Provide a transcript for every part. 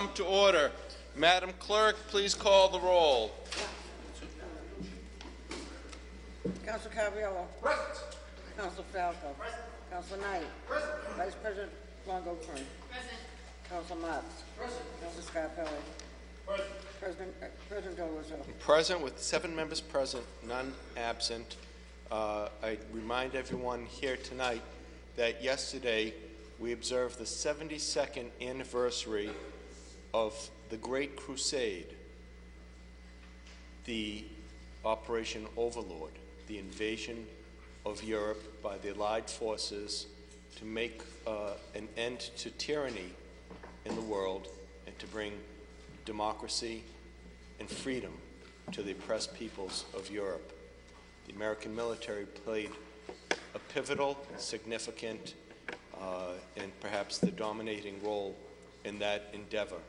To order. Madam Clerk, please call the roll. Council Caraviello. Present. Council Falco. Present. Council Knight. Present. Vice President Longo Kern. Present. Council Marks. Present. Council Scarpelli. Present. President Del Russo. Present with 7 members present, none absent. I remind everyone here tonight that yesterday we observed the 72nd anniversary of the Great Crusade, the Operation Overlord, the invasion of Europe by the Allied forces to make an end to tyranny in the world and to bring democracy and freedom to the oppressed peoples of Europe. The American military played a pivotal, significant, and perhaps the dominating role in that endeavor.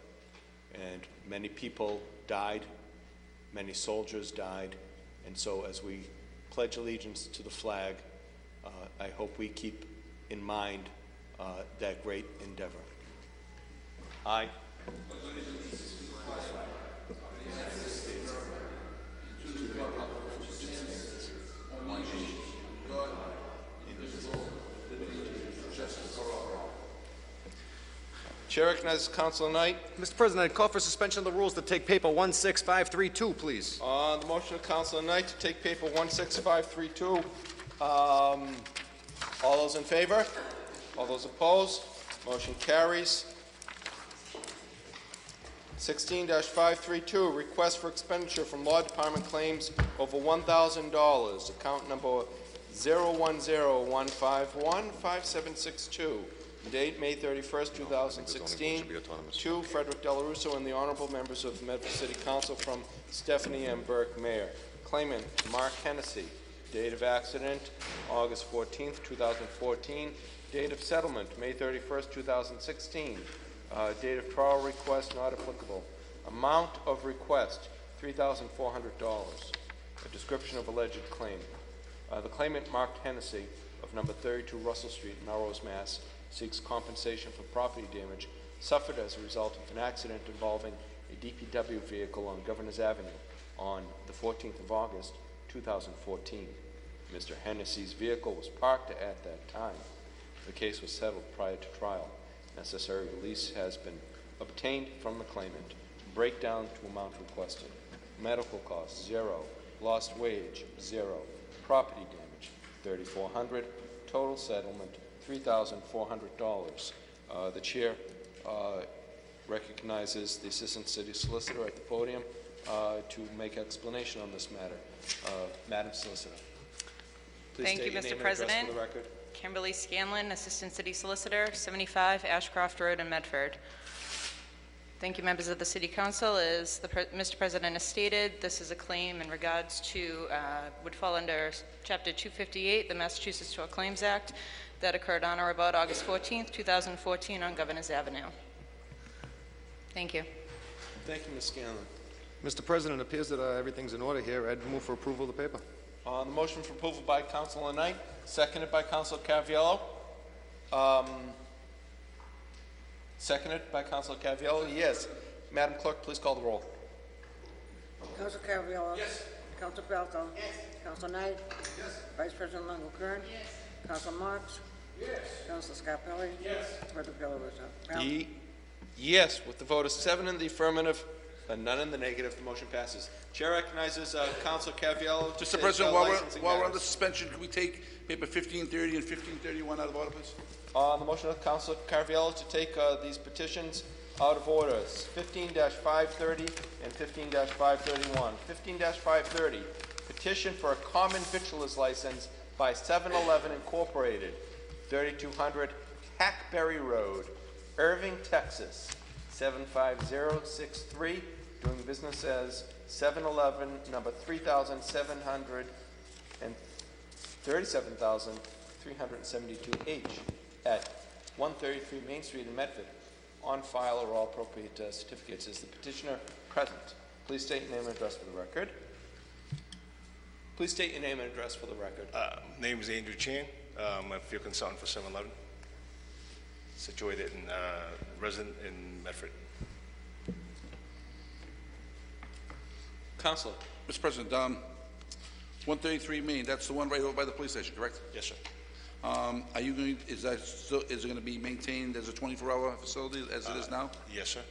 And many people died, many soldiers died, and so as we pledge allegiance to the flag, I hope we keep in mind that great endeavor. I Chair recognizes Councilor Knight. Mr. President, I call for suspension of the rules to take paper 16532, please. On the motion of Councilor Knight to take paper 16532, all those in favor? All those opposed? Motion carries. 16-532, request for expenditure from Law Department claims over $1,000. Account number 010-151-5762. Date May 31st, 2016. To Frederick Del Russo and the honorable members of the Medford City Council from Stephanie M. Burke, Mayor. Claimant Mark Hennessy. Date of accident August 14th, 2014. Date of settlement May 31st, 2016. Date of trial request not applicable. Amount of request $3,400. A description of alleged claim. The claimant Mark Hennessy of number 32 Russell Street, Melrose, Mass. Seeks compensation for property damage suffered as a result of an accident involving a DPW vehicle on Governors Avenue on the 14th of August, 2014. Mr. Hennessy's vehicle was parked at that time. The case was settled prior to trial. Necessary release has been obtained from the claimant. Breakdown to amount requested. Medical costs, 0. Lost wage, 0. Property damage, $3,400. Total settlement, $3,400. The chair recognizes the Assistant City Solicitor at the podium to make explanation on this matter. Madam Solicitor. Please Thank you, Mr. President. For the record. Kimberly Scanlon, Assistant City Solicitor, 75 Ashcroft Road in Medford. Thank you, members of the City Council. As Mr. President has stated, this is a claim in regards to, would fall under Chapter 258, the Massachusetts Tort Claims Act, that occurred on or about August 14th, 2014 on Governors Avenue. Thank you. Thank you, Ms. Scanlon. Mr. President, it appears that everything's in order here. I'd move for approval of the paper. On the motion for approval by Councilor Knight, seconded by Councilor Caraviello. Seconded by Councilor Caraviello. Yes. Madam Clerk, please call the roll. Council Caraviello. Yes. Council Falco. Yes. Council Knight. Yes. Vice President Longo Kern. Yes. Council Marks. Yes. Council Scarpelli. Yes. Frederick Del Russo. Yes, with the vote of 7 in the affirmative and none in the negative, the motion passes. Chair recognizes Councilor Caraviello. Mr. President, while we're on the suspension, can we take paper 1530 and 1531 out of order, please? On the motion of Councilor Caraviello to take these petitions out of order, 15-530 and 15-531. 15-530, petition for a common victualers license by 7-Eleven Incorporated, 3200 Hackberry Road, Irving, Texas, 75063, doing business as 7-Eleven, number 37,372H at 133 Main Street in Medford. On file are all appropriate certificates. Is the petitioner present? Please state your name and address for the record. Please state your name and address for the record. Name is Andrew Chan. I'm a field consultant for 7-Eleven, situated in resident in Medford. Counselor. Mr. President, 133 Main, that's the one right over by the police station, correct? Yes, sir. Are you going, is it going to be maintained as a 24-hour facility as it is now? Yes, sir.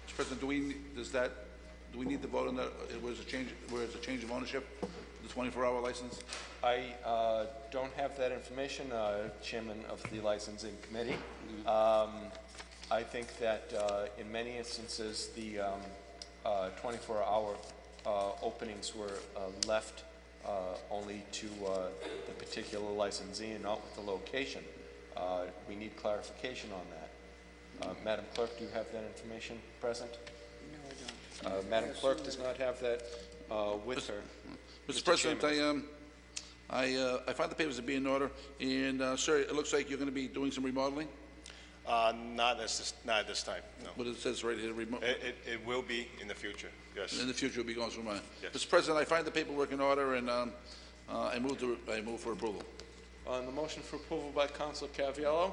Mr. President, do we need to vote on that? Where is a change of ownership, the 24-hour license? I don't have that information, Chairman of the Licensing Committee. I think that in many instances, the 24-hour openings were left only to the particular licensee and not with the location. We need clarification on that. Madam Clerk, do you have that information present? No, I don't. Madam Clerk does not have that with her. Mr. President, I find the papers to be in order, and sir, it looks like you're going to be doing some remodeling. Not at this time, no. What it says right here, It will be in the future, yes. in the future, will be going through mine. Yes. Mr. President, I find the paperwork in order, and I move for approval. On the motion for approval by Councilor Caviello,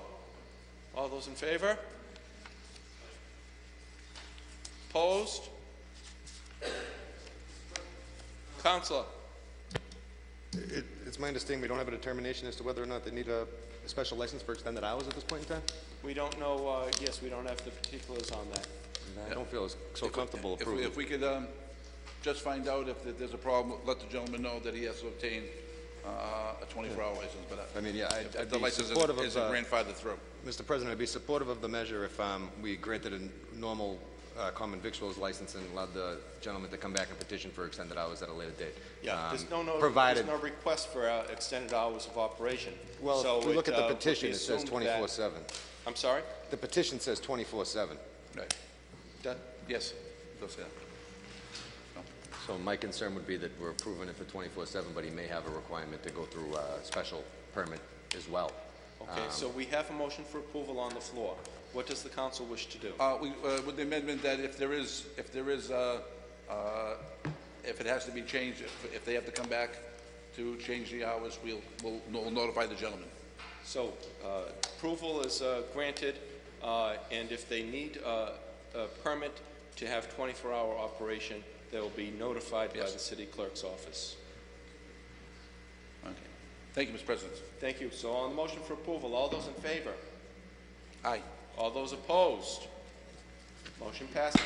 all those in favor? Opposed? Councilor. It's my understanding we don't have a determination as to whether or not they need a special license for extended hours at this point in time? We don't know, yes, we don't have the particulars on that. I don't feel so comfortable approving. If we could just find out if there's a problem, let the gentleman know that he has to obtain a 24-hour license. But I mean, yeah, if I'd the be license supportive isn't of, grandfathered through. Mr. President, I'd be supportive of the measure if we granted a normal common victuals license and allowed the gentleman to come back and petition for extended hours at a later date. Yeah, there's provided, no request for extended hours of operation. well, so if we look at the would be petition, it says assumed that- 24/7. I'm sorry? The petition says 24/7. Right. Done? Yes. Does that. So my concern would be that we're approving it for 24/7, but he may have a requirement to go through a special permit as well. Okay, so we have a motion for approval on the floor. What does the council wish to do? With the amendment that if it has to be changed, if they have to come back to change the hours, we'll notify the gentleman. So approval is granted, and if they need a permit to have 24-hour operation, they will be notified by the city clerk's office. Okay. Thank you, Mr. President. Thank you. So on the motion for approval, all those in favor? Aye. All those opposed? Motion passes.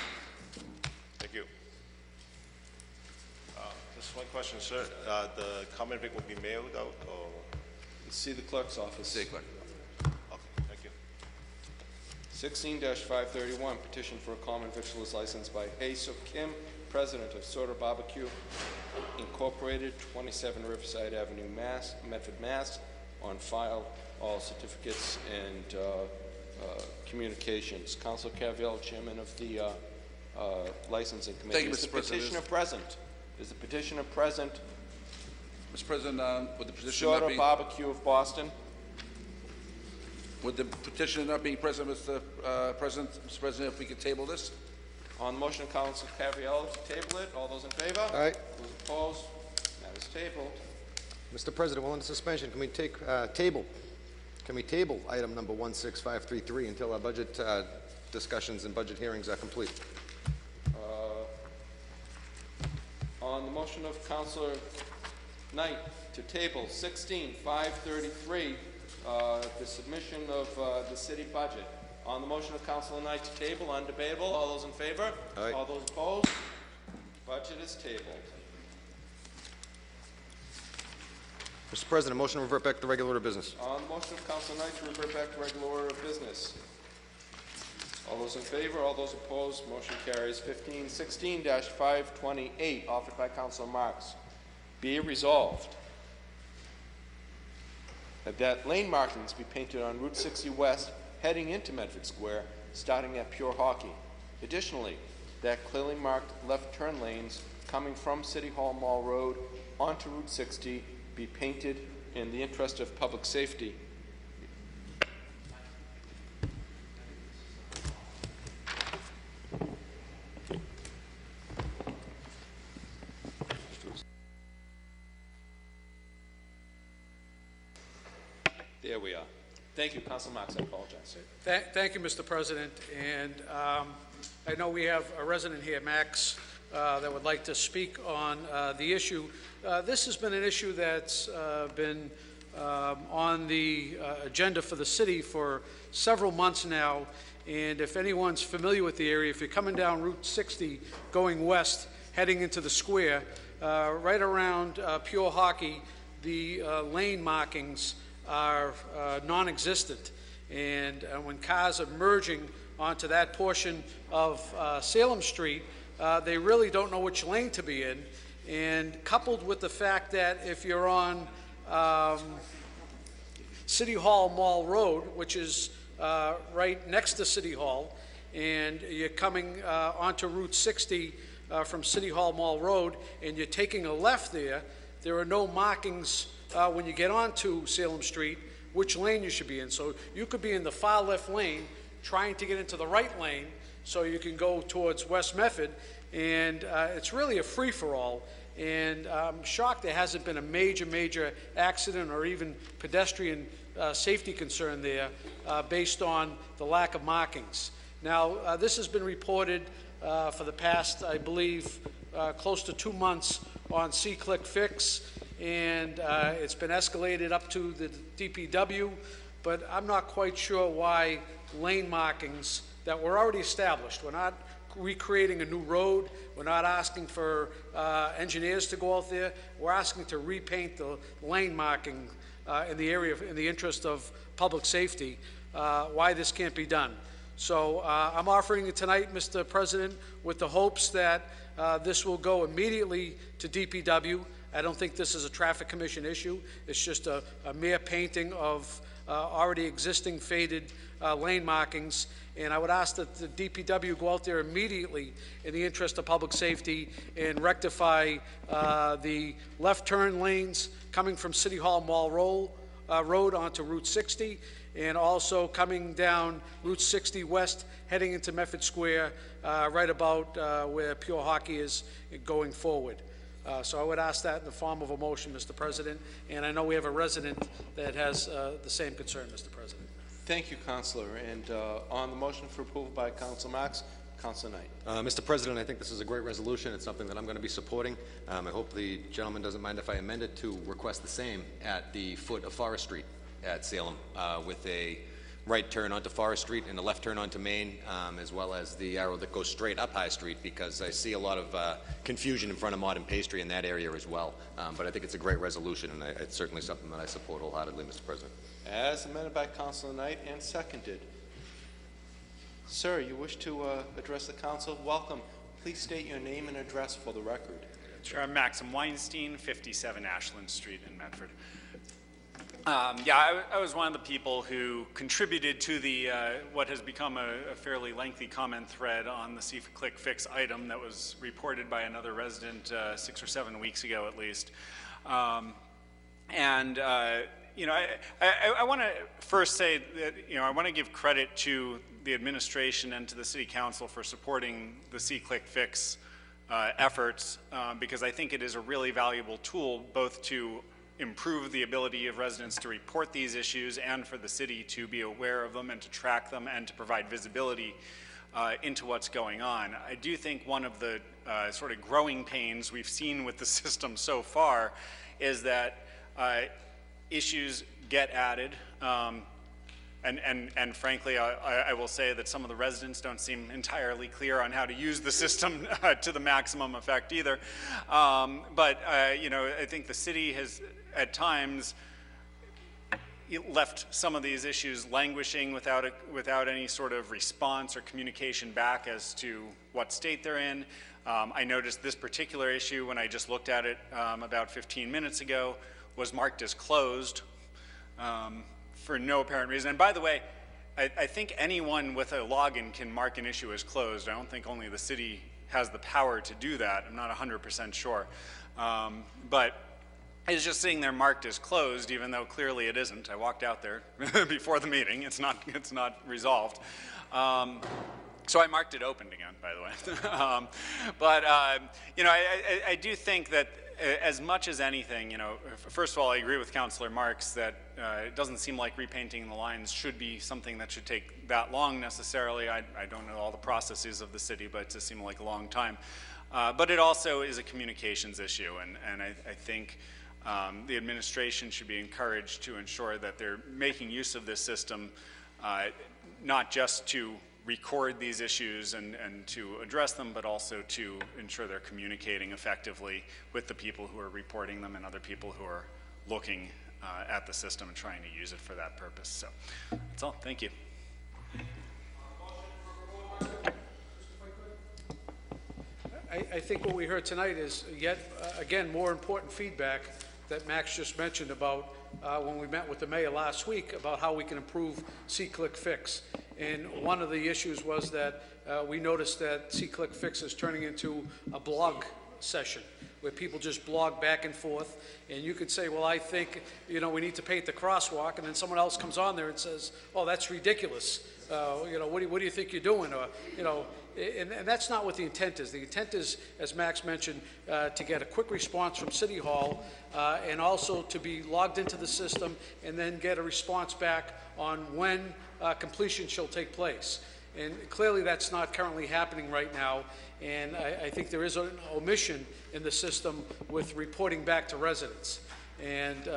Thank you. Just one question, sir. The common vic will be mailed out, or? See the clerk's office. City clerk. Okay, thank you. 16-531, petition for a common victuals license by Hae-Suk Kim, president of Soda Barbecue Incorporated, 27 Riverside Avenue, Medford, Mass. On file, all certificates and communications. Councilor Caviello, chairman of the licensing committee. Thank you, Mr. President. Is the petitioner present? Is the petitioner present? Mr. President, would the petitioner Soda Barbecue of Boston. Would the petitioner not be present, Mr. President? Mr. President, if we could table this? On the motion of Councilor Caviello to table it, all those in favor? Aye. Those opposed? That is tabled. Mr. President, while under suspension, can we take Can we table item number 16533 until our budget discussions and budget hearings are complete? On the motion of Councilor Knight to table 16533, the submission of the city budget. On the motion of Councilor Knight to table, undebatable. All those in favor? Aye. All those opposed? Budget is tabled. Mr. President, motion to revert back to regular order of business. On the motion of Councilor Knight to revert back to regular order of business. All those in favor, all those opposed, motion carries. 1516-528, offered by Councilor Marks. Be it resolved that lane markings be painted on Route 60 West heading into Medford Square, starting at Pure Hockey. Additionally, that clearly marked left turn lanes coming from City Hall Mall Road onto Route 60 be painted in the interest of public safety. There we are. Thank you, Councilor Marks. I apologize. Thank you, Mr. President. And I know we have a resident here, Max, that would like to speak on the issue. This has been an issue that's been on the agenda for the city for several months now, and if anyone's familiar with the area, if you're coming down Route 60 going west, heading into the square, right around Pure Hockey, the lane markings are non-existent, and when cars are merging onto that portion of Salem Street, they really don't know which lane to be in, and coupled with the fact that if you're on City Hall Mall Road, which is right next to City Hall, and you're coming onto Route 60 from City Hall Mall Road, and you're taking a left there, there are no markings when you get onto Salem Street which lane you should be in. So you could be in the far left lane trying to get into the right lane so you can go towards West Medford, and it's really a free-for-all. And I'm shocked there hasn't been a major accident or even pedestrian safety concern there based on the lack of markings. Now, this has been reported for the past, I believe, close to 2 months on C-Click Fix, and it's been escalated up to the DPW, but I'm not quite sure why lane markings that were already established, we're not recreating a new road, we're not asking for engineers to go out there, we're asking to repaint the lane marking in the area, in the interest of public safety, why this can't be done. So I'm offering it tonight, Mr. President, with the hopes that this will go immediately to DPW. I don't think this is a traffic commission issue. It's just a mere painting of already existing faded lane markings. And I would ask that the DPW go out there immediately in the interest of public safety and rectify the left turn lanes coming from City Hall Mall Road onto Route 60, and also coming down Route 60 West, heading into Medford Square, right about where Pure Hockey is going forward. So I would ask that in the form of a motion, Mr. President, and I know we have a resident that has the same concern, Mr. President. Thank you, Councilor. And on the motion for approval by Councilor Marks, Councilor Knight. Mr. President, I think this is a great resolution. It's something that I'm going to be supporting. I hope the gentleman doesn't mind if I amend it to request the same at the foot of Forest Street at Salem, with a right turn onto Forest Street and a left turn onto Main, as well as the arrow that goes straight up High Street, because I see a lot of confusion in front of Modern Pastry in that area as well. But I think it's a great resolution, and it's certainly something that I support wholeheartedly, Mr. President. As amended by Councilor Knight and seconded. Sir, you wish to address the council? Welcome. Please state your name and address for the record. Sure, I'm Maxim Weinstein, 57 Ashland Street in Medford. Yeah, I was one of the people who contributed to the what has become a fairly lengthy comment thread on the C-Click Fix item that was reported by another resident 6 or 7 weeks ago at least. You know, I want to first say that, you know, I want to give credit to the administration and to the City Council for supporting the C-Click Fix efforts, because I think it is a really valuable tool both to improve the ability of residents to report these issues and for the city to be aware of them and to track them and to provide visibility into what's going on. I do think one of the sort of growing pains we've seen with the system so far is that issues get added, and frankly, I will say that some of the residents don't seem entirely clear on how to use the system to the maximum effect either. You know, I think the city has at times left some of these issues languishing without any sort of response or communication back as to what state they're in. I noticed this particular issue when I just looked at it about 15 minutes ago was marked as closed for no apparent reason. And by the way, I think anyone with a login can mark an issue as closed. I don't think only the city has the power to do that. I'm not 100% sure. But it's just sitting there marked as closed, even though clearly it isn't. I walked out there before the meeting. It's not resolved. So I marked it opened again, by the way. You know, I do think that as much as anything, first of all, I agree with Councillor Marks that it doesn't seem like repainting the lines should be something that should take that long necessarily. I don't know all the processes of the city, but it does seem like a long time. But it also is a communications issue, and I think the administration should be encouraged to ensure that they're making use of this system, not just to record these issues and to address them, but also to ensure they're communicating effectively with the people who are reporting them and other people who are looking at the system and trying to use it for that purpose. So that's all. Thank you. I think what we heard tonight is yet, again, more important feedback that Max just mentioned about when we met with the mayor last week about how we can improve See-Click Fix. And one of the issues was that we noticed that See-Click Fix is turning into a blog session where people just blog back and forth, and you could say, well, I think, we need to paint the crosswalk, and then someone else comes on there and says, oh, that's ridiculous. What do you think you're doing? Or, and that's not what the intent is. The intent is, as Max mentioned, to get a quick response from City Hall and also to be logged into the system and then get a response back on when completion shall take place. And clearly that's not currently happening right now, and I think there is an omission in the system with reporting back to residents. And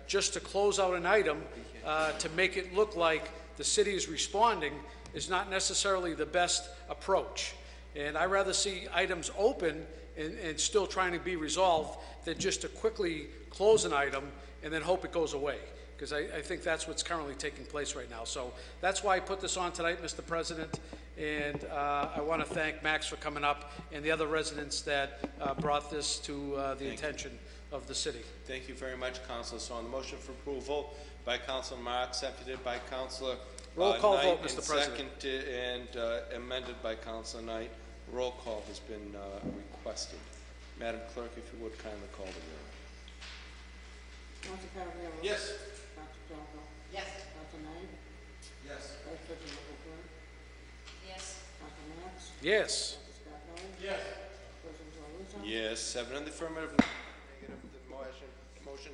just to close out an item, to make it look like the city is responding is not necessarily the best approach. And I'd rather see items open and still trying to be resolved than just to quickly close an item and then hope it goes away. Because I think that's what's currently taking place right now. So that's why I put this on tonight, Mr. President, and I want to thank Max for coming up and the other residents that brought this to the attention of the city. Thank you very much, Councilor. So on the motion for approval by Councilor Marks, seconded by Councilor Roll call Knight, vote, Mr. President. And amended by Councilor Knight. Roll call has been requested. Madam Clerk, if you would kindly call the roll. Council Carviallo. Yes. Council Falco. Yes. Council Knight. Yes. Vice President Longo. Yes. Council Marks. Yes. Council Scarpelli. Yes. President Delarusso. Yes, 7 in the affirmative, negative. The motion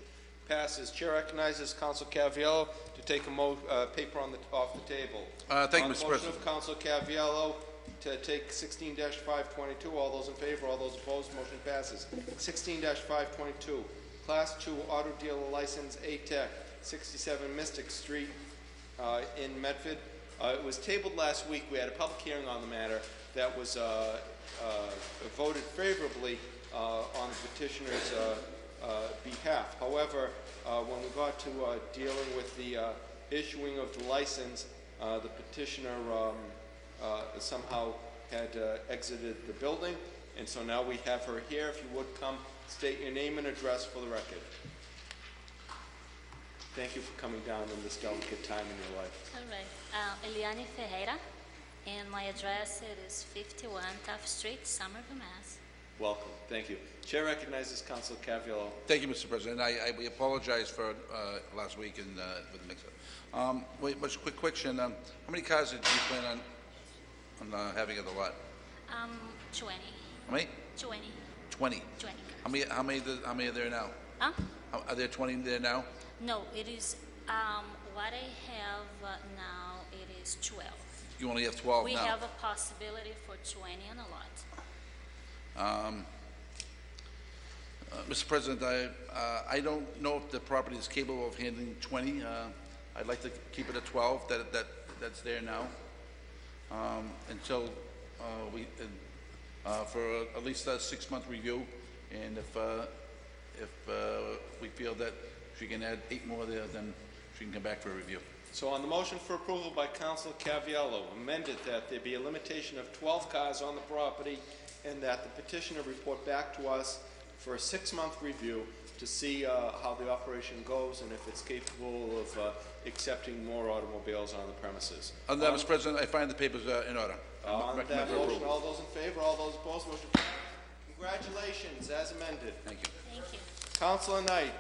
passes. Chair recognizes Council Caviello to take a paper off the table. Thank you, Mr. On the motion President. of Council Caviello to take 16-522, all those in favor, all those opposed, motion passes. 16-522, Class 2 Auto Dealer License A-Tech, 67 Mystic Street in Medford. It was tabled last week. We had a public hearing on the matter that was voted favorably on the petitioner's behalf. However, when we got to dealing with the issuing of the license, the petitioner somehow had exited the building, and so now we have her here. If you would come, state your name and address for the record. Thank you for coming down in this delicate time in your life. All right. Eliane Ferreira, and my address is 51 Taft Street, Somerville, Mass. Welcome. Thank you. Chair recognizes Council Caviello. Thank you, Mr. President. We apologize for last week and with the mix-up. Wait, quick question. How many cars did you plan on having at the lot? 20. How many? 20. 20. 20 How many are there now? Huh? Are there 20 there now? No, it is, what I have now, it is 12. You only have 12 We now? have a possibility for 20 on a lot. Mr. President, I don't know if the property is capable of handling 20. I'd like to keep it at 12. That's there now. Until for at least a 6-month review, and if we feel that she can add 8 more there, then she can come back for a review. So on the motion for approval by Council Caviello, amended that there be a limitation of 12 cars on the property and that the petitioner report back to us for a 6-month review to see how the operation goes and if it's capable of accepting more automobiles on the premises. On that, Mr. President, I find the papers in order. On Recommend that for motion, approval. all those in favor, all those opposed, motion carries. Congratulations, as amended. Thank you. Thank you. Councilor Knight.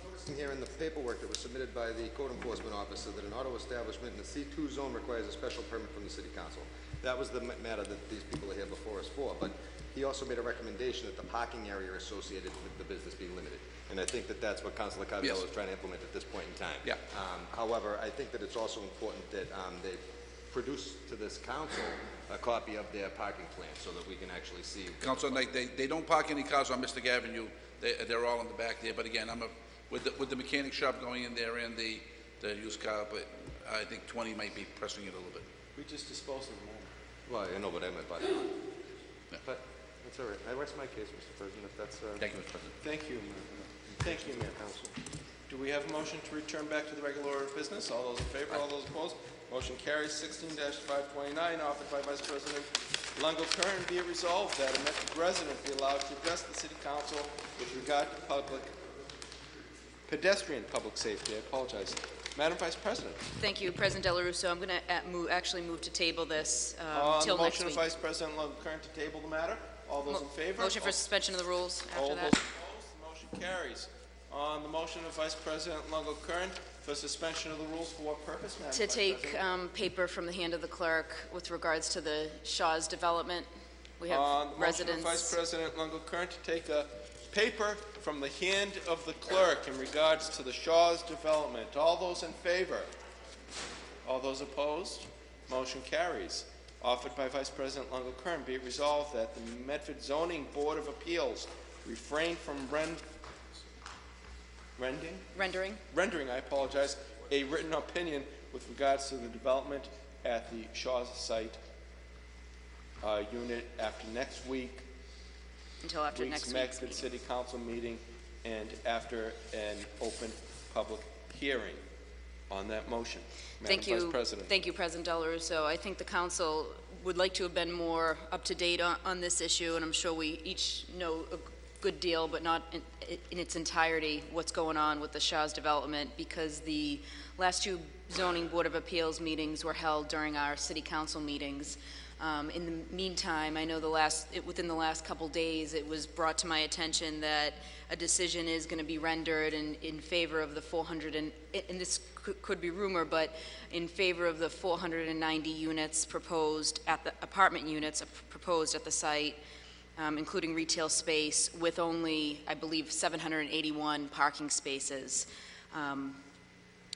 Noticing here in the paperwork that was submitted by the code enforcement officer that an auto establishment in the C2 zone requires a special permit from the city council. That was the matter that these people are here before us for. But he also made a recommendation that the parking area associated with the business be limited. And I think that that's what Councilor Caraviallo is trying to implement at this point in time. Yeah. However, I think that it's also important that they produce to this council a copy of their parking plan so that we can actually see. Councilor Knight, they don't park any cars on Mystic Avenue. They're all in the back there. But again, with the mechanic shop going in there and the used car, but I think 20 might be pressing it a little bit. We just disposed of them all. Well, I know what I meant by that. But that's all right. I rest my case, Mr. President, if that's... Thank you, Mr. President. Thank you. Thank you, Mayor. Council. Do we have a motion to return back to the regular order of business? All those in favor, all those opposed? Motion carries. 16-529, offered by Vice President Longo Kern. Be it resolved that a Medford resident be allowed to address the City Council with regard to pedestrian public safety. I apologize. Madam Vice President. Thank you, President Del Russo. I'm going to actually move to table this On till the next motion week. of Vice President Longo Kern to table the matter, all those in favor? Motion for suspension of the rules All after those that. opposed, the motion carries. On the motion of Vice President Longo Kern for suspension of the rules, for what purpose, Madam To Vice take President? paper from the hand of the clerk with regards to the Shaw's development. We have On the motion of residents. Vice President Longo Kern to take a paper from the hand of the clerk in regards to the Shaw's development. All those in favor? All those opposed? Motion carries. Offered by Vice President Longo Kern, be it resolved that the Medford Zoning Board of Appeals refrain from rendering, I apologize, a written opinion with regards to the development at the Shaw's site unit after next week, Until after week's next week's Medford meeting. City Council meeting, and after an open public hearing on that motion. Thank Madam you. Vice President. Thank you, President Del Russo. I think the council would like to have been more up to date on this issue, and I'm sure we each know a good deal, but not in its entirety, what's going on with the Shaw's development, because the last two zoning board of appeals meetings were held during our city council meetings. In the meantime, I know within the last couple days, it was brought to my attention that a decision is going to be rendered in favor of the 400, and this could be rumor, but in favor of the 490 units proposed at the apartment units proposed at the site, including retail space, with only, I believe, 781 parking spaces.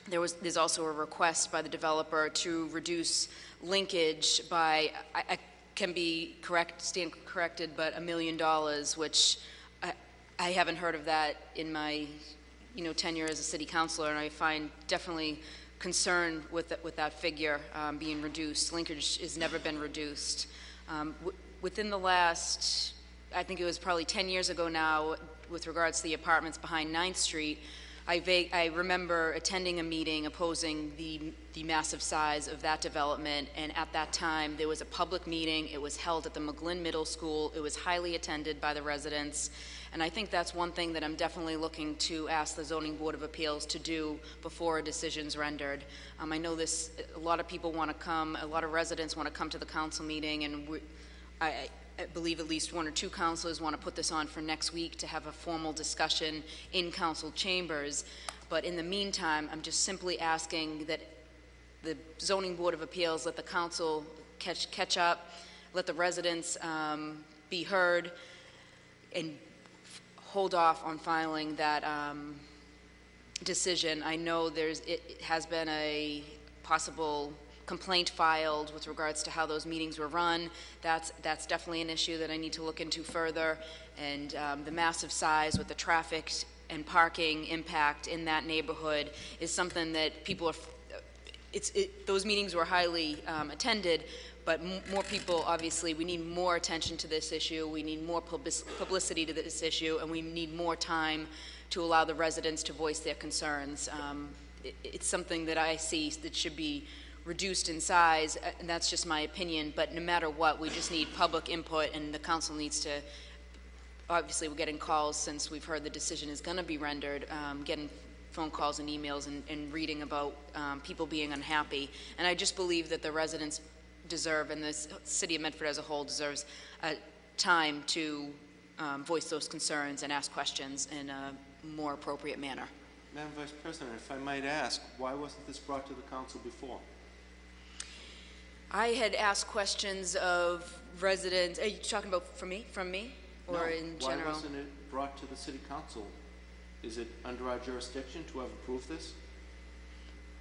There's also a request by the developer to reduce linkage by, I can be stand corrected, but $1 million, which I haven't heard of that in my, tenure as a city councilor, and I find definitely concerned with that figure being reduced. Linkage has never been reduced. Within the last, I think it was probably 10 years ago now, with regards to the apartments behind 9th Street, I remember attending a meeting opposing the massive size of that development, and at that time there was a public meeting. It was held at the McGlynn Middle School. It was highly attended by the residents, and I think that's one thing that I'm definitely looking to ask the Zoning Board of Appeals to do before a decision's rendered. I know a lot of people want to come, a lot of residents want to come to the council meeting, and I believe at least one or two councilors want to put this on for next week to have a formal discussion in council chambers. But in the meantime, I'm just simply asking that the Zoning Board of Appeals let the council catch up, let the residents be heard, and hold off on filing that decision. I know it has been a possible complaint filed with regards to how those meetings were run. That's definitely an issue that I need to look into further, and the massive size with the traffic and parking impact in that neighborhood is something that people are, those meetings were highly attended, but more people, obviously, we need more attention to this issue, we need more publicity to this issue, and we need more time to allow the residents to voice their concerns. It's something that I see that should be reduced in size, and that's just my opinion, but no matter what, we just need public input, and the council needs to, obviously we're getting calls since we've heard the decision is going to be rendered, getting phone calls and emails and reading about people being unhappy, and I just believe that the residents deserve, and the city of Medford as a whole deserves time to voice those concerns and ask questions in a more appropriate manner. Madam Vice President, if I might ask, why wasn't this brought to the council before? I had asked questions of residents, are you talking about from me, or No. in general? Why wasn't it brought to the city council? Is it under our jurisdiction to have approved this?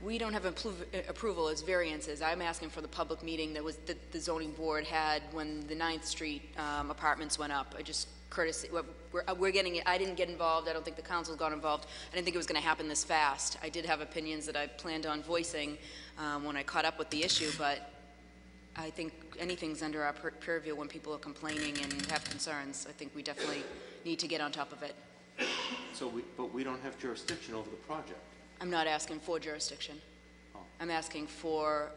We don't have approval as variances. I'm asking for the public meeting that the zoning board had when the 9th Street apartments went up. I just courtesy, we're getting it. I didn't get involved. I don't think the council got involved. I didn't think it was going to happen this fast. I did have opinions that I planned on voicing when I caught up with the issue, but I think anything's under our purview when people are complaining and have concerns. I think we definitely need to get on top of it. But we don't have jurisdiction over the project. I'm not asking for jurisdiction. I'm asking for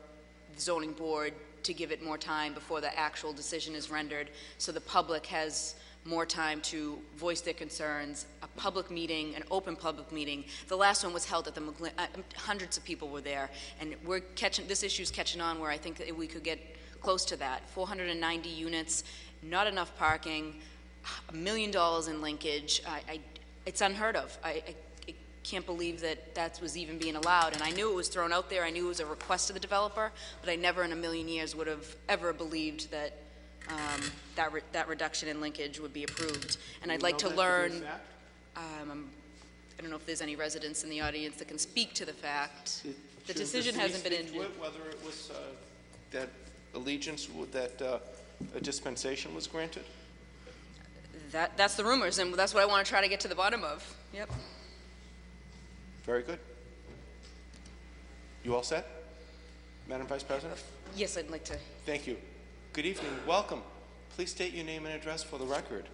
the zoning board to give it more time before the actual decision is rendered, so the public has more time to voice their concerns, a public meeting, an open public meeting. The last one was held at the hundreds of people were there, and this issue's catching on where I think that we could get close to that. 490 units, not enough parking, $1 million in linkage. It's unheard of. I can't believe that was even being allowed, and I knew it was thrown out there. I knew it was a request of the developer, but I never in a million years would have ever believed that that reduction in linkage would be approved. And I'd like to learn, I don't know if there's any residents in the audience that can speak to the fact. The decision hasn't been in. Whether it was that allegiance, that a dispensation was granted? That's the rumors, and that's what I want to try to get to the bottom of. Yep. Very good. You all set, Madam Vice President? Yes, I'd like to. Thank you. Good evening. Welcome. Please state your name and address for the record.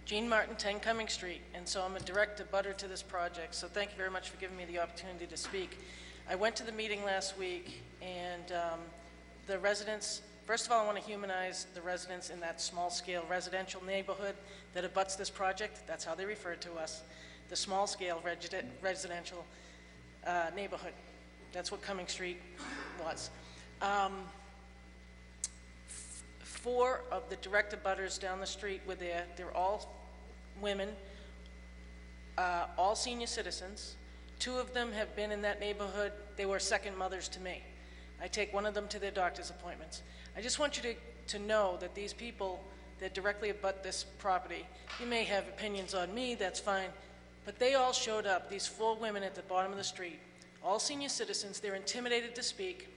Jean Martin, 10 Cumming Street, and so I'm a direct abutter to this project, so thank you very much for giving me the opportunity to speak. I went to the meeting last week, and the residents, first of all, I want to humanize the residents in that small-scale residential neighborhood that abuts this project. That's how they refer to us, the small-scale residential neighborhood. That's what Cumming Street was. 4 of the direct abutters down the street were there. They're all women, all senior citizens. 2 of them have been in that neighborhood. They were second mothers to me. I take one of them to their doctor's appointments. I just want you to know that these people that directly abut this property, you may have opinions on me, that's fine, but they all showed up, these 4 women at the bottom of the street, all senior citizens. They're intimidated to speak.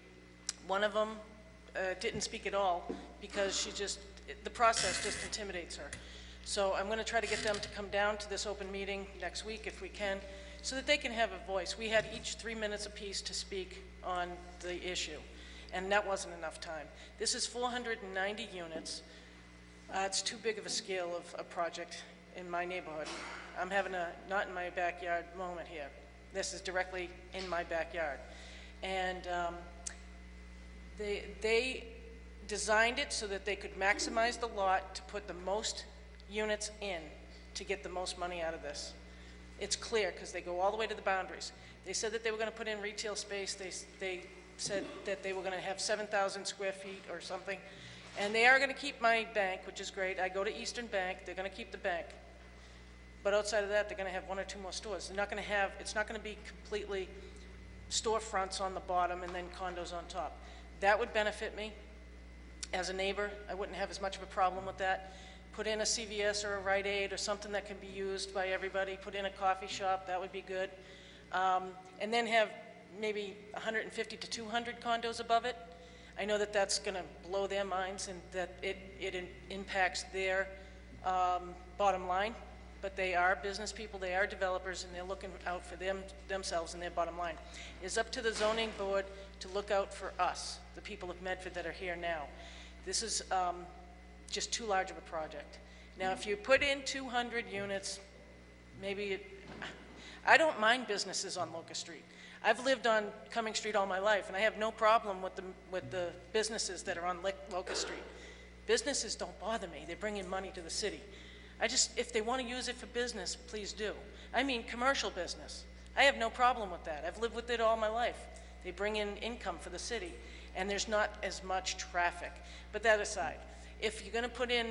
One of them didn't speak at all because the process just intimidates her. So I'm going to try to get them to come down to this open meeting next week if we can, so that they can have a voice. We had each 3 minutes apiece to speak on the issue, and that wasn't enough time. This is 490 units. It's too big of a scale of a project in my neighborhood. I'm having a not in my backyard moment here. This is directly in my backyard. And they designed it so that they could maximize the lot to put the most units in to get the most money out of this. It's clear because they go all the way to the boundaries. They said that they were going to put in retail space. They said that they were going to have 7,000 square feet or something. And they are going to keep my bank, which is great. I go to Eastern Bank. They're going to keep the bank. But outside of that, they're going to have 1 or 2 more stores. They're not going to have, it's not going to be completely storefronts on the bottom and then condos on top. That would benefit me as a neighbor. I wouldn't have as much of a problem with that. Put in a CVS or a Rite Aid or something that can be used by everybody. Put in a coffee shop, that would be good. And then have maybe 150 to 200 condos above it. I know that that's going to blow their minds and that it impacts their bottom line, but they are business people, they are developers, and they're looking out for themselves and their bottom line. It's up to the zoning board to look out for us, the people of Medford that are here now. This is just too large of a project. Now, if you put in 200 units, maybe I don't mind businesses on Locust Street. I've lived on Cumming Street all my life, and I have no problem with the businesses that are on Locust Street. Businesses don't bother me. They bring in money to the city. If they want to use it for business, please do. I mean commercial business. I have no problem with that. I've lived with it all my life. They bring in income for the city, and there's not as much traffic. But that aside, if you're going to put in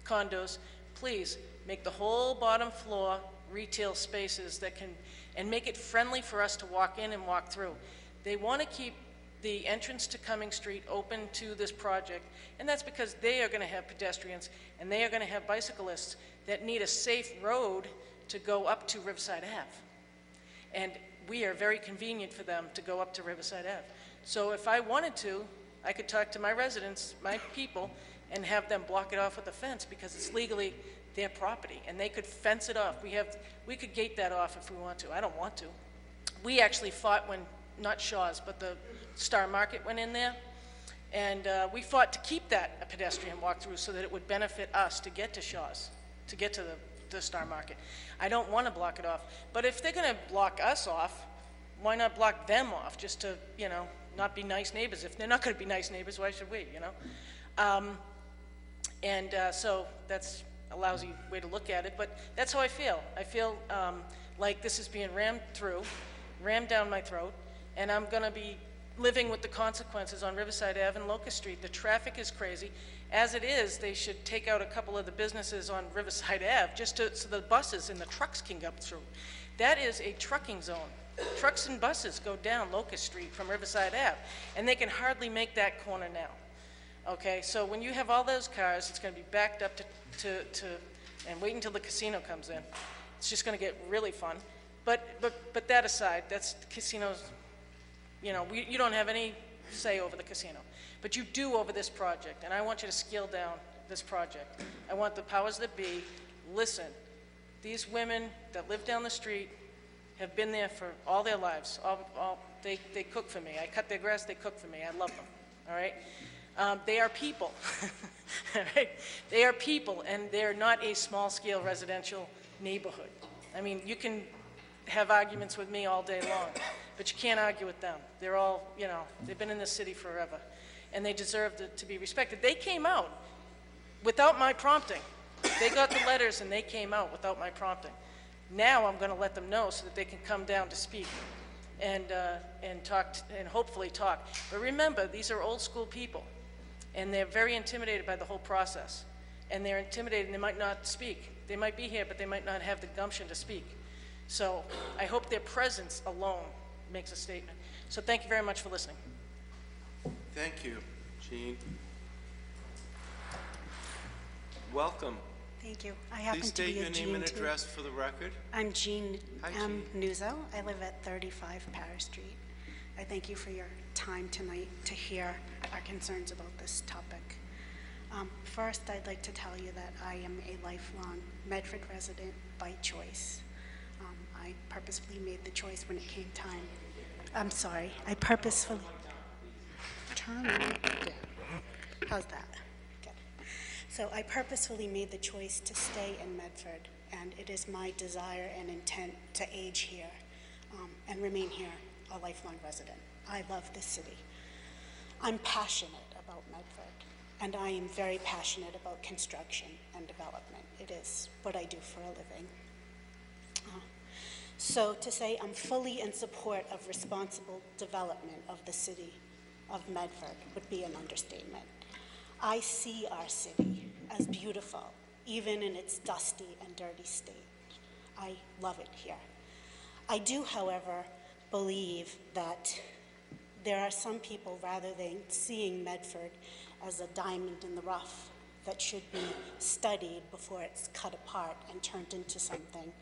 condos, please make the whole bottom floor retail spaces that can, and make it friendly for us to walk in and walk through. They want to keep the entrance to Cumming Street open to this project, and that's because they are going to have pedestrians and they are going to have bicyclists that need a safe road to go up to Riverside Ave. And we are very convenient for them to go up to Riverside Ave. So if I wanted to, I could talk to my residents, my people, and have them block it off with a fence because it's legally their property, and they could fence it off. We could gate that off if we want to. I don't want to. We actually fought when, not Shaw's, but the Star Market went in there, and we fought to keep that a pedestrian walk-through so that it would benefit us to get to Shaw's, to get to the Star Market. I don't want to block it off, but if they're going to block us off, why not block them off, just to, you know, not be nice neighbors? If they're not going to be nice neighbors, why should we, you know? So that's a lousy way to look at it, but that's how I feel. I feel like this is being rammed down my throat, and I'm going to be living with the consequences on Riverside Ave and Locust Street. The traffic is crazy. As it is, they should take out a couple of the businesses on Riverside Ave just so the buses and the trucks can go through. That is a trucking zone. Trucks and buses go down Locust Street from Riverside Ave, and they can hardly make that corner now. Okay, so when you have all those cars, it's going to be backed up and wait until the casino comes in. It's just going to get really fun. But that aside, that's casinos. You know, you don't have any say over the casino, but you do over this project, and I want you to scale down this project. I want the powers that be, listen, these women that live down the street have been there for all their lives. They cook for me. I cut their grass, they cook for me. I love them, all right? They are people, all right? They are people, and they're not a small-scale residential neighborhood. I mean, you can have arguments with me all day long, but you can't argue with them. They're all, you know, they've been in this city forever, and they deserve to be respected. They came out without my prompting. They got the letters, and they came out without my prompting. Now I'm going to let them know so that they can come down to speak and talk, and hopefully talk. But remember, these are old-school people, and they're very intimidated by the whole process. And they're intimidated, and they might not speak. They might be here, but they might not have the gumption to speak. So I hope their presence alone makes a statement. So thank you very much for listening. Thank you, Jean. Welcome. Thank you. I happen Please to be state a your Jean name and too. address for the record. I'm Jean Hi, M. Jean. Nuzzo. I live at 35 Paris Street. I thank you for your time tonight to hear our concerns about this topic. First, I'd like to tell you that I am a lifelong Medford resident by choice. I purposefully made the choice when it came time. I'm sorry. I purposefully... Turn it. Yeah. How's that? Good. So I purposefully made the choice to stay in Medford, and it is my desire and intent to age here and remain here a lifelong resident. I love this city. I'm passionate about Medford, and I am very passionate about construction and development. It is what I do for a living. So to say I'm fully in support of responsible development of the city of Medford would be an understatement. I see our city as beautiful, even in its dusty and dirty state. I love it here. I do, however, believe that there are some people, rather than seeing Medford as a diamond in the rough that should be studied before it's cut apart and turned into something,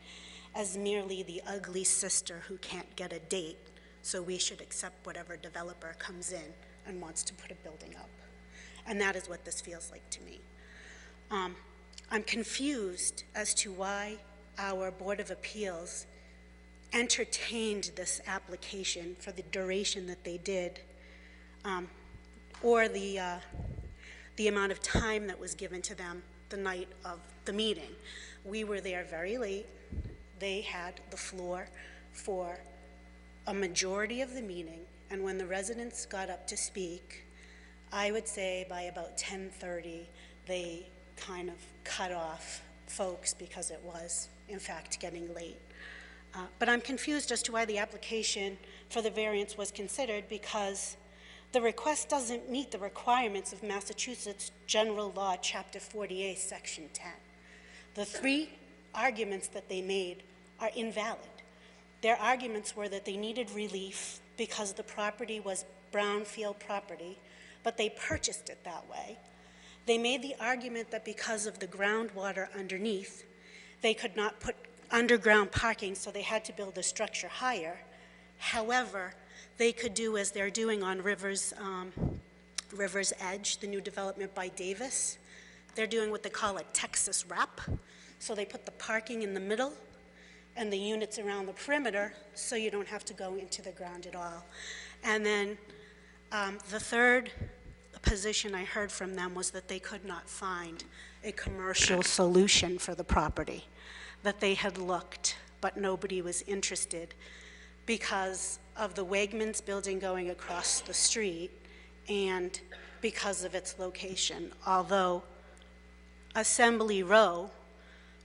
as merely the ugly sister who can't get a date, so we should accept whatever developer comes in and wants to put a building up. And that is what this feels like to me. I'm confused as to why our Board of Appeals entertained this application for the duration that they did, or the amount of time that was given to them the night of the meeting. We were there very late. They had the floor for a majority of the meeting, and when the residents got up to speak, I would say by about 10:30, they kind of cut off folks because it was, in fact, getting late. But I'm confused as to why the application for the variance was considered, because the request doesn't meet the requirements of Massachusetts General Law, Chapter 48, Section 10. The three arguments that they made are invalid. Their arguments were that they needed relief because the property was brownfield property, but they purchased it that way. They made the argument that because of the groundwater underneath, they could not put underground parking, so they had to build the structure higher. However, they could do as they're doing on River's Edge, the new development by Davis. They're doing what they call a Texas wrap. So they put the parking in the middle and the units around the perimeter, so you don't have to go into the ground at all. And then the third position I heard from them was that they could not find a commercial solution for the property, that they had looked, but nobody was interested because of the Wegmans building going across the street and because of its location. Although Assembly Row,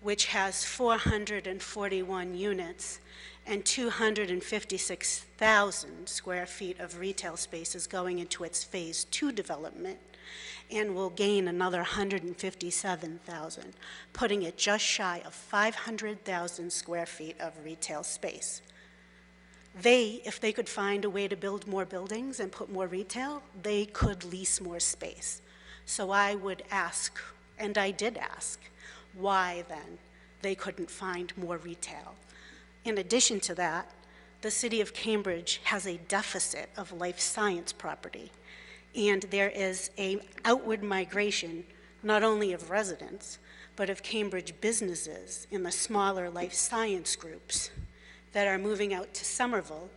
which has 441 units and 256,000 square feet of retail spaces going into its Phase 2 development, and will gain another 157,000, putting it just shy of 500,000 square feet of retail space. They, if they could find a way to build more buildings and put more retail, they could lease more space. So I would ask, and I did ask, why then they couldn't find more retail. In addition to that, the city of Cambridge has a deficit of life science property, and there is an outward migration not only of residents, but of Cambridge businesses in the smaller life science groups that are moving out to Somerville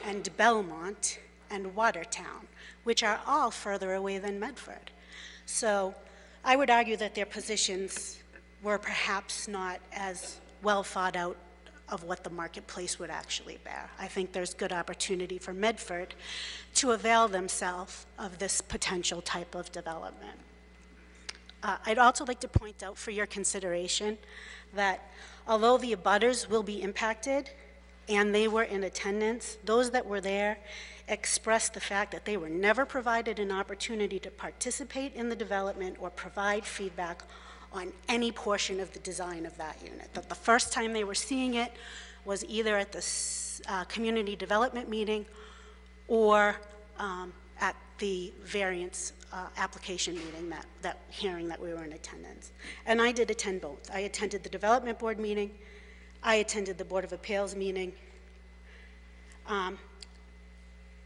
and Belmont and Watertown, which are all further away than Medford. So I would argue that their positions were perhaps not as well thought out of what the marketplace would actually bear. I think there's good opportunity for Medford to avail themselves of this potential type of development. I'd also like to point out for your consideration that although the abutters will be impacted and they were in attendance, those that were there expressed the fact that they were never provided an opportunity to participate in the development or provide feedback on any portion of the design of that unit. That the first time they were seeing it was either at the community development meeting or at the variance application meeting, that hearing that we were in attendance. And I did attend both. I attended the development board meeting, I attended the Board of Appeals meeting.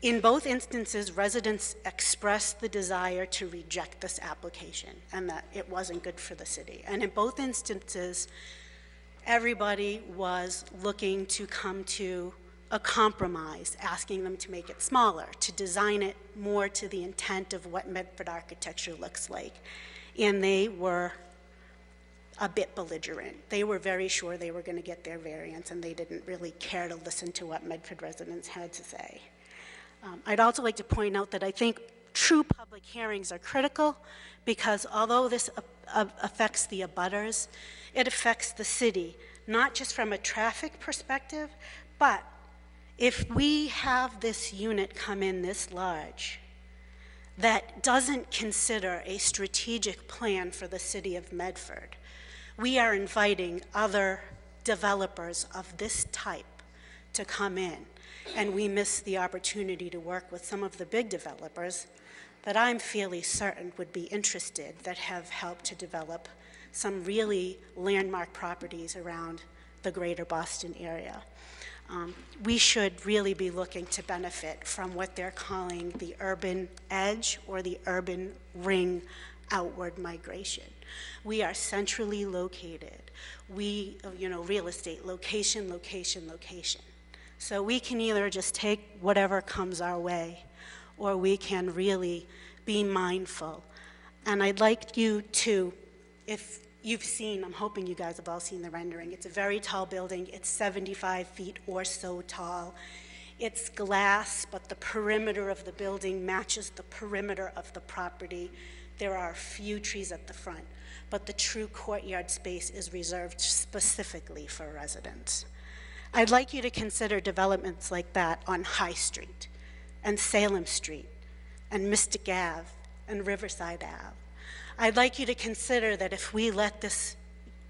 In both instances, residents expressed the desire to reject this application and that it wasn't good for the city. And in both instances, everybody was looking to come to a compromise, asking them to make it smaller, to design it more to the intent of what Medford architecture looks like. And they were a bit belligerent. They were very sure they were going to get their variance, and they didn't really care to listen to what Medford residents had to say. I'd also like to point out that I think true public hearings are critical because although this affects the abutters, it affects the city, not just from a traffic perspective, but if we have this unit come in this large that doesn't consider a strategic plan for the city of Medford, we are inviting other developers of this type to come in, and we miss the opportunity to work with some of the big developers that I'm fairly certain would be interested, that have helped to develop some really landmark properties around the greater Boston area. We should really be looking to benefit from what they're calling the urban edge or the urban ring outward migration. We are centrally located. We, real estate, location, location, location. So we can either just take whatever comes our way, or we can really be mindful. And I'd like you to, if you've seen, I'm hoping you guys have all seen the rendering. It's a very tall building. It's 75 feet or so tall. It's glass, but the perimeter of the building matches the perimeter of the property. There are a few trees at the front, but the true courtyard space is reserved specifically for residents. I'd like you to consider developments like that on High Street and Salem Street and Mystic Ave and Riverside Ave. I'd like you to consider that if we let this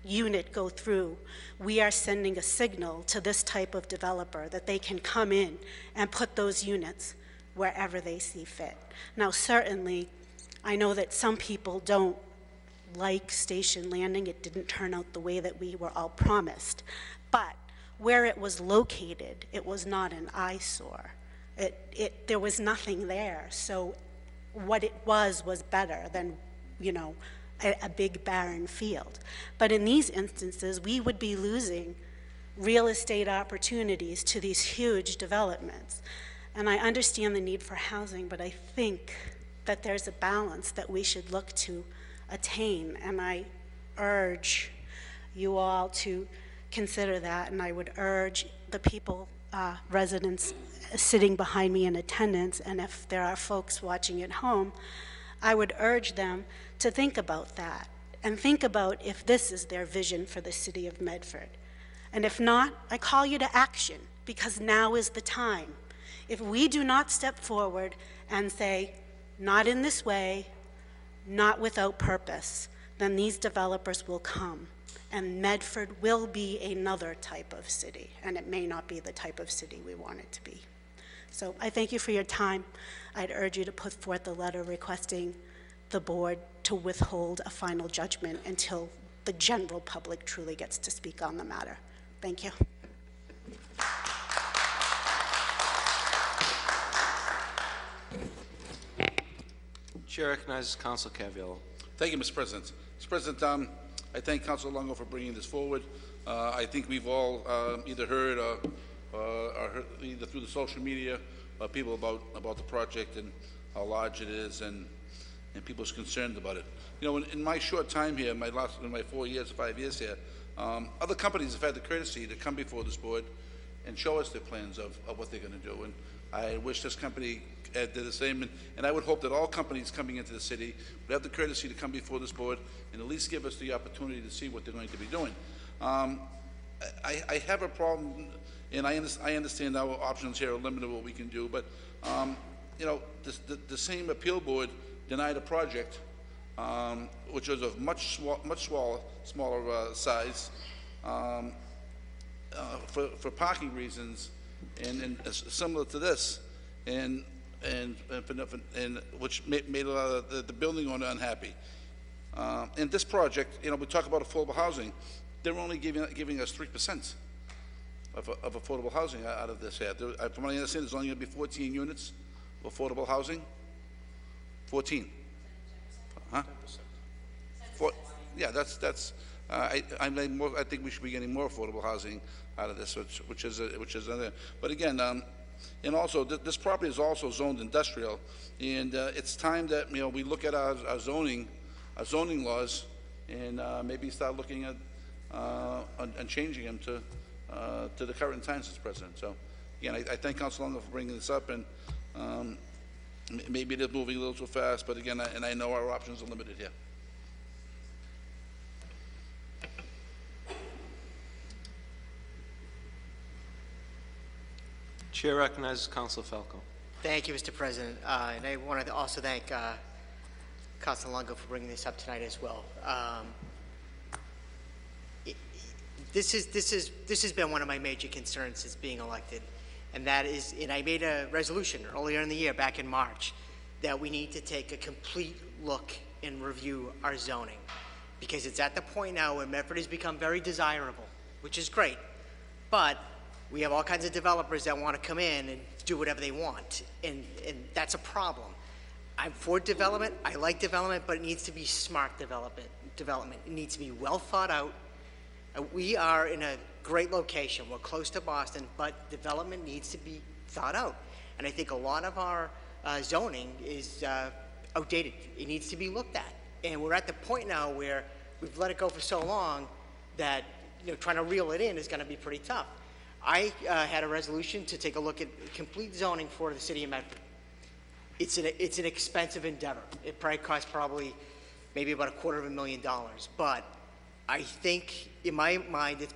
unit go through, we are sending a signal to this type of developer that they can come in and put those units wherever they see fit. Now, certainly, I know that some people don't like Station Landing. It didn't turn out the way that we were all promised. But where it was located, it was not an eyesore. There was nothing there. So what it was better than, you know, a big barren field. But in these instances, we would be losing real estate opportunities to these huge developments. And I understand the need for housing, but I think that there's a balance that we should look to attain. And I urge you all to consider that, and I would urge the people, residents sitting behind me in attendance, and if there are folks watching at home, I would urge them to think about that and think about if this is their vision for the city of Medford. And if not, I call you to action, because now is the time. If we do not step forward and say, not in this way, not without purpose, then these developers will come, and Medford will be another type of city, and it may not be the type of city we want it to be. So I thank you for your time. I'd urge you to put forth a letter requesting the board to withhold a final judgment until the general public truly gets to speak on the matter. Thank you. Chair recognizes Council Caviello. Thank you, Mr. President. Mr. President, I thank Councilor Longo for bringing this forward. I think we've all either heard or heard either through the social media people about the project and how large it is and people's concerned about it. You know, in my short time here, in my 4 years, 5 years here, other companies have had the courtesy to come before this board and show us their plans of what they're going to do. And I wish this company did the same, and I would hope that all companies coming into the city would have the courtesy to come before this board and at least give us the opportunity to see what they're going to be doing. I have a problem, and I understand our options here are limited what we can do, but you know, the same appeal board denied a project which was of much smaller size for parking reasons, and similar to this, and which made the building owner unhappy. And this project, you know, we talk about affordable housing. They're only giving us 3% of affordable housing out of this here. From what I understand, there's only going to be 14 units of affordable housing. 14. Huh? Yeah, that's. I think we should be getting more affordable housing out of this, which is there. But again, and also this property is also zoned industrial, and it's time that, you know, we look at our zoning laws, and maybe start looking at and changing them to the current times, Mr. President. So again, I thank Council Longo for bringing this up, and maybe it is moving a little too fast, but again, and I know our options are limited here. Chair recognizes Councilor Falco. Thank you, Mr. President. And I want to also thank Councilor Longo for bringing this up tonight as well. This has been one of my major concerns since being elected, and that is, and I made a resolution earlier in the year, back in March, that we need to take a complete look and review our zoning, because it's at the point now where Medford has become very desirable, which is great, but we have all kinds of developers that want to come in and do whatever they want, and that's a problem. I'm for development, I like development, but it needs to be smart development. It needs to be well thought out. We are in a great location, we're close to Boston, but development needs to be thought out. And I think a lot of our zoning is outdated. It needs to be looked at. And we're at the point now where we've let it go for so long that, you know, trying to reel it in is going to be pretty tough. I had a resolution to take a look at complete zoning for the city of Medford. It's an expensive endeavor. It probably costs maybe about $250,000, but I think in my mind it's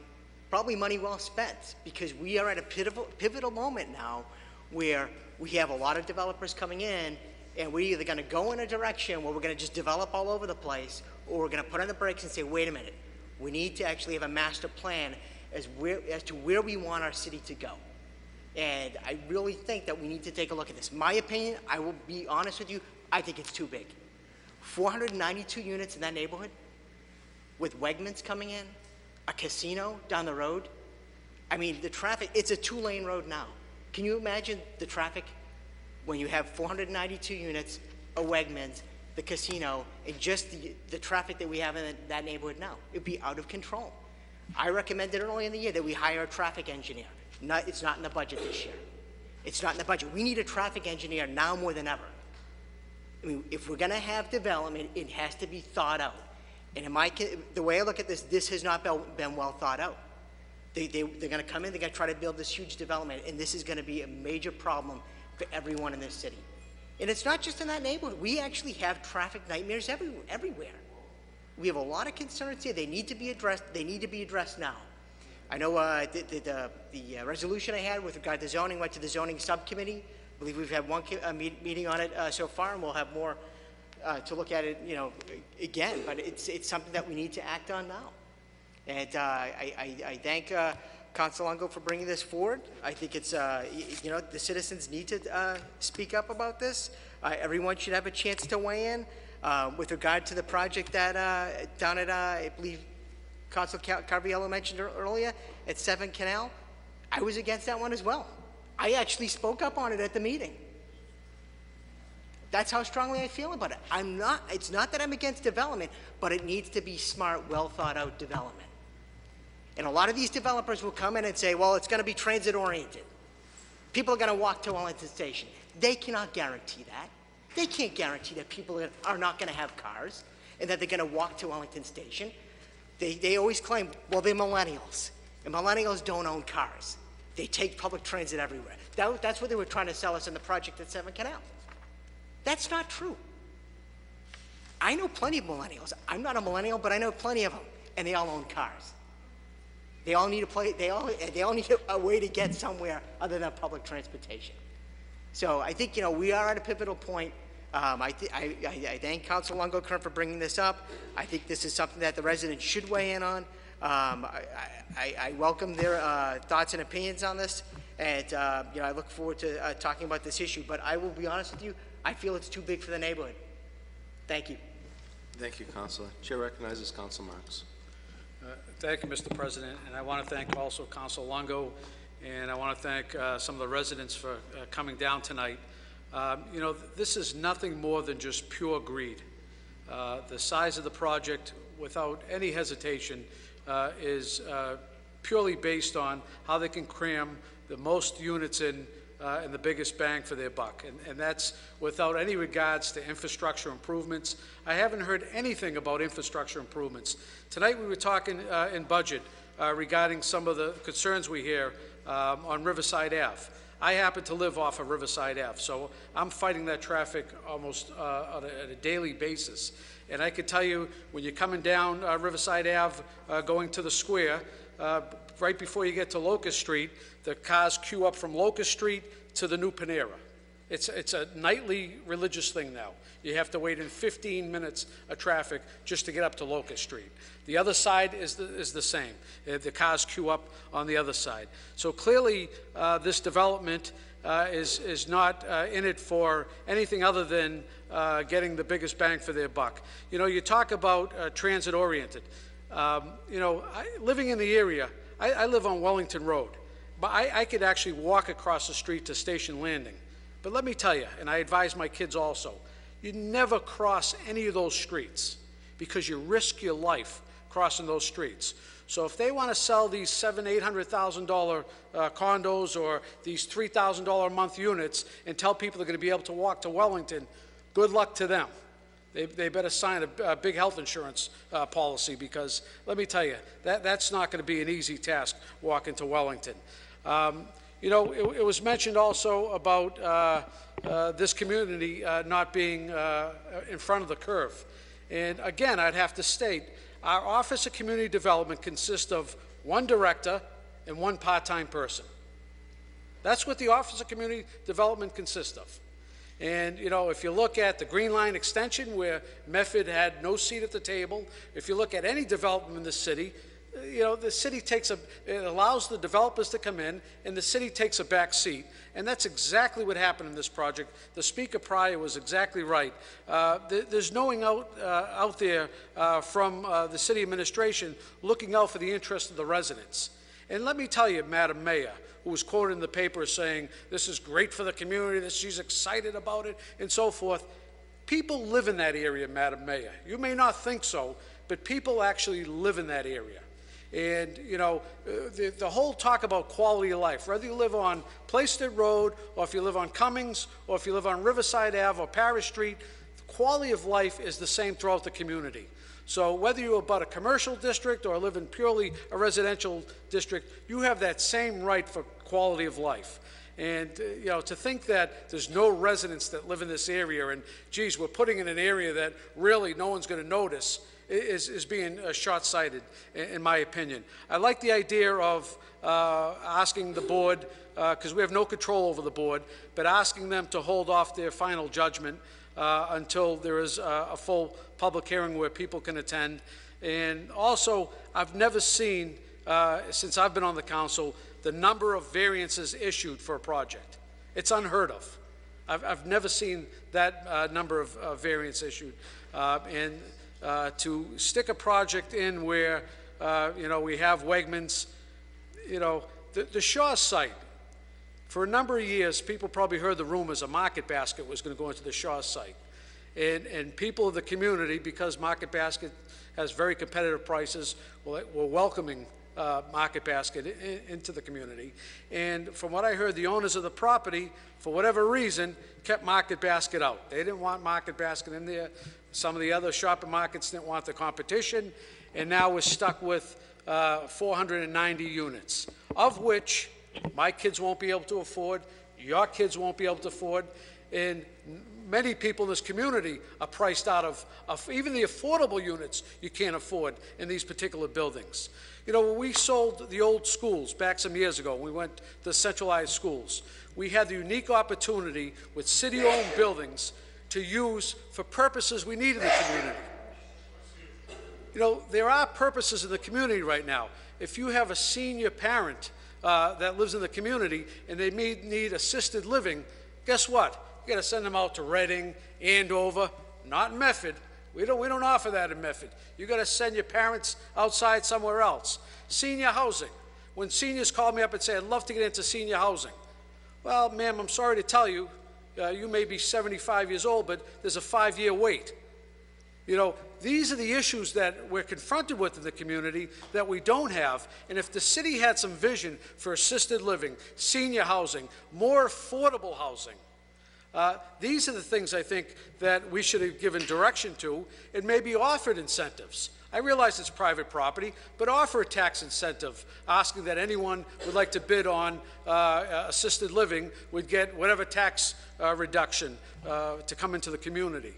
probably money well spent, because we are at a pivotal moment now where we have a lot of developers coming in, and we're either going to go in a direction where we're going to just develop all over the place, or we're going to put on the brakes and say, wait a minute, we need to actually have a master plan as to where we want our city to go. And I really think that we need to take a look at this. My opinion, I will be honest with you, I think it's too big. 492 units in that neighborhood, with Wegmans coming in, a casino down the road. I mean, the traffic, it's a 2-lane road now. Can you imagine the traffic when you have 492 units, a Wegmans, the casino, and just the traffic that we have in that neighborhood now? It'd be out of control. I recommended early in the year that we hire a traffic engineer. It's not in the budget this year. It's not in the budget. We need a traffic engineer now more than ever. I mean, if we're going to have development, it has to be thought out. And the way I look at this, this has not been well thought out. They're going to come in, they're going to try to build this huge development, and this is going to be a major problem for everyone in this city. And it's not just in that neighborhood. We actually have traffic nightmares everywhere. We have a lot of concerns here. They need to be addressed. They need to be addressed now. I know the resolution I had with regard to zoning went to the zoning subcommittee. I believe we've had one meeting on it so far, and we'll have more to look at it, again. But it's something that we need to act on now. And I thank Council Longo for bringing this forward. I think it's, the citizens need to speak up about this. Everyone should have a chance to weigh in. With regard to the project that down at, I believe, Council Carviello mentioned earlier, at 7 Canal, I was against that one as well. I actually spoke up on it at the meeting. That's how strongly I feel about it. It's not that I'm against development, but it needs to be smart, well thought out development. And a lot of these developers will come in and say, well, it's going to be transit oriented. People are going to walk to Wellington Station. They cannot guarantee that. They can't guarantee that people are not going to have cars and that they're going to walk to Wellington Station. They always claim, well, they're millennials, and millennials don't own cars. They take public transit everywhere. That's what they were trying to sell us in the project at 7 Canal. That's not true. I know plenty of millennials. I'm not a millennial, but I know plenty of them, and they all own cars. They all need a way to get somewhere other than public transportation. So I think, we are at a pivotal point. I thank Council Longo Kern for bringing this up. I think this is something that the residents should weigh in on. I welcome their thoughts and opinions on this, and I look forward to talking about this issue. But I will be honest with you, I feel it's too big for the neighborhood. Thank you. Thank you, Councilor. Chair recognizes Council Marks. Thank you, Mr. President, and I want to thank also Council Longo, and I want to thank some of the residents for coming down tonight. This is nothing more than just pure greed. The size of the project, without any hesitation, is purely based on how they can cram the most units in and the biggest bang for their buck. And that's without any regards to infrastructure improvements. I haven't heard anything about infrastructure improvements. Tonight we were talking in budget regarding some of the concerns we hear on Riverside Ave. I happen to live off of Riverside Ave, so I'm fighting that traffic almost on a daily basis. And I can tell you, when you're coming down Riverside Ave, going to the square, right before you get to Locust Street, the cars queue up from Locust Street to the new Panera. It's a nightly religious thing now. You have to wait in 15 minutes of traffic just to get up to Locust Street. The other side is the same. The cars queue up on the other side. So clearly, this development is not in it for anything other than getting the biggest bang for their buck. You talk about transit-oriented. Living in the area, I live on Wellington Road, but I could actually walk across the street to Station Landing. But let me tell you, and I advise my kids also, you never cross any of those streets because you risk your life crossing those streets. So if they want to sell these $700,000-800,000 condos or these $3,000 a month units and tell people they're going to be able to walk to Wellington, good luck to them. They better sign a big health insurance policy, because let me tell you, that's not going to be an easy task walking to Wellington. It was mentioned also about this community not being in front of the curve. And again, I'd have to state, our Office of Community Development consists of one director and one part-time person. That's what the Office of Community Development consists of. And, if you look at the Green Line extension, where Medford had no seat at the table, if you look at any development in the city, you know, the city it allows the developers to come in, and the city takes a back seat. And that's exactly what happened in this project. The speaker prior was exactly right. There's no one out there from the city administration looking out for the interest of the residents. And let me tell you, Madam Mayor, who was quoted in the paper saying, this is great for the community, that she's excited about it, and so forth. People live in that area, Madam Mayor. You may not think so, but people actually live in that area. And, you know, the whole talk about quality of life, whether you live on Plaisted Road, or if you live on Cummings, or if you live on Riverside Ave or Parish Street, the quality of life is the same throughout the community. So whether you're about a commercial district or live in purely a residential district, you have that same right for quality of life. And, you know, to think that there's no residents that live in this area and, geez, we're putting in an area that really no one's going to notice is being short-sighted, in my opinion. I like the idea of asking the board, because we have no control over the board, but asking them to hold off their final judgment until there is a full public hearing where people can attend. And also, I've never seen, since I've been on the council, the number of variances issued for a project. It's unheard of. I've never seen that number of variants issued. To stick a project in where, you know, we have Wegmans, you know, the Shaw site, for a number of years, people probably heard the rumors a Market Basket was going to go into the Shaw site. And people of the community, because Market Basket has very competitive prices, were welcoming Market Basket into the community. And from what I heard, the owners of the property, for whatever reason, kept Market Basket out. They didn't want Market Basket in there. Some of the other shopping markets didn't want the competition, and now we're stuck with 490 units, of which my kids won't be able to afford, your kids won't be able to afford, and many people in this community are priced out of even the affordable units you can't afford in these particular buildings. You know, when we sold the old schools back some years ago, we went to centralized schools, we had the unique opportunity with city-owned buildings to use for purposes we need in the community. You know, there are purposes in the community right now. If you have a senior parent that lives in the community and they may need assisted living, guess what? You got to send them out to Reading, Andover, not in Medford. We don't offer that in Medford. You got to send your parents outside somewhere else. Senior housing. When seniors call me up and say, I'd love to get into senior housing. Well, ma'am, I'm sorry to tell you, you may be 75 years old, but there's a 5-year wait. You know, these are the issues that we're confronted with in the community that we don't have. And if the city had some vision for assisted living, senior housing, more affordable housing, these are the things I think that we should have given direction to and maybe offered incentives. I realize it's private property, but offer a tax incentive asking that anyone would like to bid on assisted living would get whatever tax reduction to come into the community.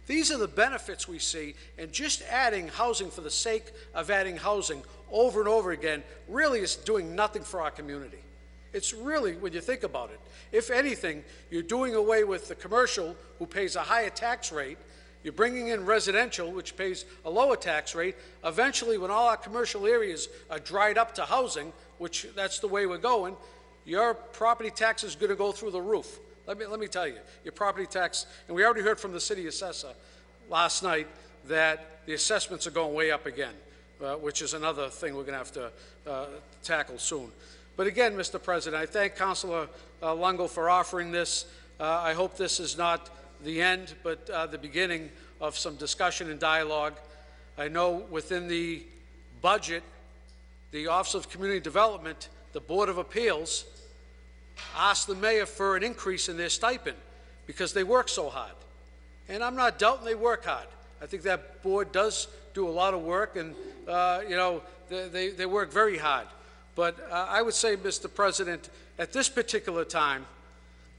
These are the benefits we see, and just adding housing for the sake of adding housing over and over again really is doing nothing for our community. It's really, when you think about it, if anything, you're doing away with the commercial who pays a higher tax rate, you're bringing in residential, which pays a lower tax rate. Eventually, when all our commercial areas are dried up to housing, which that's the way we're going, your property tax is going to go through the roof. Let me tell you, your property tax, and we already heard from the city assessor last night that the assessments are going way up again, which is another thing we're going to have to tackle soon. But again, Mr. President, I thank Councilor Lungo for offering this. I hope this is not the end, but the beginning of some discussion and dialogue. I know within the budget, the Office of Community Development, the Board of Appeals, asked the mayor for an increase in their stipend because they work so hard. And I'm not doubting they work hard. I think that board does do a lot of work, and you know, they work very hard. But I would say, Mr. President, at this particular time,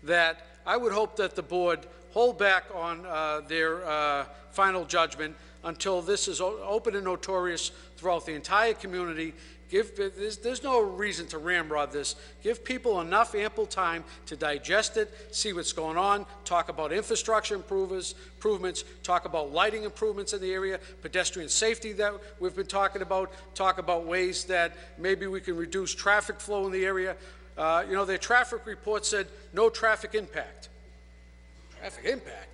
that I would hope that the board hold back on their final judgment until this is open and notorious throughout the entire community, There's no reason to ramrod this. Give people enough ample time to digest it, see what's going on, talk about infrastructure improvements, talk about lighting improvements in the area, pedestrian safety that we've been talking about, talk about ways that maybe we can reduce traffic flow in the area. You know, their traffic report said no traffic impact. Traffic impact?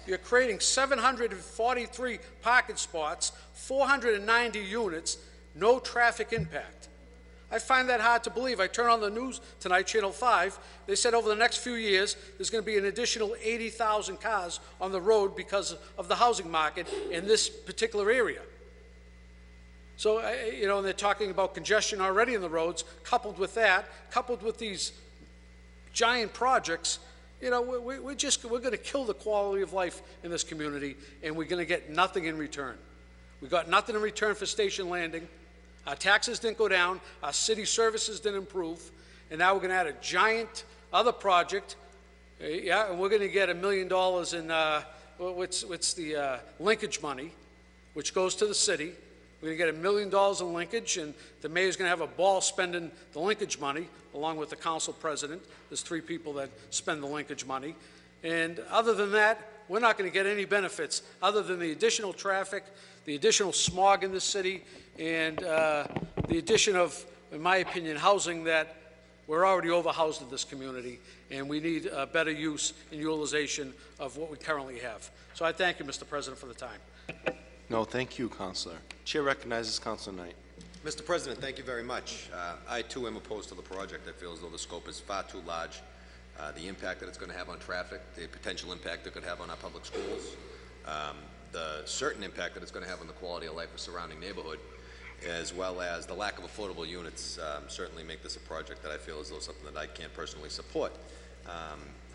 You're creating 743 parking spots, 490 units, no traffic impact. I find that hard to believe. I turn on the news tonight, Channel 5, they said over the next few years, there's going to be an additional 80,000 cars on the road because of the housing market in this particular area. So, you know, they're talking about congestion already in the roads, coupled with that, coupled with these giant projects, you know, we're going to kill the quality of life in this community, and we're going to get nothing in return. We got nothing in return for Station Landing. Our taxes didn't go down, our city services didn't improve, and now we're going to add a giant other project, yeah, and we're going to get $1 million in, what's the linkage money, which goes to the city. We're going to get $1 million in linkage, and the mayor's going to have a ball spending the linkage money, along with the council president. There's 3 people that spend the linkage money. And other than that, we're not going to get any benefits other than the additional traffic, the additional smog in the city, and the addition of, in my opinion, housing that we're already overhoused in this community, and we need a better use and utilization of what we currently have. So I thank you, Mr. President, for the time. No, thank you, Councilor. Chair recognizes Councilor Knight. Mr. President, thank you very much. I, too, am opposed to the project. I feel as though the scope is far too large. The impact that it's going to have on traffic, the potential impact it could have on our public schools, the certain impact that it's going to have on the quality of life of the surrounding neighborhood, as well as the lack of affordable units, certainly make this a project that I feel as though something that I can't personally support.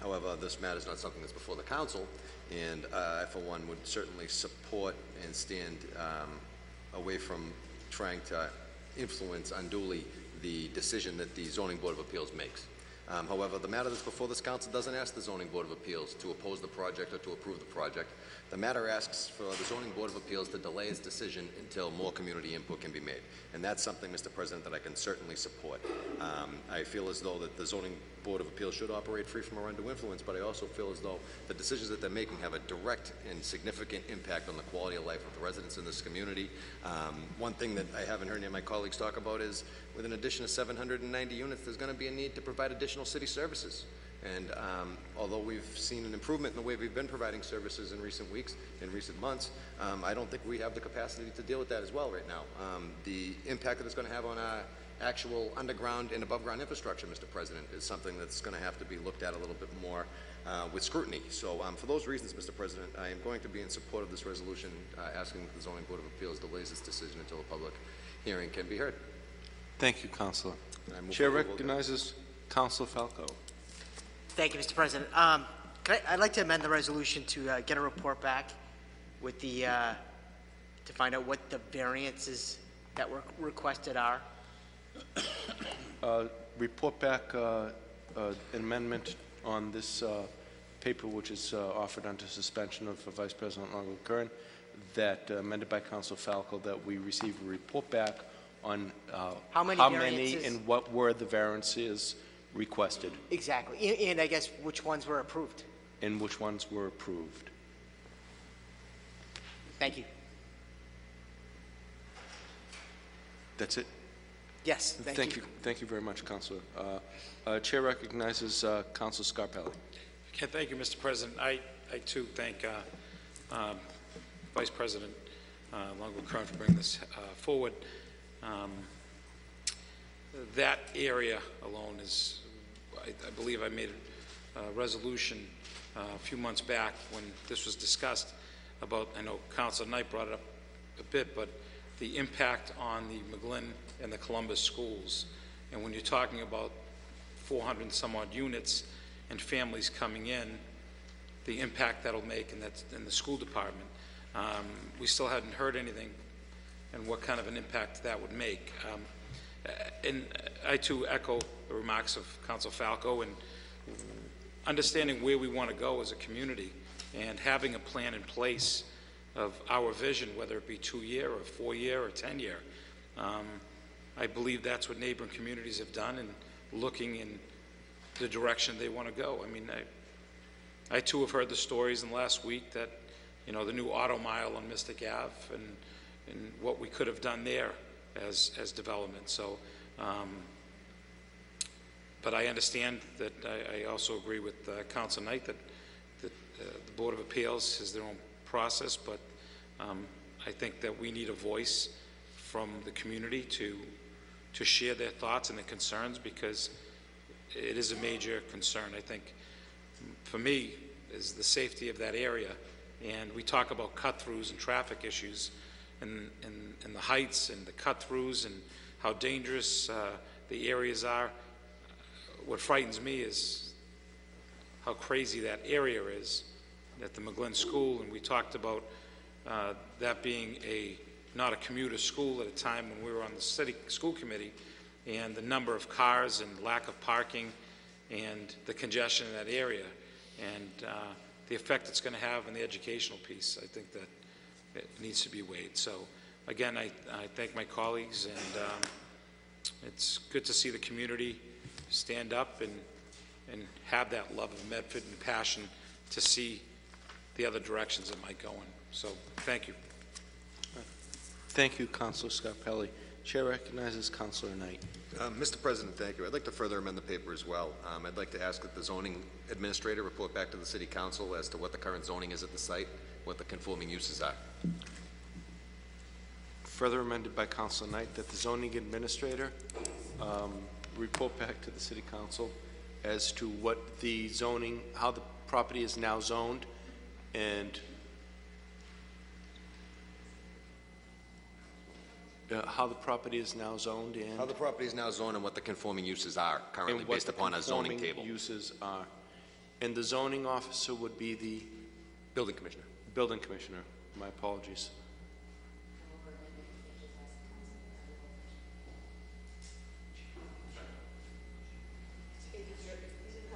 However, this matter is not something that's before the council, and I, for one, would certainly support and stand away from trying to influence unduly the decision that the Zoning Board of Appeals makes. However, the matter that's before this council doesn't ask the Zoning Board of Appeals to oppose the project or to approve the project. The matter asks for the Zoning Board of Appeals to delay its decision until more community input can be made. And that's something, Mr. President, that I can certainly support. I feel as though that the Zoning Board of Appeals should operate free from or undue influence, but I also feel as though the decisions that they're making have a direct and significant impact on the quality of life of the residents in this community. One thing that I haven't heard any of my colleagues talk about is, with an addition of 790 units, there's going to be a need to provide additional city services. And although we've seen an improvement in the way we've been providing services in recent weeks, in recent months, I don't think we have the capacity to deal with that as well right now. The impact that it's going to have on our actual underground and above ground infrastructure, Mr. President, is something that's going to have to be looked at a little bit more with scrutiny. So for those reasons, Mr. President, I am going to be in support of this resolution asking that the Zoning Board of Appeals delays this decision until a public hearing can be heard. Thank you, Councilor. Chair recognizes Councilor Falco. Thank you, Mr. President. I'd like to amend the resolution to get a report back with the, to find out what the variances that were requested are. Report back an amendment on this paper, which is offered under suspension of Vice President Longo Curran, that amended by Councilor Falco, that we receive a report back on how many and what were the variances requested. Exactly, and I guess which ones were approved. And which ones were approved. Thank you. That's it? Yes, thank you. Thank you very much, Councilor. Chair recognizes Councilor Scarpelli. Okay, thank you, Mr. President. I too thank Vice President Longo Curran for bringing this forward. That area alone is, I believe I made a resolution a few months back when this was discussed about, I know Councilor Knight brought it up a bit, but the impact on the McGlynn and the Columbus schools. And when you're talking about 400 and some odd units and families coming in, the impact that'll make in the school department. We still hadn't heard anything and what kind of an impact that would make. And I too echo the remarks of Councilor Falco and understanding where we want to go as a community and having a plan in place of our vision, whether it be 2-year or 4-year or 10-year. I believe that's what neighboring communities have done and looking in the direction they want to go. I mean, I too have heard the stories in the last week that, you know, the new auto mile on Mystic Ave and what we could have done there as development. So, but I understand that I also agree with Council Knight that the Board of Appeals has their own process, but I think that we need a voice from the community to share their thoughts and their concerns, because it is a major concern. I think for me is the safety of that area, and we talk about cut-throughs and traffic issues and the heights and the cut-throughs and how dangerous the areas are. What frightens me is how crazy that area is at the McGlynn School, and we talked about that being not a commuter school at a time when we were on the city school committee, and the number of cars and lack of parking and the congestion in that area, and the effect it's going to have on the educational piece. I think that it needs to be weighed. So again, I thank my colleagues, and it's good to see the community stand up and have that love of Medford and passion to see the other directions it might go in. So thank you. Thank you, Councilor Scarpelli. Chair recognizes Councilor Knight. Mr. President, thank you. I'd like to further amend the paper as well. I'd like to ask that the zoning administrator report back to the City Council as to what the current zoning is at the site, what the conforming uses are. Further amended by Councilor Knight that the zoning administrator report back to the City Council as to what the zoning, how the property is now zoned, and how the property is now zoned, and how the property is now zoned and what the conforming uses are currently based upon a zoning table. Uses are, and the zoning officer would be the building commissioner. Building commissioner. My apologies.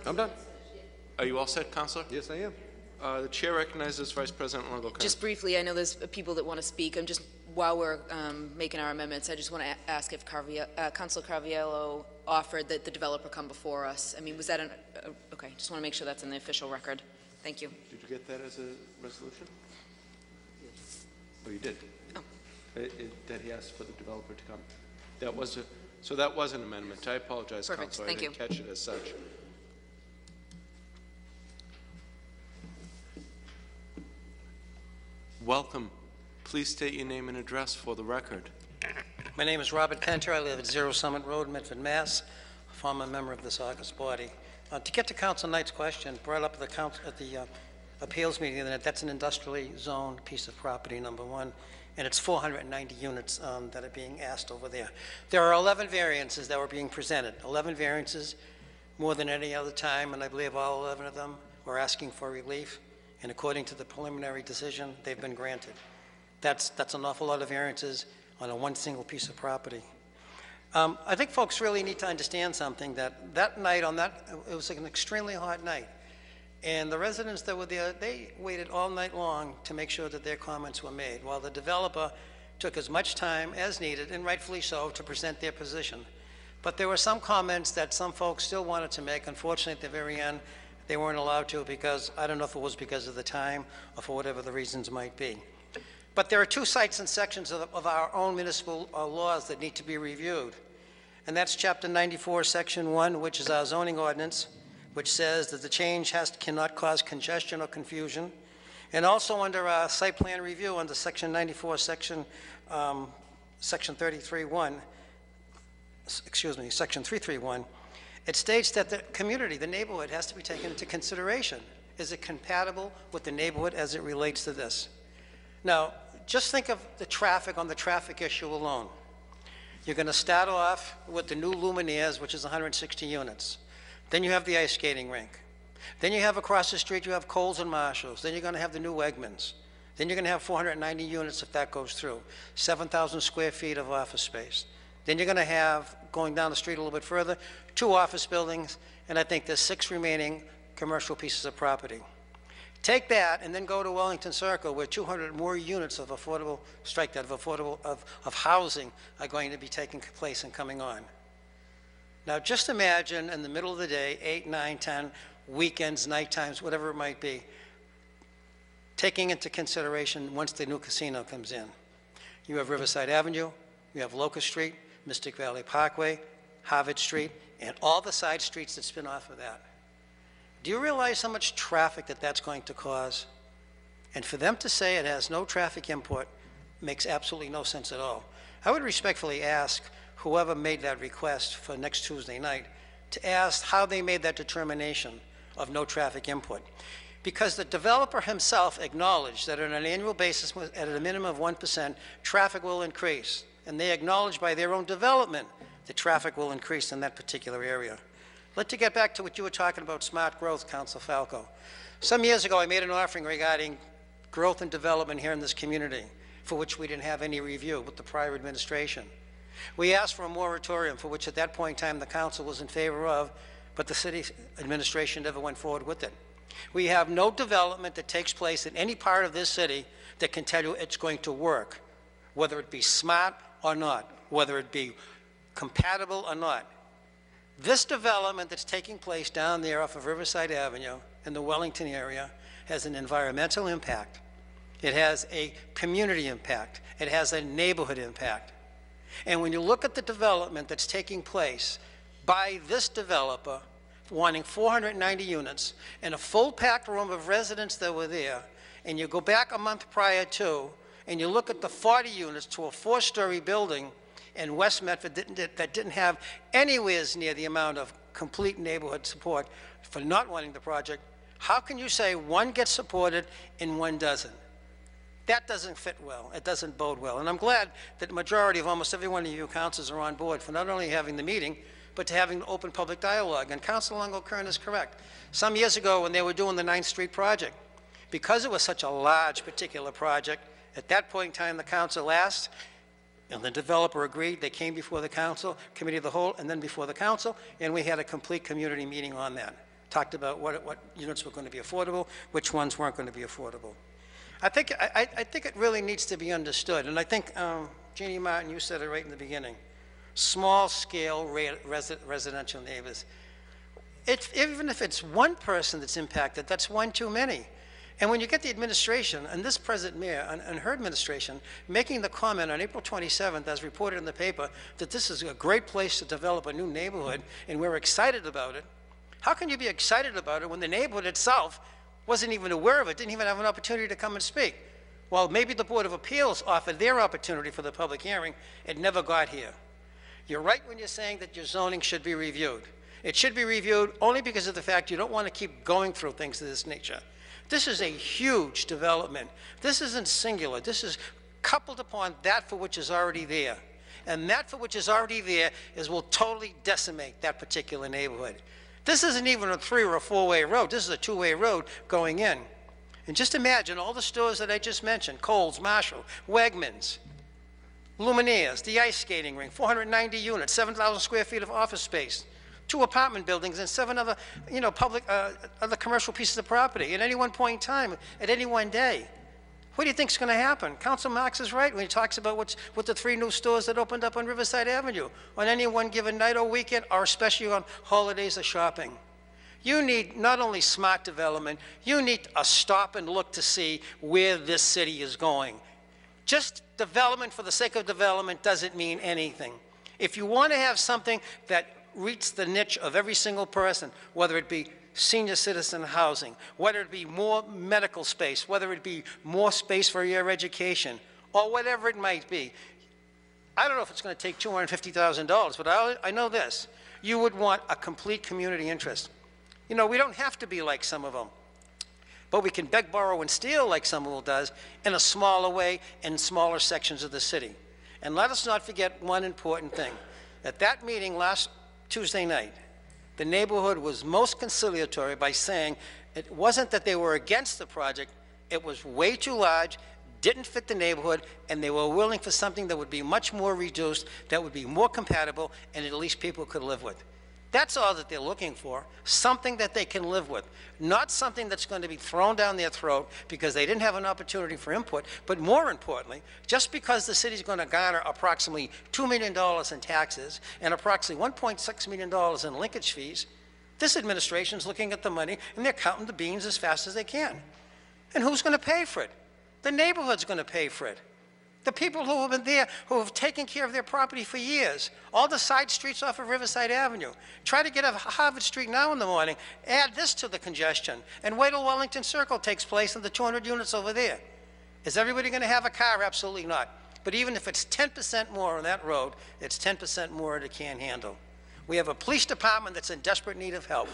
I'm done. Are you all set, Councilor? Yes, I am. The chair recognizes Vice President Longo. Just briefly, I know there's people that want to speak. I'm just, while we're making our amendments, I just want to ask if Councilor Carviello offered that the developer come before us. I mean, was that okay, just want to make sure that's in the official record. Thank you. Did you get that as a resolution? Yes. Oh, you did? Oh. That he asked for the developer to come. That was so that was an amendment. I apologize, Perfect. Councilor. Thank I didn't catch it as such. Welcome. Please state your name and address for the record. My name is Robert Penter. I live at 0 Summit Road, Medford, Mass. A former member of this august body. To get to Council Knight's question, brought up at the appeals meeting, that that's an industrially zoned piece of property, number one, and it's 490 units that are being asked over there. There are 11 variances that were being presented. 11 variances, more than any other time, and I believe all 11 of them were asking for relief. And according to the preliminary decision, they've been granted. That's an awful lot of variances on one single piece of property. I think folks really need to understand something, that night it was an extremely hot night. And the residents that were there, they waited all night long to make sure that their comments were made, while the developer took as much time as needed, and rightfully so, to present their position. But there were some comments that some folks still wanted to make. Unfortunately, at the very end, they weren't allowed to, because I don't know if it was because of the time or for whatever the reasons might be. But there are two sites and sections of our own municipal laws that need to be reviewed. And that's Chapter 94, Section 1, which is our zoning ordinance, which says that the change cannot cause congestion or confusion. And also under our site plan review, under Section 94, Section 331, Section 331, it states that the community, the neighborhood, has to be taken into consideration. Is it compatible with the neighborhood as it relates to this? Now, just think of the traffic on the traffic issue alone. You're going to start off with the new Lumineers, which is 160 units. Then you have the ice skating rink. Then you have across the street, you have Kohl's and Marshall's. Then you're going to have the new Wegmans. Then you're going to have 490 units if that goes through, 7,000 square feet of office space. Then you're going to have, going down the street a little bit further, 2 office buildings, and I think there's 6 remaining commercial pieces of property. Take that and then go to Wellington Circle where 200 more units of affordable, strike that, of housing are going to be taking place and coming on. Now just imagine in the middle of the day, 8, 9, 10, weekends, night times, whatever it might be, taking into consideration once the new casino comes in. You have Riverside Avenue, you have Locust Street, Mystic Valley Parkway, Harvard Street, and all the side streets that spin off of that. Do you realize how much traffic that's going to cause? And for them to say it has no traffic input makes absolutely no sense at all. I would respectfully ask whoever made that request for next Tuesday night to ask how they made that determination of no traffic input. Because the developer himself acknowledged that on an annual basis, at a minimum of 1%, traffic will increase. And they acknowledge by their own development that traffic will increase in that particular area. Let's get back to what you were talking about, smart growth, Council Falco. Some years ago, I made an offering regarding growth and development here in this community, for which we didn't have any review with the prior administration. We asked for a moratorium, for which at that point in time the council was in favor of, but the city administration never went forward with it. We have no development that takes place in any part of this city that can tell you it's going to work, whether it be smart or not, whether it be compatible or not. This development that's taking place down there off of Riverside Avenue in the Wellington area has an environmental impact. It has a community impact. It has a neighborhood impact. And when you look at the development that's taking place by this developer, wanting 490 units and a full packed room of residents that were there, and you go back a month prior to, and you look at the 40 units to a 4-story building in West Medford that didn't have anywhere near the amount of complete neighborhood support for not wanting the project, how can you say one gets supported and one doesn't? That doesn't fit well. It doesn't bode well. And I'm glad that the majority of almost every one of you councils are on board for not only having the meeting, but to having open public dialogue. And Councilor Longo-Kern is correct. Some years ago when they were doing the 9th Street project, because it was such a large particular project, at that point in time the council asked, and the developer agreed, they came before the council, committee of the whole, and then before the council, and we had a complete community meeting on that. Talked about what units were going to be affordable, which ones weren't going to be affordable. I think it really needs to be understood, and I think, Jeannie Martin, you said it right in the beginning, small-scale residential neighbors. Even if it's one person that's impacted, that's one too many. And when you get the administration, and this present mayor and her administration, making the comment on April 27th, as reported in the paper, that this is a great place to develop a new neighborhood, and we're excited about it, how can you be excited about it when the neighborhood itself wasn't even aware of it, didn't even have an opportunity to come and speak? Well, maybe the Board of Appeals offered their opportunity for the public hearing. It never got here. You're right when you're saying that your zoning should be reviewed. It should be reviewed only because of the fact you don't want to keep going through things of this nature. This is a huge development. This isn't singular. This is coupled upon that for which is already there. And that for which is already there will totally decimate that particular neighborhood. This isn't even a 3 or a 4-way road. This is a 2-way road going in. And just imagine all the stores that I just mentioned, Kohl's, Marshall, Wegmans, Lumineers, the ice skating rink, 490 units, 7,000 square feet of office space, 2 apartment buildings, and 7 other, public, other commercial pieces of property at any one point in time, at any one day. What do you think is going to happen? Council Marks is right when he talks about what the 3 new stores that opened up on Riverside Avenue on any one given night or weekend, or especially on holidays or shopping. You need not only smart development, you need a stop and look to see where this city is going. Just development for the sake of development doesn't mean anything. If you want to have something that reach the niche of every single person, whether it be senior citizen housing, whether it be more medical space, whether it be more space for your education, or whatever it might be. I don't know if it's going to take $250,000, but I know this. You would want a complete community interest. We don't have to be like some of them, but we can beg, borrow, and steal like some of them does in a smaller way in smaller sections of the city. And let us not forget one important thing. At that meeting last Tuesday night, the neighborhood was most conciliatory by saying it wasn't that they were against the project, it was way too large, didn't fit the neighborhood, and they were willing for something that would be much more reduced, that would be more compatible, and at least people could live with. That's all that they're looking for, something that they can live with, not something that's going to be thrown down their throat because they didn't have an opportunity for input, but more importantly, just because the city's going to garner approximately $2 million in taxes and approximately $1.6 million in linkage fees, this administration's looking at the money and they're counting the beans as fast as they can. And who's going to pay for it? The neighborhood's going to pay for it. The people who have been there, who have taken care of their property for years, all the side streets off of Riverside Avenue. Try to get up Harvard Street now in the morning, add this to the congestion, and wait till Wellington Circle takes place and the 200 units over there. Is everybody going to have a car? Absolutely not. But even if it's 10% more on that road, it's 10% more it can't handle. We have a police department that's in desperate need of help.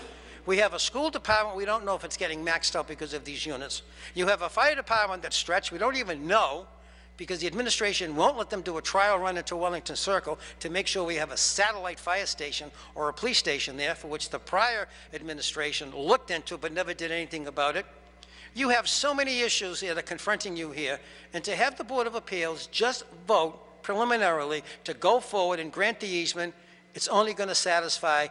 We have a school department, we don't know if it's getting maxed out because of these units. You have a fire department that's stretched, we don't even know, because the administration won't let them do a trial run into Wellington Circle to make sure we have a satellite fire station or a police station there, for which the prior administration looked into but never did anything about it. You have so many issues here that are confronting you here, and to have the Board of Appeals just vote preliminarily to go forward and grant the easement, it's only going to satisfy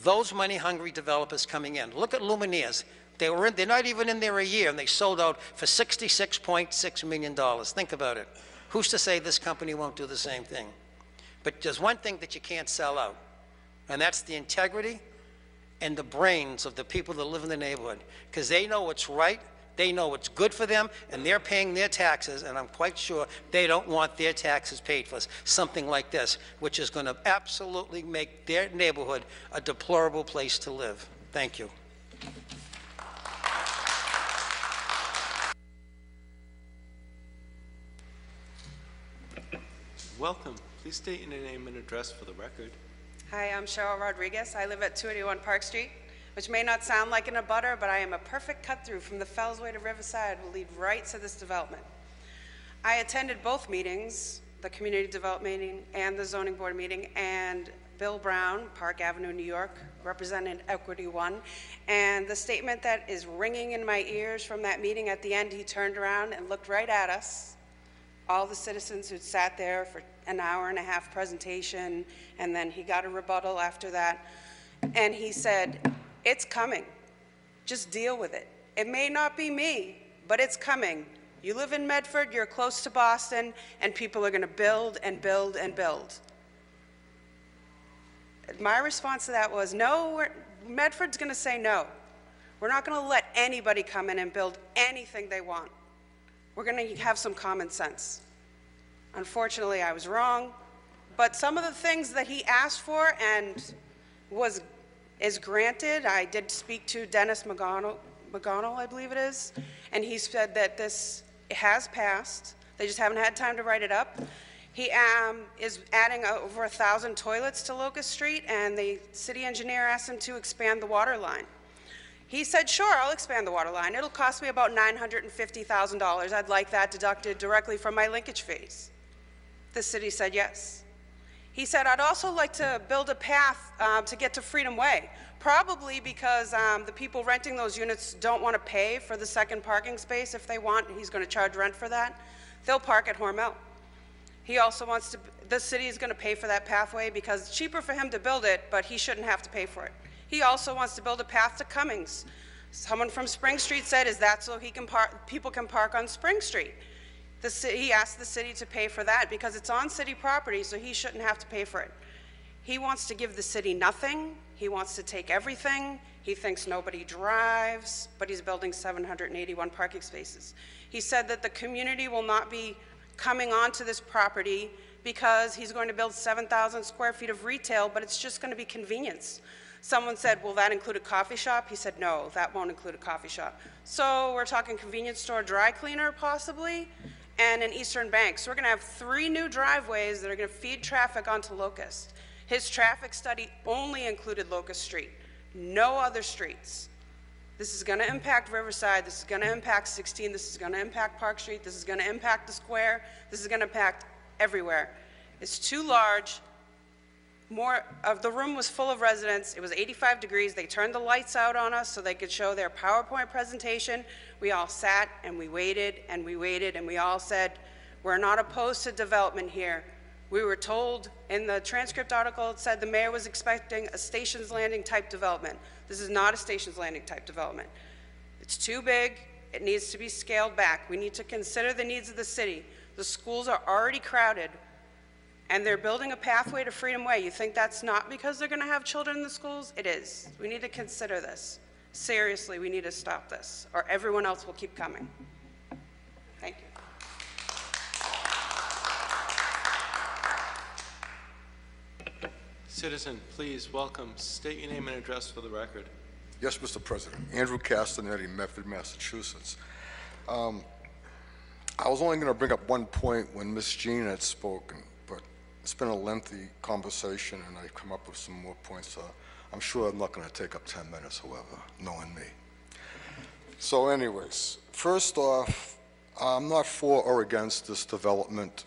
those money-hungry developers coming in. Look at Lumineers. They're not even in there a year, and they sold out for $66.6 million. Think about it. Who's to say this company won't do the same thing? But there's one thing that you can't sell out, and that's the integrity and the brains of the people that live in the neighborhood, because they know what's right, they know what's good for them, and they're paying their taxes, and I'm quite sure they don't want their taxes paid for something like this, which is going to absolutely make their neighborhood a deplorable place to live. Thank you. Welcome. Please state your name and address for the record. Hi, I'm Cheryl Rodriguez. I live at 281 Park Street, which may not sound like an abutter, but I am a perfect cut-through from the Fellsway to Riverside, will lead right to this development. I attended both meetings, the community development meeting and the zoning board meeting, and Bill Brown, Park Avenue, New York, represented Equity One, and the statement that is ringing in my ears from that meeting at the end, he turned around and looked right at us, all the citizens who'd sat there for an hour-and-a-half presentation, and then he got a rebuttal after that, and he said, "It's coming. Just deal with it. It may not be me, but it's coming. You live in Medford, you're close to Boston, and people are going to build and build and build." My response to that was, no, Medford's going to say no. We're not going to let anybody come in and build anything they want. We're going to have some common sense. Unfortunately, I was wrong, but some of the things that he asked for and is granted, I did speak to Dennis McGonnell, I believe it is, and he said that this has passed. They just haven't had time to write it up. He is adding over 1,000 toilets to Locust Street, and the city engineer asked him to expand the water line. He said, sure, I'll expand the water line. It'll cost me about $950,000. I'd like that deducted directly from my linkage fees. The city said yes. He said, I'd also like to build a path to get to Freedom Way, probably because the people renting those units don't want to pay for the second parking space if they want. He's going to charge rent for that. They'll park at Hormel. He also wants to, the city is going to pay for that pathway because it's cheaper for him to build it, but he shouldn't have to pay for it. He also wants to build a path to Cummings. Someone from Spring Street said, is that so he can people can park on Spring Street? He asked the city to pay for that because it's on city property, so he shouldn't have to pay for it. He wants to give the city nothing. He wants to take everything. He thinks nobody drives, but he's building 781 parking spaces. He said that the community will not be coming onto this property because he's going to build 7,000 square feet of retail, but it's just going to be convenience. Someone said, will that include a coffee shop? He said, no, that won't include a coffee shop. So we're talking convenience store, dry cleaner possibly, and an Eastern Bank. So we're going to have 3 new driveways that are going to feed traffic onto Locust. His traffic study only included Locust Street, no other streets. This is going to impact Riverside, this is going to impact 16, this is going to impact Park Street, this is going to impact the square, this is going to impact everywhere. It's too large. More of the room was full of residents. It was 85 degrees. They turned the lights out on us so they could show their PowerPoint presentation. We all sat and we waited and we waited and we all said, we're not opposed to development here, We were told in the transcript article, it said the mayor was expecting a Stations Landing type development. This is not a Stations Landing type development. It's too big. It needs to be scaled back. We need to consider the needs of the city. The schools are already crowded, and they're building a pathway to Freedom Way. You think that's not because they're going to have children in the schools? It is. We need to consider this. Seriously, we need to stop this, or everyone else will keep coming. Thank you. Citizen, please welcome. State your name and address for the record. Yes, Mr. President. Andrew Castanetti, Medford, Massachusetts. I was only going to bring up one point when Ms. Jean had spoken, but it's been a lengthy conversation, and I've come up with some more points. I'm sure I'm not going to take up 10 minutes, however, knowing me. So anyways, first off, I'm not for or against this development.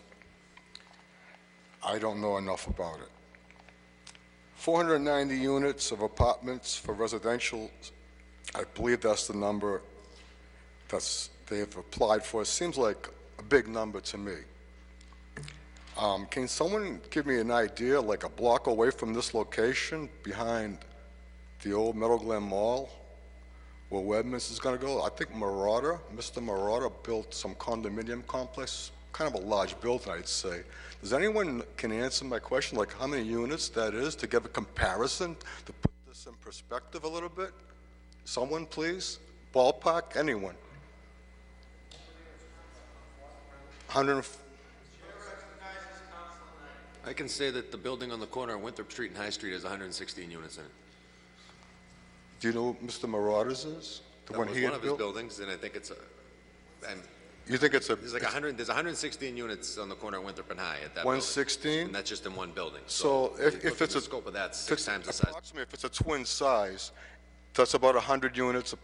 I don't know enough about it. 490 units of apartments for residential, I believe that's the number they've applied for. It seems like a big number to me. Can someone give me an idea, like a block away from this location, behind the old Meadow Glen Mall, where Webmans is going to go? I think Mr. Marauder built some condominium complex, kind of a large building, I'd say. Does anyone can answer my question, like how many units that is, to give a comparison, to put this in perspective a little bit? Someone, please? Ballpark? Anyone? 100. I can say that the building on the corner of Winthrop Street and High Street has 116 units in it. Do you know what Mr. Marauders is? The That one was he one had of his built? buildings, and I think it's a... And You think it's a... there's like 100. There's 116 units on the corner of Winthrop and High at that 116? building, and that's just in one building. So if it's the a... scope of that, if it's 6 times the size. Approximately, if it's a twin size, that's about 100 units,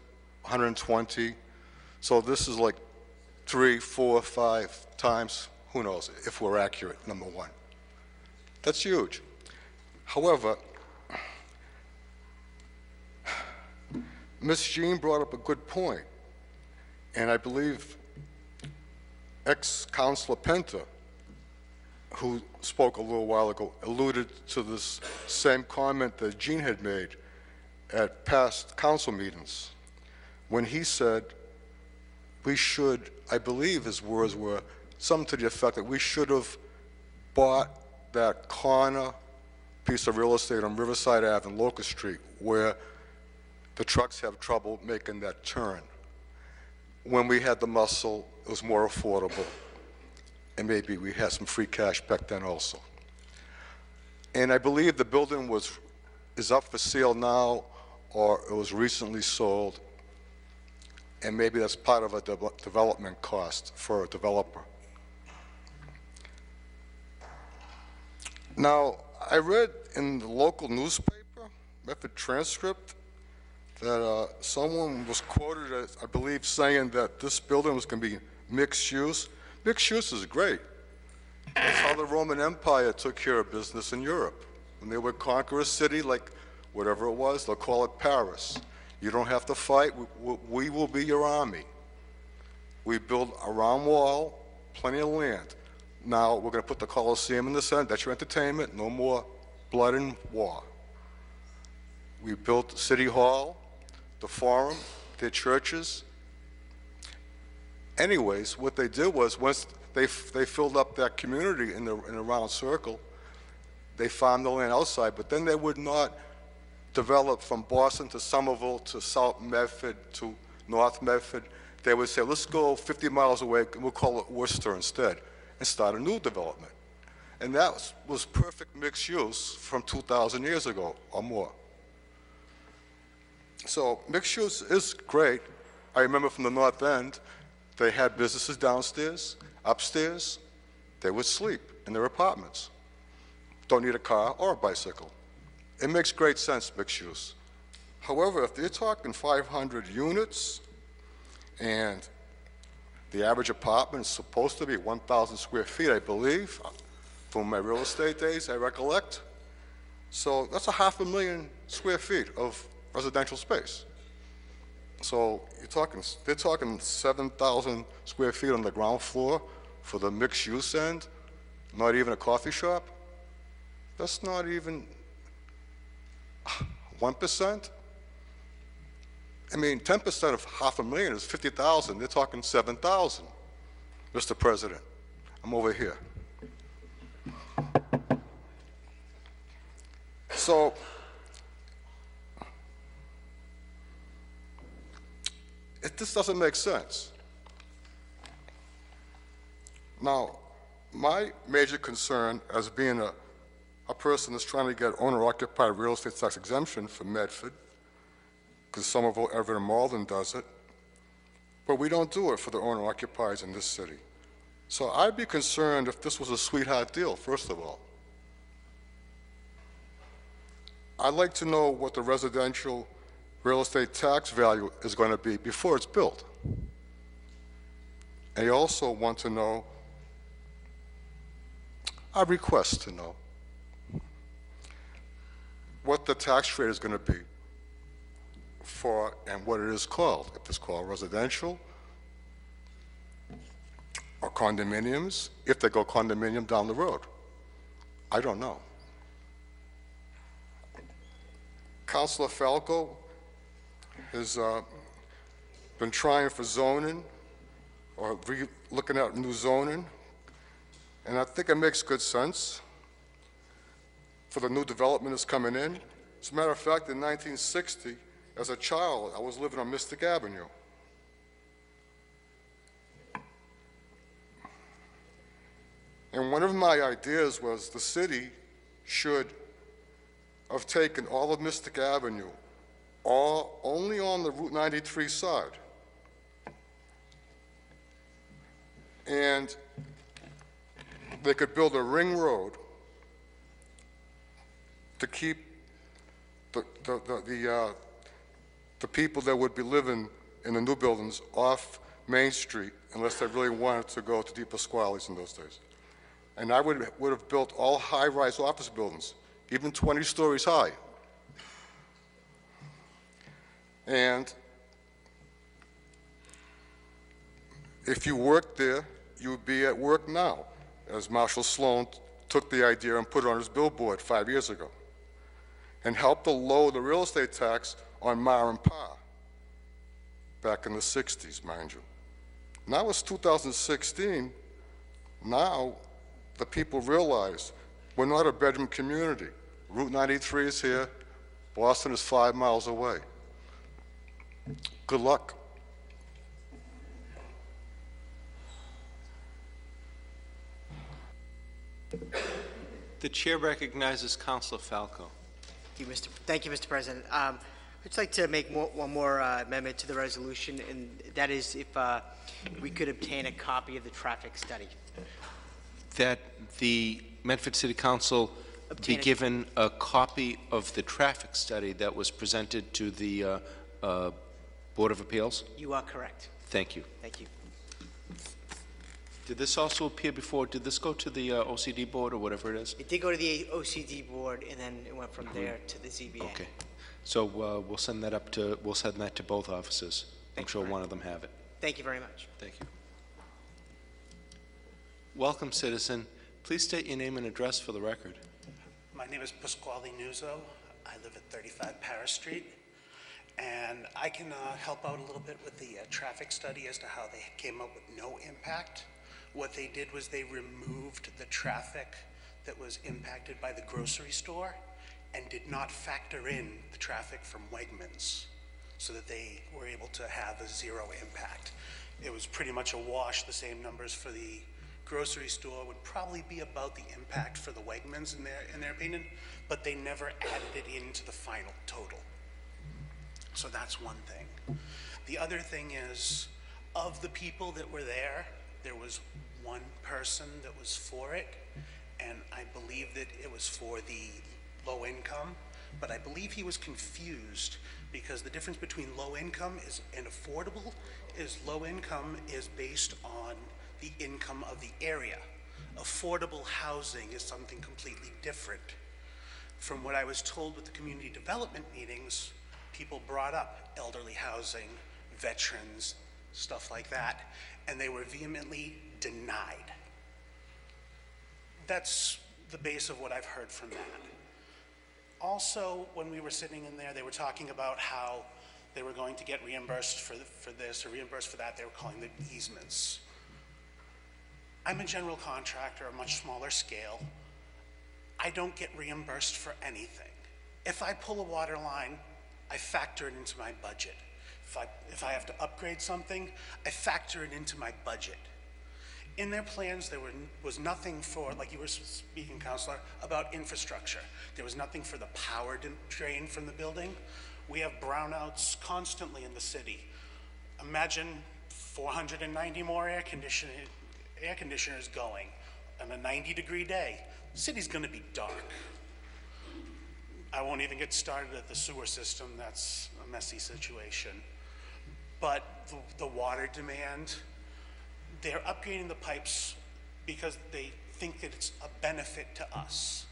120. So this is like 3, 4, 5 times, who knows, if we're accurate, number one. That's huge. However, Ms. Jean brought up a good point, and I believe ex-Councilor Penta, who spoke a little while ago, alluded to this same comment that Jean had made at past council meetings, when he said we should, I believe his words were something to the effect that we should have bought that corner piece of real estate on Riverside Ave and Locust Street where the trucks have trouble making that turn. When we had the muscle, it was more affordable, and maybe we had some free cash back then also. And I believe the building is up for sale now, or it was recently sold, and maybe that's part of a development cost for a developer. Now, I read in the local newspaper, Medford Transcript, that someone was quoted as, I believe, saying that this building was going to be mixed use. Mixed use is great. That's how the Roman Empire took care of business in Europe. When they would conquer a city, like whatever it was, they'll call it Paris. You don't have to fight. We will be your army. We build a round wall, plenty of land. Now we're going to put the Colosseum in the center. That's your entertainment. No more blood and war. We built City Hall, the Forum, their churches. Anyways, what they did was once they filled up that community in a round circle, they farmed the land outside, but then they would not develop from Boston to Somerville to South Medford to North Medford. They would say, let's go 50 miles away, and we'll call it Worcester instead, and start a new development. And that was perfect mixed use from 2,000 years ago or more. So mixed use is great. I remember from the North End, they had businesses downstairs, upstairs. They would sleep in their apartments. Don't need a car or a bicycle. It makes great sense, mixed use. However, if they're talking 500 units and the average apartment is supposed to be 1,000 square feet, I believe, from my real estate days, I recollect. So that's 500,000 square feet of residential space. So they're talking 7,000 square feet on the ground floor for the mixed use end. Not even a coffee shop? That's not even 1%? I mean, 10% of $500,000 is 50,000. They're talking 7,000. Mr. President, I'm over here. So, this doesn't make sense. Now, my major concern as being a person that's trying to get owner-occupied real estate tax exemption for Medford, because Somerville, Everett, and Malden does it, but we don't do it for the owner-occupiers in this city. So I'd be concerned if this was a sweetheart deal, first of all. I'd like to know what the residential real estate tax value is going to be before it's built. And I also want to know, I request to know, what the tax rate is going to be for, and what it is called, if it's called residential or condominiums, if they go condominium down the road. I don't know. Councilor Falco has been trying for zoning or looking at new zoning, and I think it makes good sense for the new development that's coming in. As a matter of fact, in 1960, as a child, I was living on Mystic Avenue. And one of my ideas was the city should have taken all of Mystic Avenue, only on the Route 93 side, and they could build a ring road to keep the people that would be living in the new buildings off Main Street unless they really wanted to go to Di Pasquale's in those days. And I would have built all high-rise office buildings, even 20 stories high. And if you worked there, you would be at work now, as Marshall Sloan took the idea and put it on his billboard 5 years ago, and helped to lower the real estate tax on Ma and Pa back in the 60s, mind you. Now it's 2016. Now the people realize we're not a bedroom community. Route 93 is here. Boston is 5 miles away. Good luck. The chair recognizes Councilor Falco. Thank you, Mr. President. I'd just like to make one more amendment to the resolution, and that is if we could obtain a copy of the traffic study. That the Medford City Council be given a copy of the traffic study that was presented to the Board of Appeals? You are correct. Thank you. Thank you. Did this also appear before? Did this go to the OCD board or whatever it is? It did go to the OCD board, and then it went from there to the ZBA. Okay. So we'll send that to both offices. I'm sure one of them have it. Thank you very much. Thank you. Welcome, citizen. Please state your name and address for the record. My name is Pasquale Nuzzo. I live at 35 Paris Street, and I can help out a little bit with the traffic study as to how they came up with no impact. What they did was they removed the traffic that was impacted by the grocery store and did not factor in the traffic from Wegmans, so that they were able to have a zero impact. It was pretty much a wash. The same numbers for the grocery store would probably be about the impact for the Wegmans in their opinion, but they never added it into the final total. So that's one thing. The other thing is, of the people that were there was one person that was for it, and I believe that it was for the low income, but I believe he was confused because the difference between low income and affordable is low income is based on the income of the area. Affordable housing is something completely different. From what I was told with the community development meetings, people brought up elderly housing, veterans, stuff like that, and they were vehemently denied. That's the base of what I've heard from that. Also, when we were sitting in there, they were talking about how they were going to get reimbursed for this or reimbursed for that. They were calling them easements. I'm a general contractor, a much smaller scale. I don't get reimbursed for anything. If I pull a water line, I factor it into my budget. If I have to upgrade something, I factor it into my budget. In their plans, there was nothing for, like you were speaking, Councilor, about infrastructure. There was nothing for the power drain from the building. We have brownouts constantly in the city. Imagine 490 more air conditioners going on a 90-degree day. The city's going to be dark. I won't even get started at the sewer system. That's a messy situation. But the water demand, they're upgrading the pipes because they think that it's a benefit to us.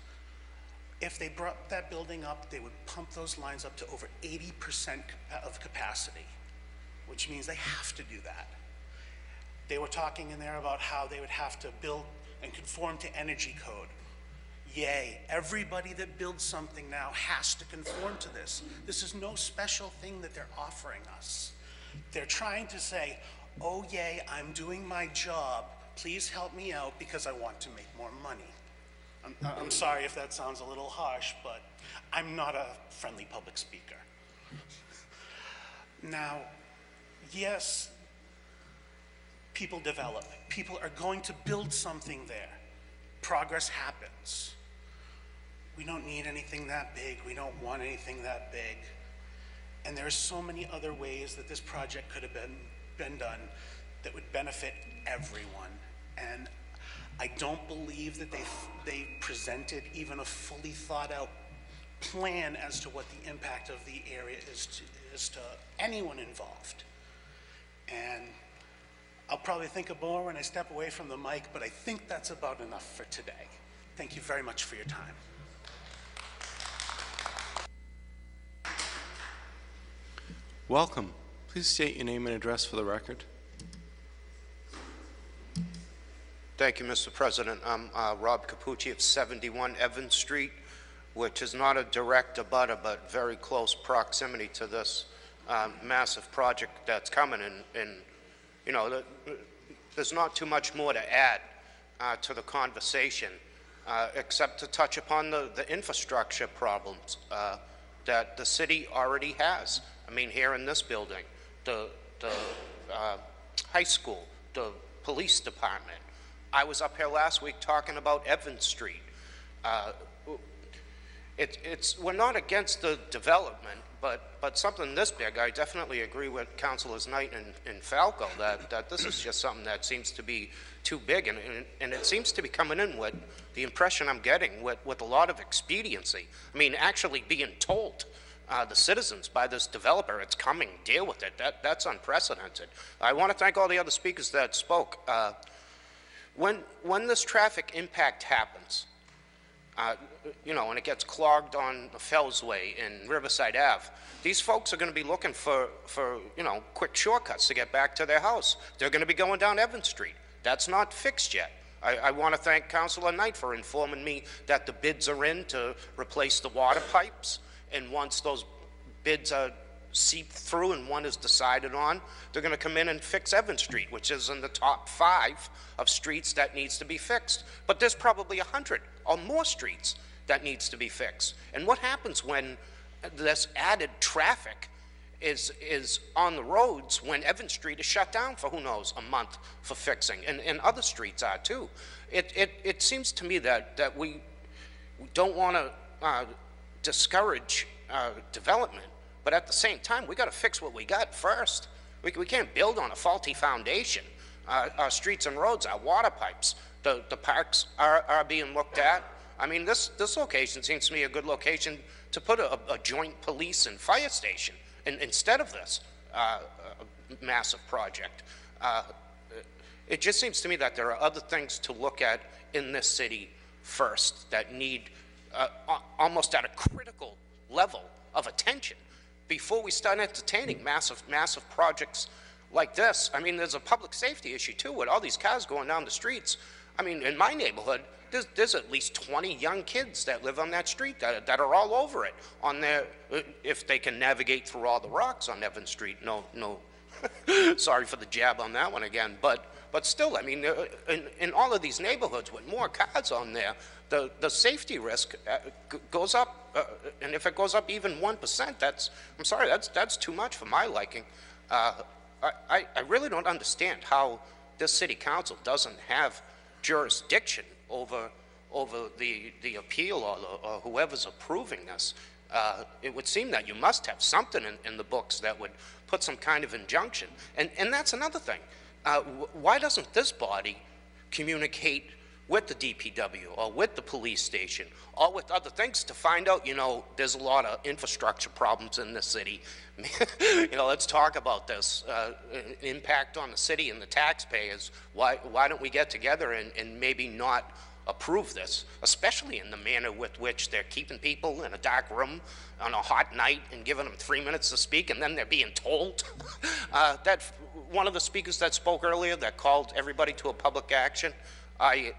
If they brought that building up, they would pump those lines up to over 80% of capacity, which means they have to do that. They were talking in there about how they would have to build and conform to energy code. Yay, everybody that builds something now has to conform to this. This is no special thing that they're offering us. They're trying to say, oh yay, I'm doing my job, please help me out because I want to make more money. I'm sorry if that sounds a little harsh, but I'm not a friendly public speaker. Now, yes, people develop. People are going to build something there. Progress happens. We don't need anything that big. We don't want anything that big. And there are so many other ways that this project could have been done that would benefit everyone. And I don't believe that they presented even a fully thought out plan as to what the impact of the area is to anyone involved. And I'll probably think of more when I step away from the mic, but I think that's about enough for today. Thank you very much for your time. Welcome. Please state your name and address for the record. Thank you, Mr. President. I'm Rob Capucci of 71 Evans Street, which is not a direct abutter, but very close proximity to this massive project that's coming. And you know, there's not too much more to add to the conversation, except to touch upon the infrastructure problems that the city already has. I mean, here in this building, the high school, the police department. I was up here last week talking about Evans Street. We're not against the development, but something this big, I definitely agree with Councilors Knight and Falco that this is just something that seems to be too big, and it seems to be coming in with the impression I'm getting with a lot of expediency. I mean, actually being told the citizens by this developer, it's coming, deal with it. That's unprecedented. I want to thank all the other speakers that spoke. When this traffic impact happens, you know, and it gets clogged on the Fellsway and Riverside Ave, these folks are going to be looking for you know, quick shortcuts to get back to their house. They're going to be going down Evans Street. That's not fixed yet. I want to thank Councilor Knight for informing me that the bids are in to replace the water pipes, and once those bids are seeped through and one is decided on, they're going to come in and fix Evans Street, which is in the top 5 of streets that needs to be fixed. But there's probably 100 or more streets that needs to be fixed. And what happens when this added traffic is on the roads when Evans Street is shut down for, who knows, a month for fixing, and other streets are too? It seems to me that we don't want to discourage development, but at the same time, we got to fix what we got first. We can't build on a faulty foundation. Our streets and roads, our water pipes, the parks are being looked at. I mean, this location seems to me a good location to put a joint police and fire station instead of this massive project. It just seems to me that there are other things to look at in this city first that need almost at a critical level of attention before we start entertaining massive projects like this. I mean, there's a public safety issue too with all these cars going down the streets. I mean, in my neighborhood, there's at least 20 young kids that live on that street that are all over it on their, if they can navigate through all the rocks on Evans Street. No, sorry for the jab on that one again, but still, I mean, in all of these neighborhoods with more cars on there, the safety risk goes up, and if it goes up even 1%, I'm sorry, that's too much for my liking. I really don't understand how this city council doesn't have jurisdiction over the appeal or whoever's approving this. It would seem that you must have something in the books that would put some kind of injunction. And that's another thing. Why doesn't this body communicate with the DPW or with the police station or with other things to find out, you know, there's a lot of infrastructure problems in this city. You know, let's talk about this impact on the city and the taxpayers. Why don't we get together and maybe not approve this, especially in the manner with which they're keeping people in a dark room on a hot night and giving them 3 minutes to speak, and then they're being told. That one of the speakers that spoke earlier that called everybody to a public action, I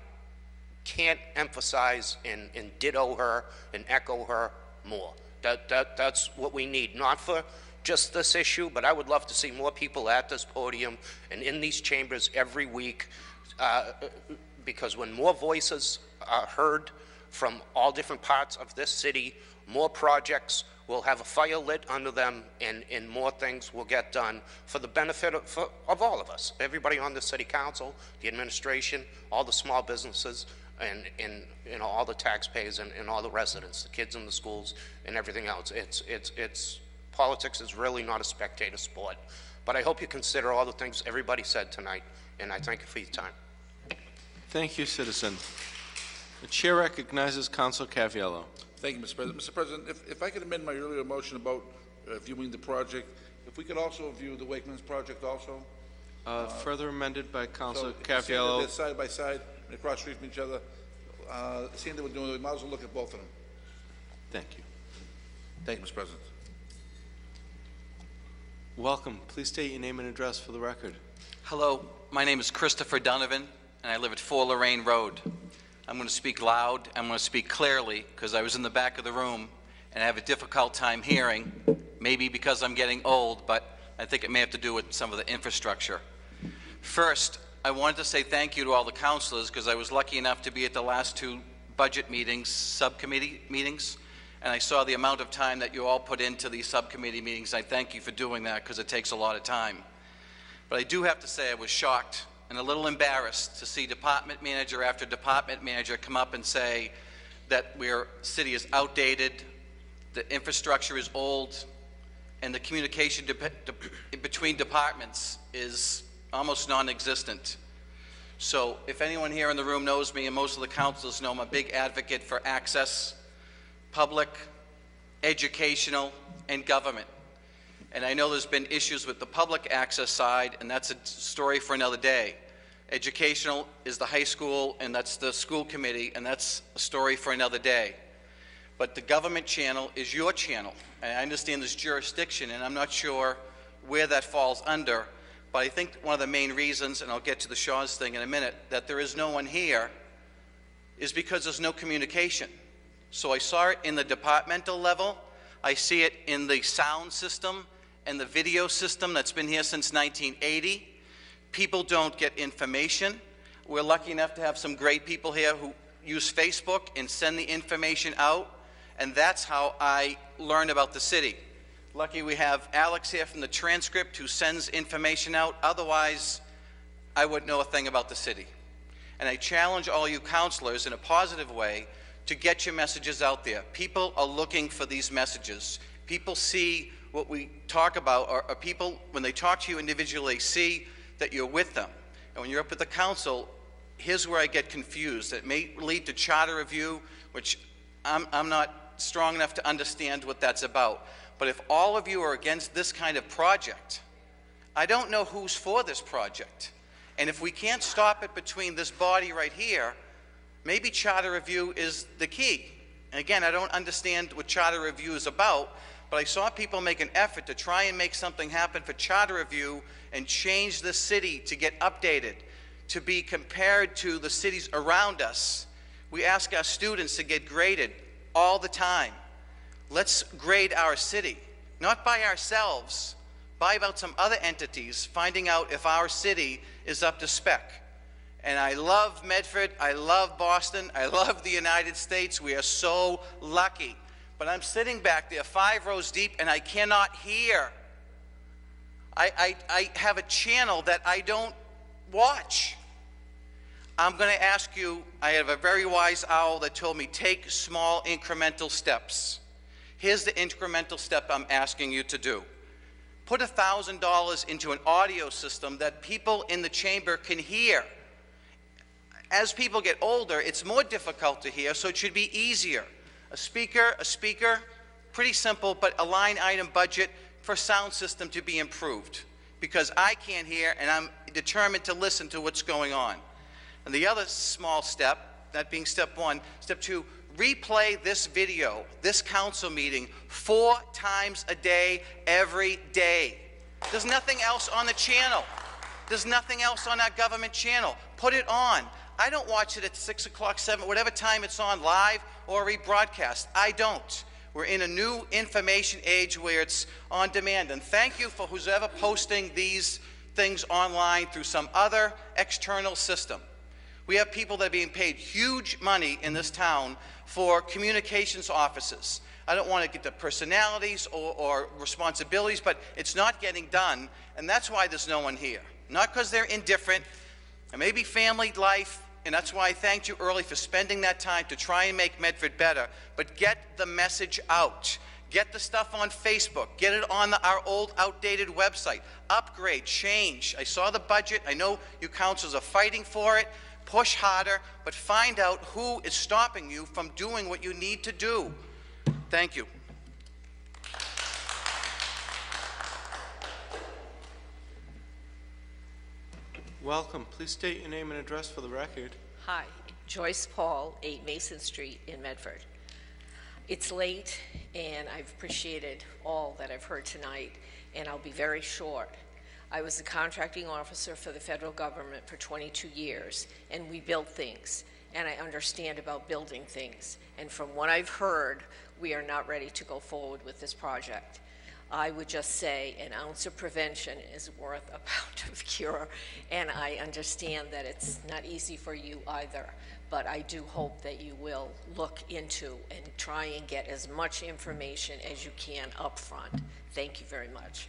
can't emphasize and ditto her and echo her more. That's what we need, not for just this issue, but I would love to see more people at this podium and in these chambers every week, because when more voices are heard from all different parts of this city, more projects will have a fire lit under them, and more things will get done for the benefit of all of us, everybody on the city council, the administration, all the small businesses, and you know, all the taxpayers and all the residents, the kids in the schools and everything else. It's politics is really not a spectator sport, but I hope you consider all the things everybody said tonight, and I thank you for your time. Thank you, citizen. The chair recognizes Councilor Caviello. Thank you, Mr. President. Mr. President, if I could amend my earlier motion about viewing the project, if we could also view the Wakeman's project also. Further amended by Councilor So, Caviello. they're side by side, and across the street from each other. Seeing that we're doing it, we might as well look at both of them. Thank you. Thank you, Mr. President. Welcome. Please state your name and address for the record. Hello, my name is Christopher Donovan, and I live at 4 Lorraine Road. I'm going to speak loud, I'm going to speak clearly, because I was in the back of the room, and I have a difficult time hearing, maybe because I'm getting old, but I think it may have to do with some of the infrastructure. First, I wanted to say thank you to all the councilors, because I was lucky enough to be at the last 2 budget meetings, subcommittee meetings, and I saw the amount of time that you all put into these subcommittee meetings. I thank you for doing that, because it takes a lot of time. But I do have to say I was shocked and a little embarrassed to see department manager after department manager come up and say that our city is outdated, the infrastructure is old, and the communication between departments is almost non-existent. So if anyone here in the room knows me, and most of the councilors know, I'm a big advocate for access, public, educational, and government. And I know there's been issues with the public access side, and that's a story for another day. Educational is the high school, and that's the school committee, and that's a story for another day. But the government channel is your channel. And I understand there's jurisdiction, and I'm not sure where that falls under, but I think one of the main reasons, and I'll get to the Shaw's thing in a minute, that there is no one here is because there's no communication. So I saw it in the departmental level, I see it in the sound system and the video system that's been here since 1980. People don't get information. We're lucky enough to have some great people here who use Facebook and send the information out, and that's how I learn about the city. Lucky we have Alex here from the Transcript who sends information out. Otherwise, I wouldn't know a thing about the city. And I challenge all you councilors in a positive way to get your messages out there. People are looking for these messages. People see what we talk about, or people, when they talk to you individually, see that you're with them. And when you're up at the council, here's where I get confused. It may lead to charter review, which I'm not strong enough to understand what that's about. But if all of you are against this kind of project, I don't know who's for this project. And if we can't stop it between this body right here, maybe charter review is the key. And again, I don't understand what charter review is about, but I saw people make an effort to try and make something happen for charter review and change the city to get updated, to be compared to the cities around us. We ask our students to get graded all the time. Let's grade our city, not by ourselves, by about some other entities, finding out if our city is up to spec. And I love Medford, I love Boston, I love the United States. We are so lucky. But I'm sitting back there 5 rows deep and I cannot hear. I have a channel that I don't watch. I'm going to ask you, I have a very wise owl that told me, take small incremental steps. Here's the incremental step I'm asking you to do. Put $1,000 into an audio system that people in the chamber can hear. As people get older, it's more difficult to hear, so it should be easier. A speaker, pretty simple, but a line item budget for sound system to be improved. Because I can't hear and I'm determined to listen to what's going on. And the other small step, that being step 1, step 2, replay this video, this council meeting 4 times a day, every day. There's nothing else on the channel. There's nothing else on our government channel. Put it on. I don't watch it at 6 o'clock, 7, whatever time it's on, live or rebroadcast. I don't. We're in a new information age where it's on demand. And thank you for who's ever posting these things online through some other external system. We have people that are being paid huge money in this town for communications offices. I don't want to get to personalities or responsibilities, but it's not getting done, and that's why there's no one here. Not because they're indifferent, and maybe family life, and that's why I thanked you early for spending that time to try and make Medford better, but get the message out. Get the stuff on Facebook. Get it on our old, outdated website. Upgrade, change. I saw the budget. I know you councils are fighting for it. Push harder, but find out who is stopping you from doing what you need to do. Thank you. Welcome. Please state your name and address for the record. Hi, Joyce Paul, 8 Mason Street in Medford. It's late, and I've appreciated all that I've heard tonight, and I'll be very short. I was a contracting officer for the federal government for 22 years, and we built things, and I understand about building things. And from what I've heard, we are not ready to go forward with this project. I would just say an ounce of prevention is worth a pound of cure, and I understand that it's not easy for you either, but I do hope that you will look into and try and get as much information as you can up front. Thank you very much.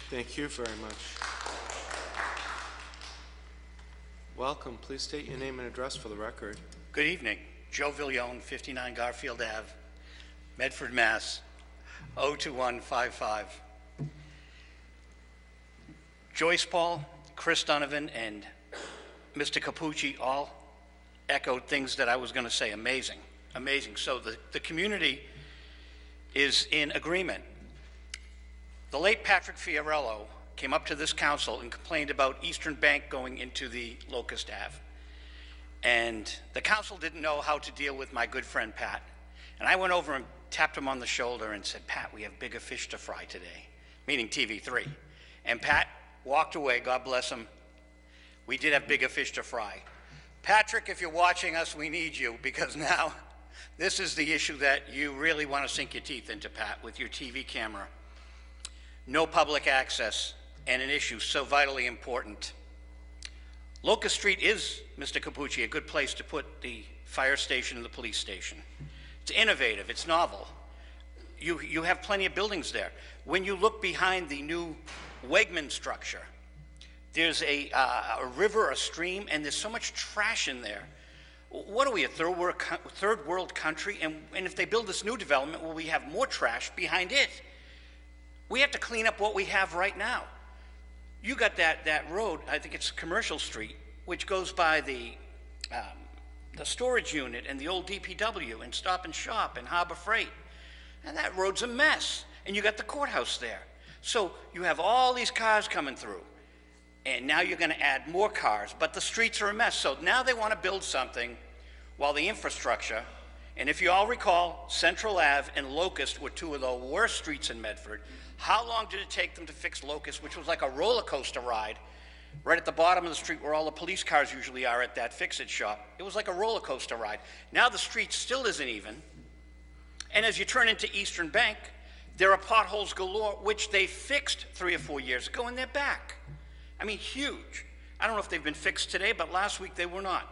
Thank you very much. Welcome. Please state your name and address for the record. Good evening. Joe Villione, 59 Garfield Ave, Medford, Mass. 02155. Joyce Paul, Chris Donovan, and Mr. Capucci all echoed things that I was going to say. Amazing, amazing. So the community is in agreement. The late Patrick Fiorello came up to this council and complained about Eastern Bank going into the Locust Ave. And the council didn't know how to deal with my good friend Pat. And I went over and tapped him on the shoulder and said, Pat, we have bigger fish to fry today, meaning TV3. And Pat walked away, God bless him. We did have bigger fish to fry. Patrick, if you're watching us, we need you, because now this is the issue that you really want to sink your teeth into, Pat, with your TV camera. No public access, and an issue so vitally important. Locust Street is, Mr. Capucci, a good place to put the fire station and the police station. It's innovative, it's novel. You have plenty of buildings there. When you look behind the new Wegman structure, there's a river, a stream, and there's so much trash in there. What are we, a third world country? And if they build this new development, will we have more trash behind it? We have to clean up what we have right now. You got that road, I think it's Commercial Street, which goes by the storage unit and the old DPW and Stop and Shop and Harbor Freight. And that road's a mess. And you got the courthouse there. So you have all these cars coming through. And now you're going to add more cars, but the streets are a mess. So now they want to build something while the infrastructure, and if you all recall, Central Ave and Locust were two of the worst streets in Medford. How long did it take them to fix Locust, which was like a roller coaster ride? right at the bottom of the street where all the police cars usually are at that fix-it shop. It was like a roller coaster ride. Now the street still isn't even. And as you turn into Eastern Bank, there are potholes galore, which they fixed 3 or 4 years ago, and they're back. I mean, huge. I don't know if they've been fixed today, but last week they were not.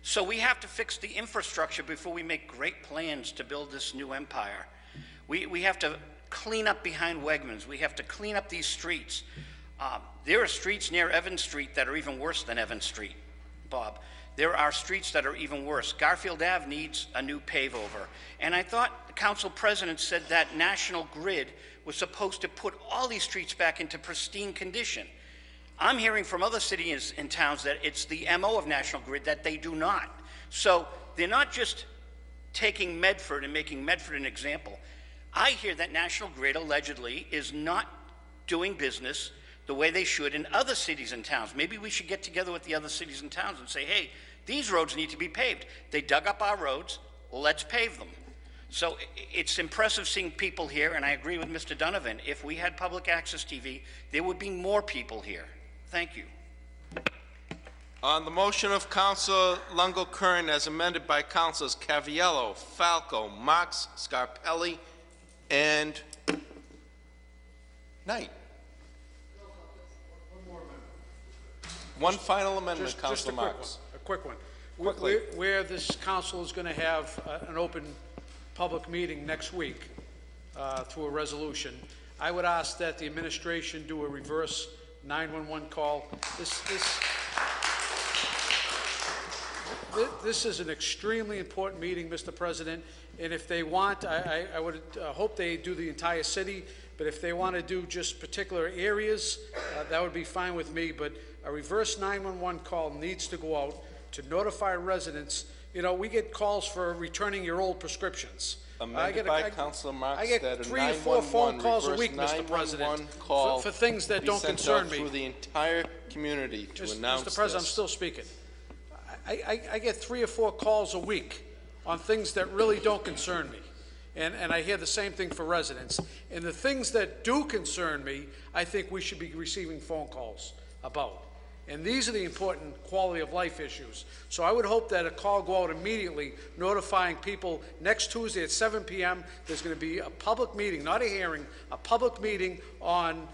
So we have to fix the infrastructure before we make great plans to build this new empire. We have to clean up behind Wegmans. We have to clean up these streets. There are streets near Evans Street that are even worse than Evans Street, Bob. There are streets that are even worse. Garfield Ave needs a new pave over. And I thought the council president said that National Grid was supposed to put all these streets back into pristine condition. I'm hearing from other cities and towns that it's the MO of National Grid that they do not. So they're not just taking Medford and making Medford an example. I hear that National Grid allegedly is not doing business the way they should in other cities and towns. Maybe we should get together with the other cities and towns and say, hey, these roads need to be paved. They dug up our roads, let's pave them. So it's impressive seeing people here, and I agree with Mr. Donovan. If we had public access TV, there would be more people here. Thank you. On the motion of Councilor Lungo-Kern as amended by Councilors Caviello, Falco, Marks, Scarpelli, and Knight. One final amendment, Councilor Marks. A quick one. Quickly. Where this council is going to have an open public meeting next week through a resolution, I would ask that the administration do a reverse 911 call. This is an extremely important meeting, Mr. President, and if they want, I would hope they do the entire city, but if they want to do just particular areas, that would be fine with me, but a reverse 911 call needs to go out to notify residents. You know, we get calls for returning your old prescriptions. Amended by Councilor Marks I get that a 3 or 4 phone calls a week, reverse Mr. President, 911 call for things that be don't sent concern out me. through the entire community to announce Mr. President, I'm this. still speaking. I get 3 or 4 calls a week on things that really don't concern me. And I hear the same thing for residents. And the things that do concern me, I think we should be receiving phone calls about. And these are the important quality of life issues. So I would hope that a call go out immediately notifying people next Tuesday at 7 p.m. There's going to be a public meeting, not a hearing, a public meeting on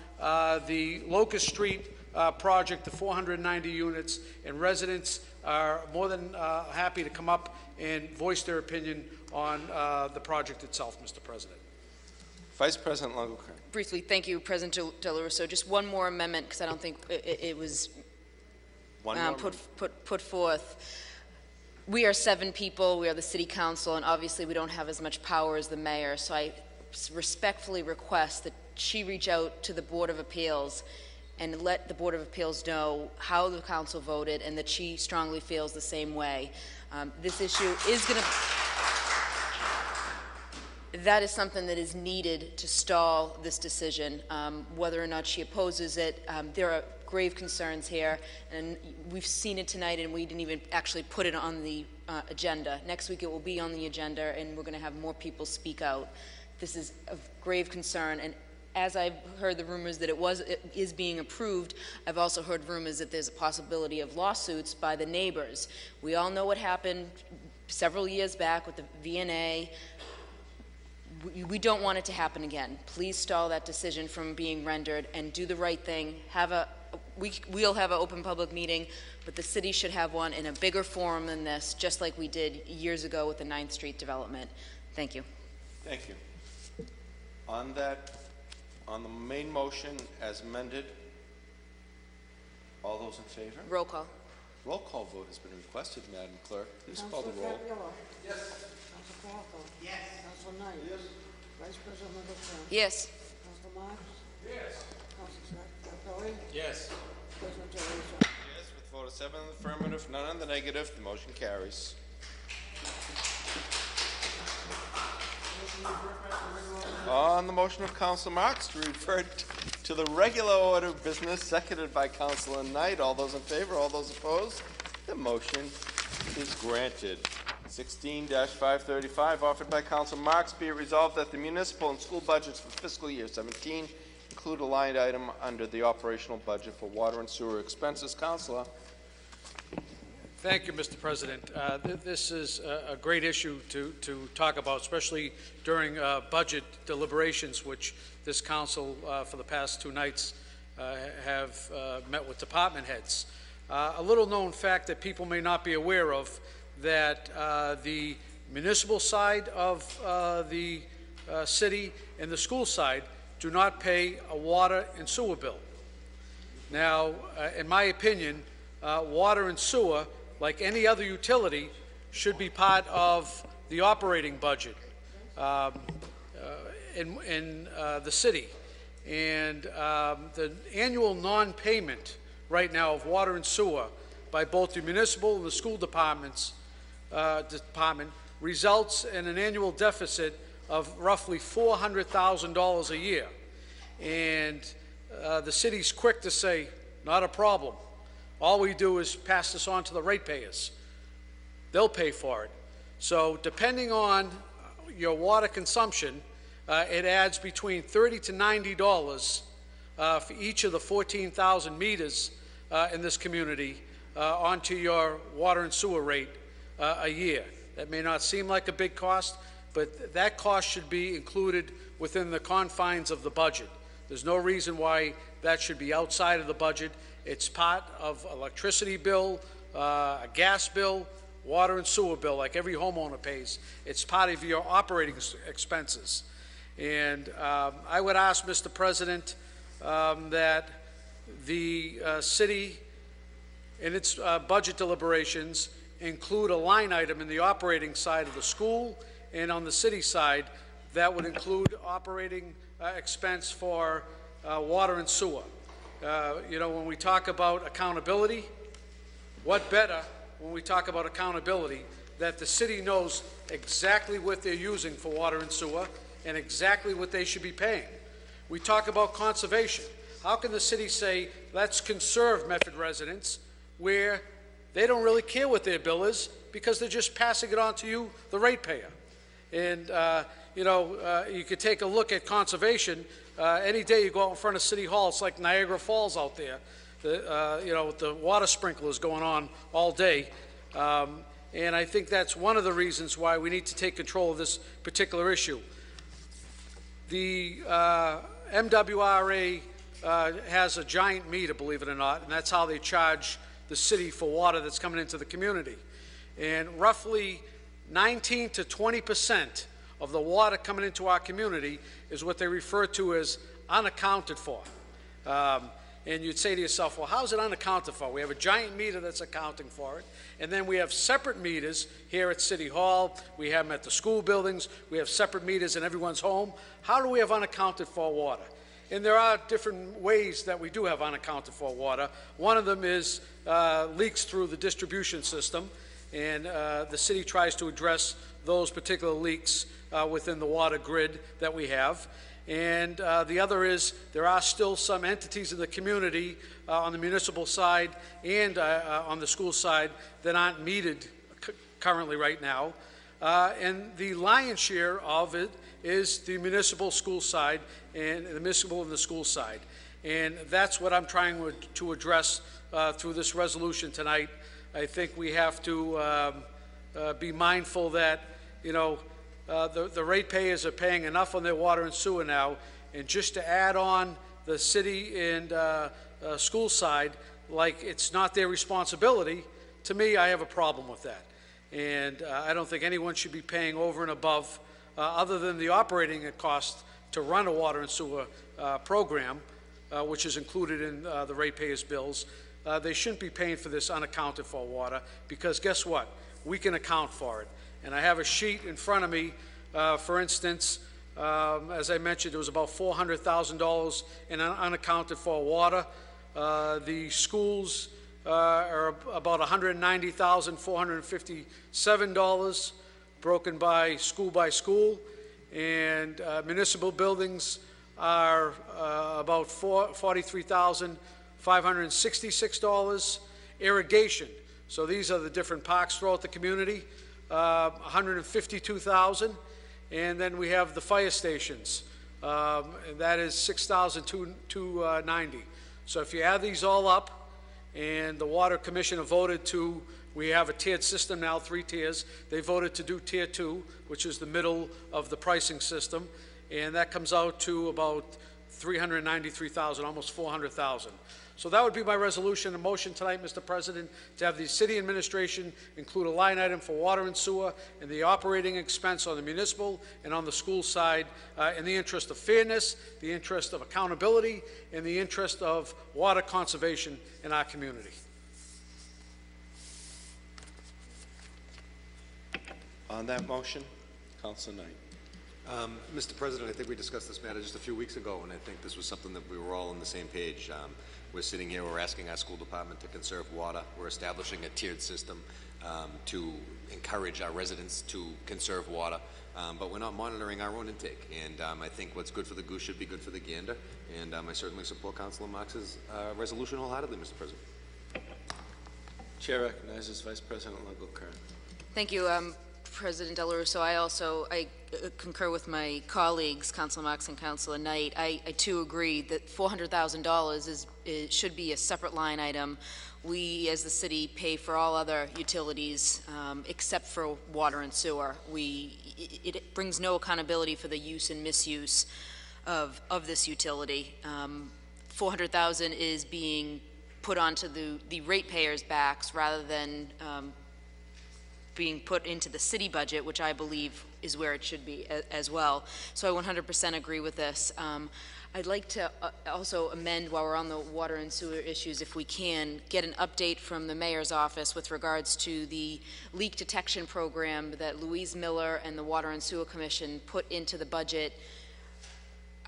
the Locust Street project, the 490 units, and residents are more than happy to come up and voice their opinion on the project itself, Mr. President. Vice President Lungo-Kern. Briefly, thank you, President Del Russo. Just one more amendment, because I don't think it was put forth. We are 7 people. We are the City Council, and obviously we don't have as much power as the mayor. So I respectfully request that she reach out to the Board of Appeals and let the Board of Appeals know how the council voted and that she strongly feels the same way. This issue is going to... That is something that is needed to stall this decision. Whether or not she opposes it, there are grave concerns here, and we've seen it tonight, and we didn't even actually put it on the agenda. Next week it will be on the agenda, and we're going to have more people speak out. This is of grave concern, and as I've heard the rumors that it is being approved, I've also heard rumors that there's a possibility of lawsuits by the neighbors. We all know what happened several years back with the VNA. We don't want it to happen again. Please stall that decision from being rendered and do the right thing. We'll have an open public meeting, but the city should have one in a bigger forum than this, just like we did years ago with the 9th Street development. Thank you. Thank you. On the main motion as amended, all those in favor? Roll call. Roll call vote has been requested, Madam Clerk. Please call the roll. Yes. Council Falco. Yes. Council Knight. Yes. Vice President Lungo-Kern. Yes. Council Marks. Yes. Council Scarpelli. Yes. President Del Russo. Yes, with a vote of 7 in the affirmative, none in the negative, the motion carries. On the motion of Council Marks to refer to the regular order of business, seconded by Councilor Knight. All those in favor, all those opposed? The motion is granted. 16-535, offered by Council Marks, be it resolved that the municipal and school budgets for fiscal year 17 and include a line item under the operational budget for water and sewer expenses. Councilor. Thank you, Mr. President. This is a great issue to talk about, especially during budget deliberations, which this council for the past 2 nights have met with department heads. A little known fact that people may not be aware of, that the municipal side of the city and the school side do not pay a water and sewer bill. Now, in my opinion, water and sewer, like any other utility, should be part of the operating budget in the city. And the annual non-payment right now of water and sewer by both the municipal and the school department results in an annual deficit of roughly $400,000 a year. And the city's quick to say, not a problem. All we do is pass this on to the ratepayers. They'll pay for it. So depending on your water consumption, it adds between $30 to $90 for each of the 14,000 meters in this community onto your water and sewer rate a year. That may not seem like a big cost, but that cost should be included within the confines of the budget. There's no reason why that should be outside of the budget. It's part of electricity bill, a gas bill, water and sewer bill, like every homeowner pays. It's part of your operating expenses. And I would ask, Mr. President, that the city, in its budget deliberations, include a line item in the operating side of the school and on the city side that would include operating expense for water and sewer. You know, when we talk about accountability, what better when we talk about accountability that the city knows exactly what they're using for water and sewer and exactly what they should be paying. We talk about conservation. How can the city say, let's conserve Medford residents, where they don't really care what their bill is because they're just passing it on to you, the ratepayer? And, you know, you could take a look at conservation. Any day you go out in front of City Hall, it's like Niagara Falls out there. You know, with the water sprinklers going on all day. And I think that's one of the reasons why we need to take control of this particular issue. The MWRA has a giant meter, believe it or not, and that's how they charge the city for water that's coming into the community. And roughly 19 to 20% of the water coming into our community is what they refer to as unaccounted for. And you'd say to yourself, well, how's it unaccounted for? We have a giant meter that's accounting for it, and then we have separate meters here at City Hall, we have them at the school buildings, we have separate meters in everyone's home. How do we have unaccounted for water? And there are different ways that we do have unaccounted for water. One of them is leaks through the distribution system, and the city tries to address those particular leaks within the water grid that we have. And the other is there are still some entities in the community on the municipal side and on the school side that aren't metered currently right now. And the lion's share of it is the municipal school side and the municipal and the school side. And that's what I'm trying to address through this resolution tonight. I think we have to be mindful that, you know, the ratepayers are paying enough on their water and sewer now, and just to add on the city and school side, like it's not their responsibility, to me, I have a problem with that. And I don't think anyone should be paying over and above, other than the operating cost to run a water and sewer program, which is included in the ratepayers' bills. They shouldn't be paying for this unaccounted for water, because guess what? We can account for it. And I have a sheet in front of me, for instance, as I mentioned, it was about $400,000 in unaccounted for water. The schools are about $190,457, broken by school, and municipal buildings are about $43,566. Irrigation, so these are the different parks throughout the community, $152,000, and then we have the fire stations, and that is $6,290. So if you add these all up, and the Water Commission have voted to, we have a tiered system now, 3 tiers. They voted to do Tier 2, which is the middle of the pricing system, and that comes out to about $393,000, almost $400,000. So that would be my resolution and motion tonight, Mr. President, to have the city administration include a line item for water and sewer and the operating expense on the municipal and on the school side in the interest of fairness, the interest of accountability, and the interest of water conservation in our community. On that motion, Councilor Knight. Mr. President, I think we discussed this matter just a few weeks ago, and I think this was something that we were all on the same page. We're sitting here, we're asking our school department to conserve water. We're establishing a tiered system to encourage our residents to conserve water, but we're not monitoring our own intake. And I think what's good for the goose should be good for the gander, and I certainly support Councilor Marx's resolution wholeheartedly, Mr. President. Chair recognizes Vice President Longo-Kern. Thank you, President Del Russo. I concur with my colleagues, Councilor Marx and Councilor Knight. I too agree that $400,000 should be a separate line item. We, as the city, pay for all other utilities except for water and sewer. It brings no accountability for the use and misuse of this utility. $400,000 is being put onto the ratepayers' backs rather than being put into the city budget, which I believe is where it should be as well. So I 100% agree with this. I'd like to also amend, while we're on the water and sewer issues, if we can, get an update from the mayor's office with regards to the leak detection program that Louise Miller and the Water and Sewer Commission put into the budget,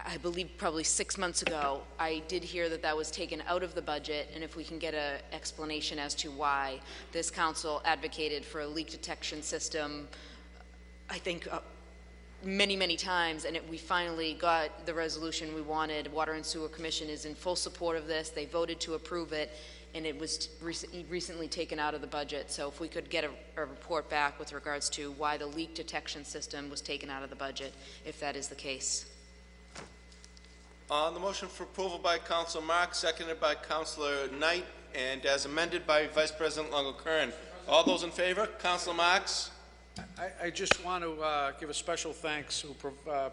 I believe probably 6 months ago. I did hear that that was taken out of the budget, and if we can get an explanation as to why this council advocated for a leak detection system, I think many, many times, and we finally got the resolution we wanted. Water and Sewer Commission is in full support of this. They voted to approve it, and it was recently taken out of the budget. So if we could get a report back with regards to why the leak detection system was taken out of the budget, if that is the case. On the motion for approval by Councilor Marx, seconded by Councilor Knight, and as amended by Vice President Longo-Kern. All those in favor? Councilor Marx? I just want to give a special thanks who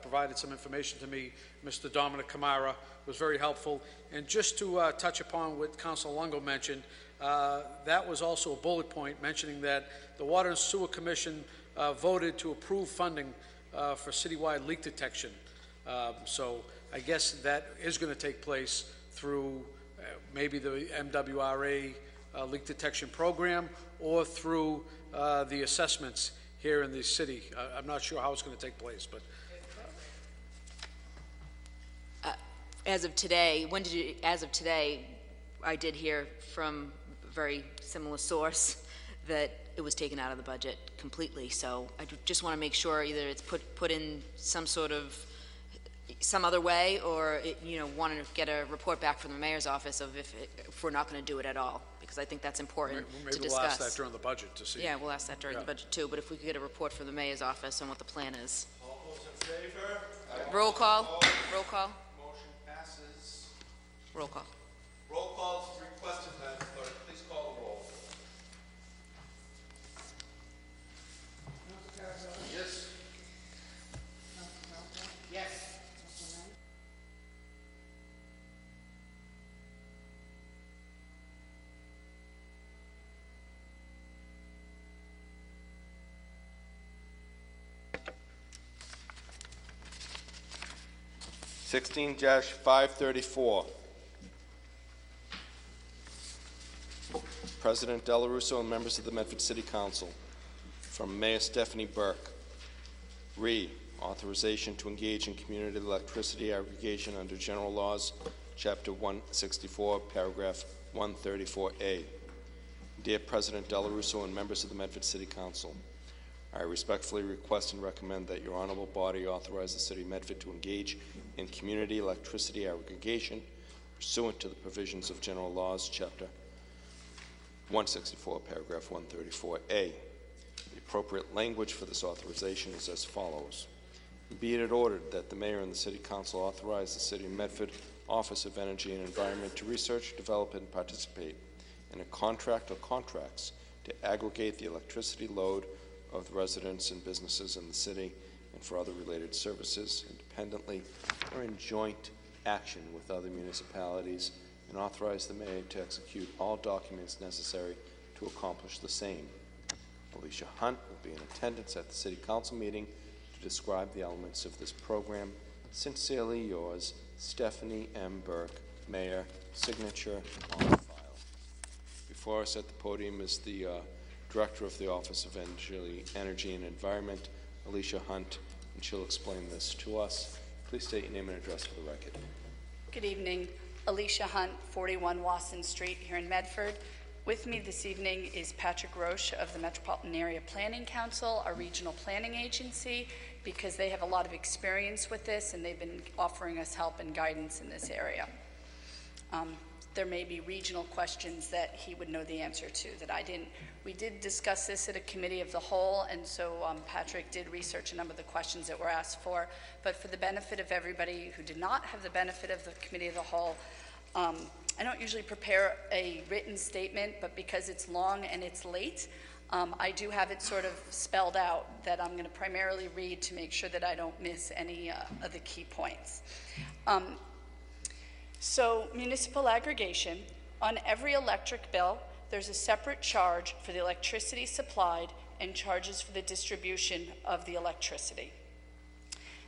provided some information to me. Mr. Dominic Camara was very helpful. And just to touch upon what Councilor Longo mentioned, that was also a bullet point mentioning that the Water and Sewer Commission voted to approve funding for citywide leak detection. So I guess that is going to take place through maybe the MWRA leak detection program or through the assessments here in the city. I'm not sure how it's going to take place, but as of today, as of today, I did hear from a very similar source that it was taken out of the budget completely. So I just want to make sure either it's put in some other way, or want to get a report back from the mayor's office of if we're not going to do it at all, because I think that's important to discuss. Maybe we'll ask that during the budget to see. Yeah, we'll ask that during the budget too, but if we could get a report from the mayor's office on what the plan is. All those in favor? Roll call. Roll call. Motion passes. Roll call. Roll call is requested, Madam Clerk. Please call the roll. Yes. Yes. 16-534. President Del Russo and members of the Medford City Council. From Mayor Stephanie Burke. Authorization to engage in community electricity aggregation under General Laws, Chapter 164, Paragraph 134A. Dear President Del Russo and members of the Medford City Council, I respectfully request and recommend that your honorable body authorize the City of Medford to engage in community electricity aggregation pursuant to the provisions of General Laws, Chapter 164, Paragraph 134A. The appropriate language for this authorization is as follows. Be it ordered that the mayor and the city council authorize the City of Medford Office of Energy and Environment to research, develop, and participate in a contract or contracts to aggregate the electricity load of the residents and businesses in the city and for other related services independently or in joint action with other municipalities, and authorize the mayor to execute all documents necessary to accomplish the same. Alicia Hunt will be in attendance at the City Council meeting to describe the elements of this program. Sincerely yours, Stephanie M. Burke, Mayor, signature on file. Before us at the podium is the Director of the Office of Energy and Environment, Alicia Hunt, and she'll explain this to us. Please state your name and address for the record. Good evening. Alicia Hunt, 41 Wasson Street here in Medford. With me this evening is Patrick Roche of the Metropolitan Area Planning Council, our regional planning agency, because they have a lot of experience with this and they've been offering us help and guidance in this area. There may be regional questions that he would know the answer to that I didn't. We did discuss this at a committee of the whole, and so Patrick did research a number of the questions that were asked for. But for the benefit of everybody who did not have the benefit of the committee of the whole, I don't usually prepare a written statement, but because it's long and it's late, I do have it sort of spelled out that I'm going to primarily read to make sure that I don't miss any of the key points. So municipal aggregation, on every electric bill, there's a separate charge for the electricity supplied and charges for the distribution of the electricity.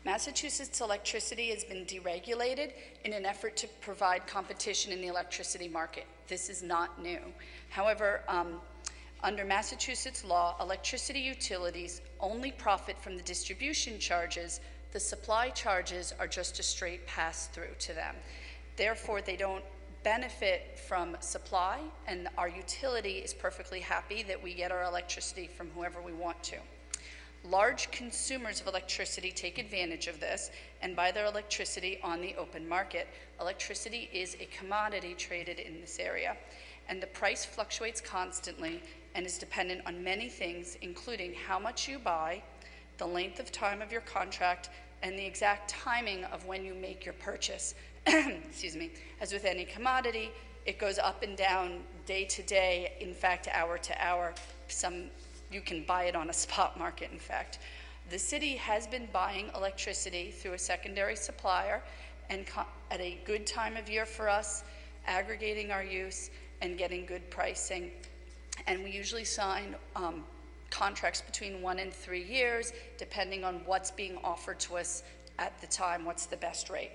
Massachusetts electricity has been deregulated in an effort to provide competition in the electricity market. This is not new. However, under Massachusetts law, electricity utilities only profit from the distribution charges. The supply charges are just a straight pass-through to them. Therefore, they don't benefit from supply, and our utility is perfectly happy that we get our electricity from whoever we want to. Large consumers of electricity take advantage of this and buy their electricity on the open market. Electricity is a commodity traded in this area, and the price fluctuates constantly and is dependent on many things, including how much you buy, the length of time of your contract, and the exact timing of when you make your purchase. Excuse me. As with any commodity, it goes up and down day to day, in fact, hour to hour. You can buy it on a spot market, in fact. The city has been buying electricity through a secondary supplier and at a good time of year for us, aggregating our use and getting good pricing. And we usually sign contracts between 1 and 3 years, depending on what's being offered to us at the time, what's the best rate.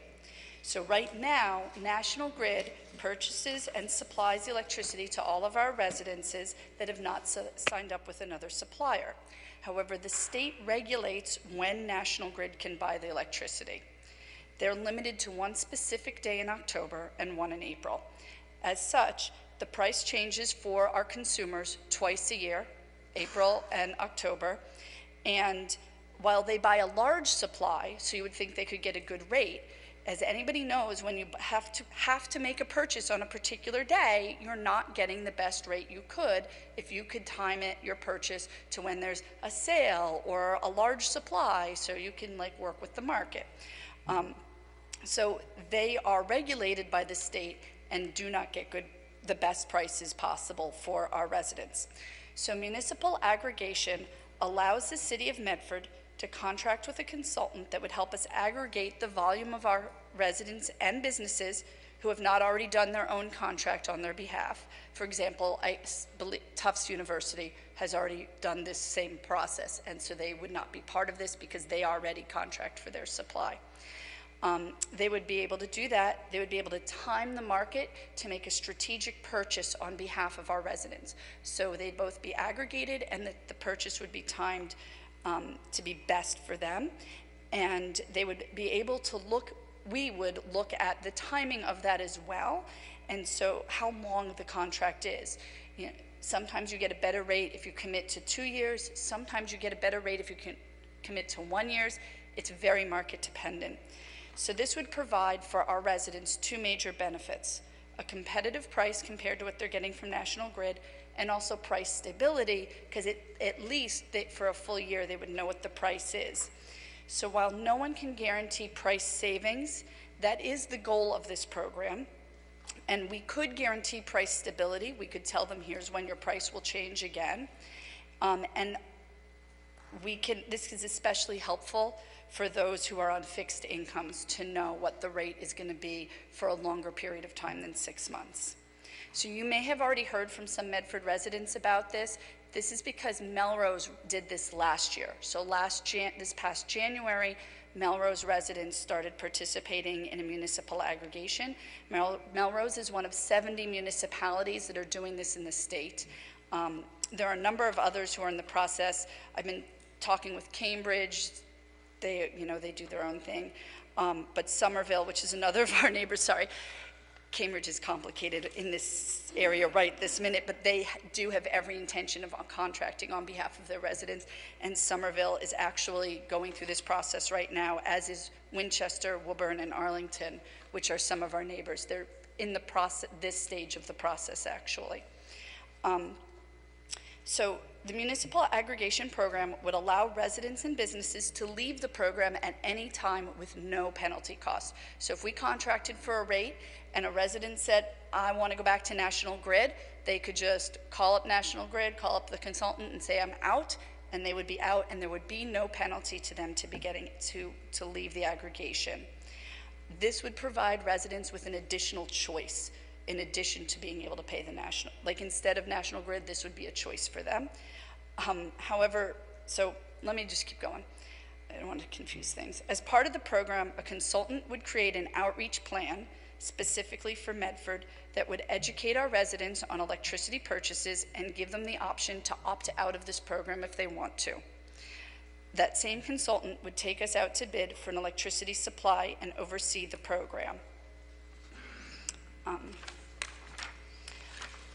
So right now, National Grid purchases and supplies the electricity to all of our residences that have not signed up with another supplier. However, the state regulates when National Grid can buy the electricity. They're limited to one specific day in October and one in April. As such, the price changes for our consumers twice a year, April and October, and while they buy a large supply, so you would think they could get a good rate, as anybody knows, when you have to make a purchase on a particular day, you're not getting the best rate you could if you could time your purchase to when there's a sale or a large supply, so you can work with the market. So they are regulated by the state and do not get the best prices possible for our residents. So municipal aggregation allows the City of Medford to contract with a consultant that would help us aggregate the volume of our residents and businesses who have not already done their own contract on their behalf. For example, I believe Tufts University has already done this same process, and so they would not be part of this because they already contract for their supply. They would be able to do that. They would be able to time the market to make a strategic purchase on behalf of our residents. So they'd both be aggregated and the purchase would be timed to be best for them, and they would be able to we would look at the timing of that as well, and so how long the contract is. Sometimes you get a better rate if you commit to 2 years, sometimes you get a better rate if you can commit to 1 year. It's very market dependent. So this would provide for our residents 2 major benefits: a competitive price compared to what they're getting from National Grid, and also price stability, because at least for a full year they would know what the price is. So while no one can guarantee price savings, that is the goal of this program. And we could guarantee price stability. We could tell them, here's when your price will change again. And this is especially helpful for those who are on fixed incomes to know what the rate is going to be for a longer period of time than 6 months. So you may have already heard from some Medford residents about this. This is because Melrose did this last year. So this past January, Melrose residents started participating in a municipal aggregation. Melrose is one of 70 municipalities that are doing this in the state. There are a number of others who are in the process. I've been talking with Cambridge. They do their own thing. But Somerville, which is another of our neighbors, sorry, Cambridge is complicated in this area right this minute, but they do have every intention of contracting on behalf of their residents, and Somerville is actually going through this process right now, as is Winchester, Woburn, and Arlington, which are some of our neighbors. They're in the process, this stage of the process, actually. So the municipal aggregation program would allow residents and businesses to leave the program at any time with no penalty cost. So if we contracted for a rate and a resident said, I want to go back to National Grid, they could just call up National Grid, call up the consultant and say, I'm out, and they would be out, and there would be no penalty to them to be getting to leave the aggregation. This would provide residents with an additional choice in addition to being able to pay the national, like instead of National Grid, this would be a choice for them. However, so let me just keep going. I don't want to confuse things. As part of the program, a consultant would create an outreach plan specifically for Medford that would educate our residents on electricity purchases and give them the option to opt out of this program if they want to. That same consultant would take us out to bid for an electricity supply and oversee the program.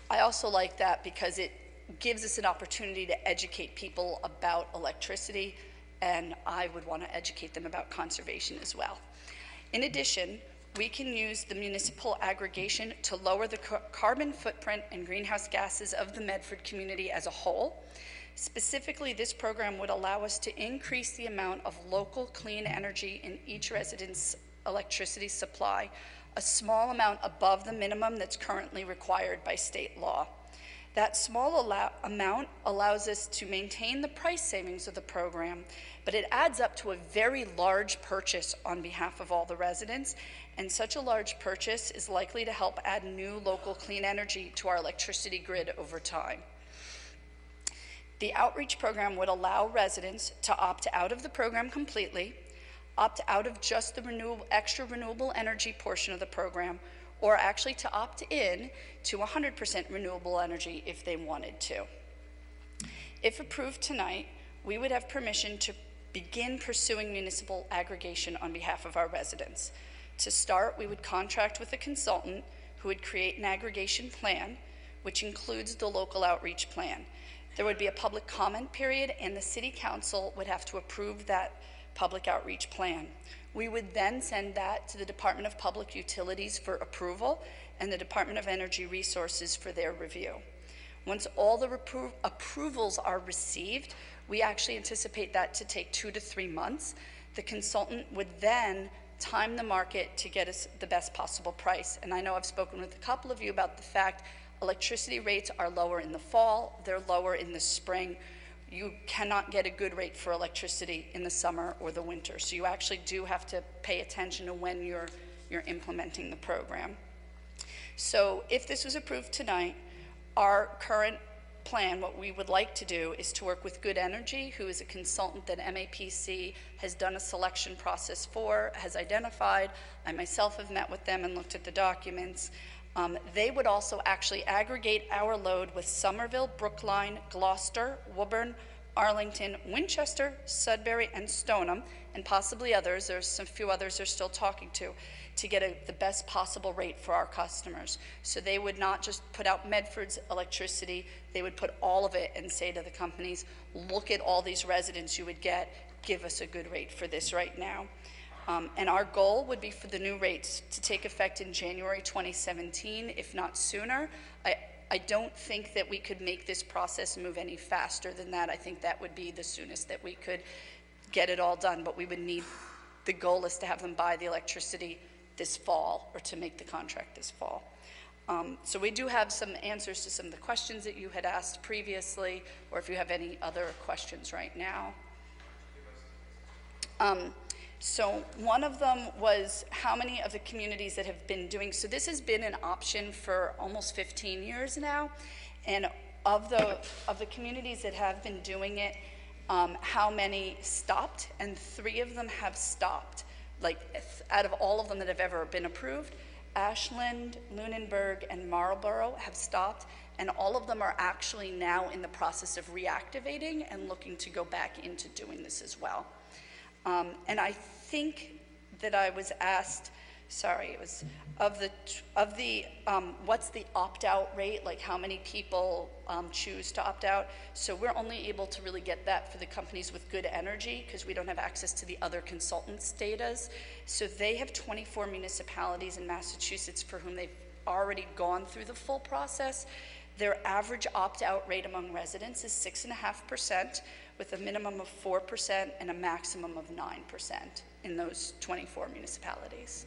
I also like that because it gives us an opportunity to educate people about electricity, and I would want to educate them about conservation as well. In addition, we can use the municipal aggregation to lower the carbon footprint and greenhouse gases of the Medford community as a whole. Specifically, this program would allow us to increase the amount of local clean energy in each resident's electricity supply, a small amount above the minimum that's currently required by state law. That small amount allows us to maintain the price savings of the program, but it adds up to a very large purchase on behalf of all the residents, and such a large purchase is likely to help add new local clean energy to our electricity grid over time. The outreach program would allow residents to opt out of the program completely, opt out of just the extra renewable energy portion of the program, or actually to opt in to 100% renewable energy if they wanted to. If approved tonight, we would have permission to begin pursuing municipal aggregation on behalf of our residents. To start, we would contract with a consultant who would create an aggregation plan, which includes the local outreach plan. There would be a public comment period, and the City Council would have to approve that public outreach plan. We would then send that to the Department of Public Utilities for approval and the Department of Energy Resources for their review. Once all the approvals are received, we actually anticipate that to take 2 to 3 months. The consultant would then time the market to get us the best possible price. And I know I've spoken with a couple of you about the fact electricity rates are lower in the fall, they're lower in the spring. You cannot get a good rate for electricity in the summer or the winter. So you actually do have to pay attention to when you're implementing the program. So if this was approved tonight, our current plan, what we would like to do is to work with Good Energy, who is a consultant that MAPC has done a selection process for, has identified. I myself have met with them and looked at the documents. They would also actually aggregate our load with Somerville, Brookline, Gloucester, Woburn, Arlington, Winchester, Sudbury, and Stoneham, and possibly others. There's a few others they're still talking to get the best possible rate for our customers. So they would not just put out Medford's electricity, they would put all of it and say to the companies, look at all these residents you would get, give us a good rate for this right now. And our goal would be for the new rates to take effect in January 2017, if not sooner. I don't think that we could make this process move any faster than that. I think that would be the soonest that we could get it all done, but we would need, the goal is to have them buy the electricity this fall, or to make the contract this fall. So we do have some answers to some of the questions that you had asked previously, or if you have any other questions right now. So one of them was how many of the communities that have been doing, so this has been an option for almost 15 years now, and of the communities that have been doing it, how many stopped, and 3 of them have stopped. Like, out of all of them that have ever been approved, Ashland, Lunenburg, and Marlborough have stopped, and all of them are actually now in the process of reactivating and looking to go back into doing this as well. And I think that I was asked, sorry, it was what's the opt-out rate, like how many people choose to opt out. So we're only able to really get that for the companies with good energy, because we don't have access to the other consultants' datas. So they have 24 municipalities in Massachusetts for whom they've already gone through the full process. Their average opt-out rate among residents is 6.5%, with a minimum of 4% and a maximum of 9% in those 24 municipalities.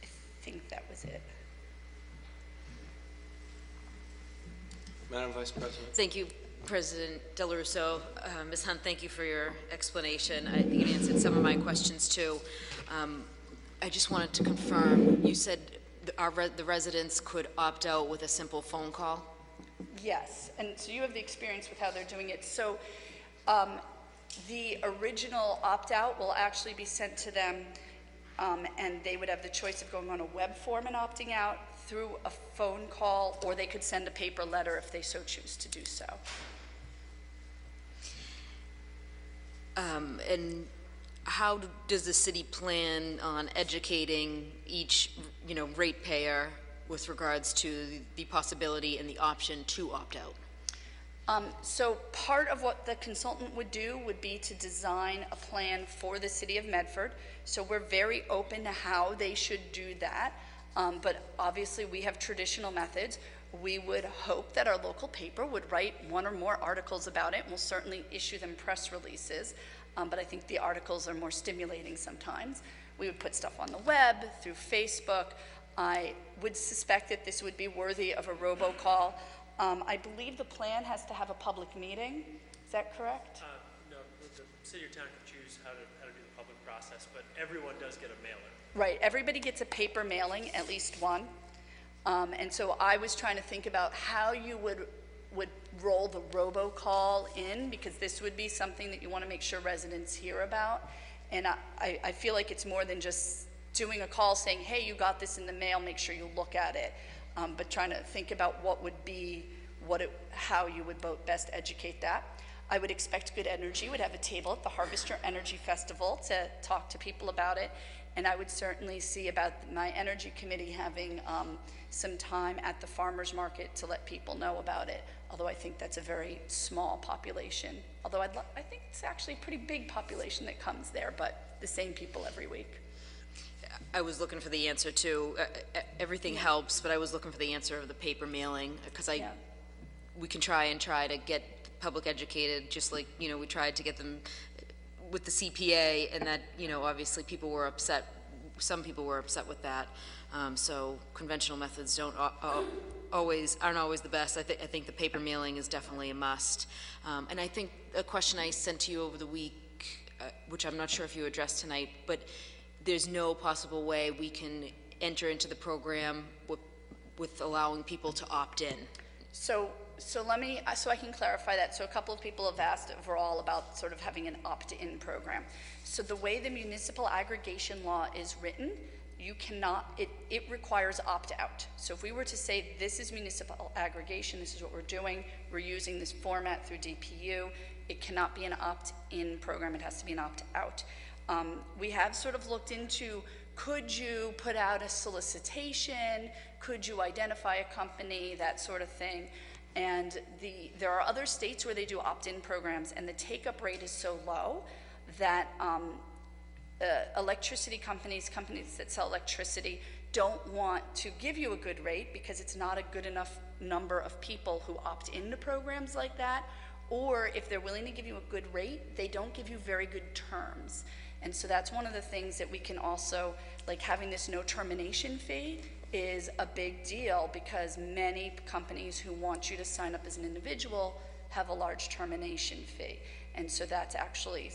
I think that was it. Madam Vice President. Thank you, President Del Russo. Ms. Hunt, thank you for your explanation. I think it answered some of my questions too. I just wanted to confirm, you said the residents could opt out with a simple phone call? Yes, and so you have the experience with how they're doing it. So the original opt-out will actually be sent to them, and they would have the choice of going on a web form and opting out, through a phone call, or they could send a paper letter if they so choose to do so. And how does the city plan on educating each, ratepayer with regards to the possibility and the option to opt out? So part of what the consultant would do would be to design a plan for the city of Medford. So we're very open to how they should do that. But obviously we have traditional methods. We would hope that our local paper would write 1 or more articles about it. We'll certainly issue them press releases. But I think the articles are more stimulating sometimes. We would put stuff on the web, through Facebook. I would suspect that this would be worthy of a robocall. I believe the plan has to have a public meeting. Is that correct? No, the city or town can choose how to do the public process, but everyone does get a mailer. Right, everybody gets a paper mailing, at least one. And so I was trying to think about how you would roll the robocall in, because this would be something that you want to make sure residents hear about. And I feel like it's more than just doing a call saying, hey, you got this in the mail, make sure you look at it. But trying to think about what would be, how you would best educate that. I would expect Good Energy would have a table at the Harvester Energy Festival to talk to people about it. And I would certainly see about my energy committee having some time at the farmers market to let people know about it. Although I think that's a very small population. Although I think it's actually a pretty big population that comes there, but the same people every week. I was looking for the answer too. Everything helps, but I was looking for the answer of the paper mailing, because we can try to get the public educated, just like, we tried to get them with the CPA, and that, obviously people were upset. Some people were upset with that. So conventional methods aren't always the best. I think the paper mailing is definitely a must. And I think a question I sent to you over the week, which I'm not sure if you addressed tonight, but there's no possible way we can enter into the program with allowing people to opt in. So I can clarify that. So a couple of people have asked overall about sort of having an opt-in program. So the way the municipal aggregation law is written, you cannot, it requires opt-out. So if we were to say this is municipal aggregation, this is what we're doing, we're using this format through DPU, it cannot be an opt-in program, it has to be an opt-out. We have sort of looked into, could you put out a solicitation? Could you identify a company? That sort of thing. And there are other states where they do opt-in programs, and the take-up rate is so low that electricity companies that sell electricity don't want to give you a good rate because it's not a good enough number of people who opt into programs like that, Or if they're willing to give you a good rate, they don't give you very good terms. And so that's one of the things that we can also, like having this no termination fee is a big deal, because many companies who want you to sign up as an individual have a large termination fee. And so that's actually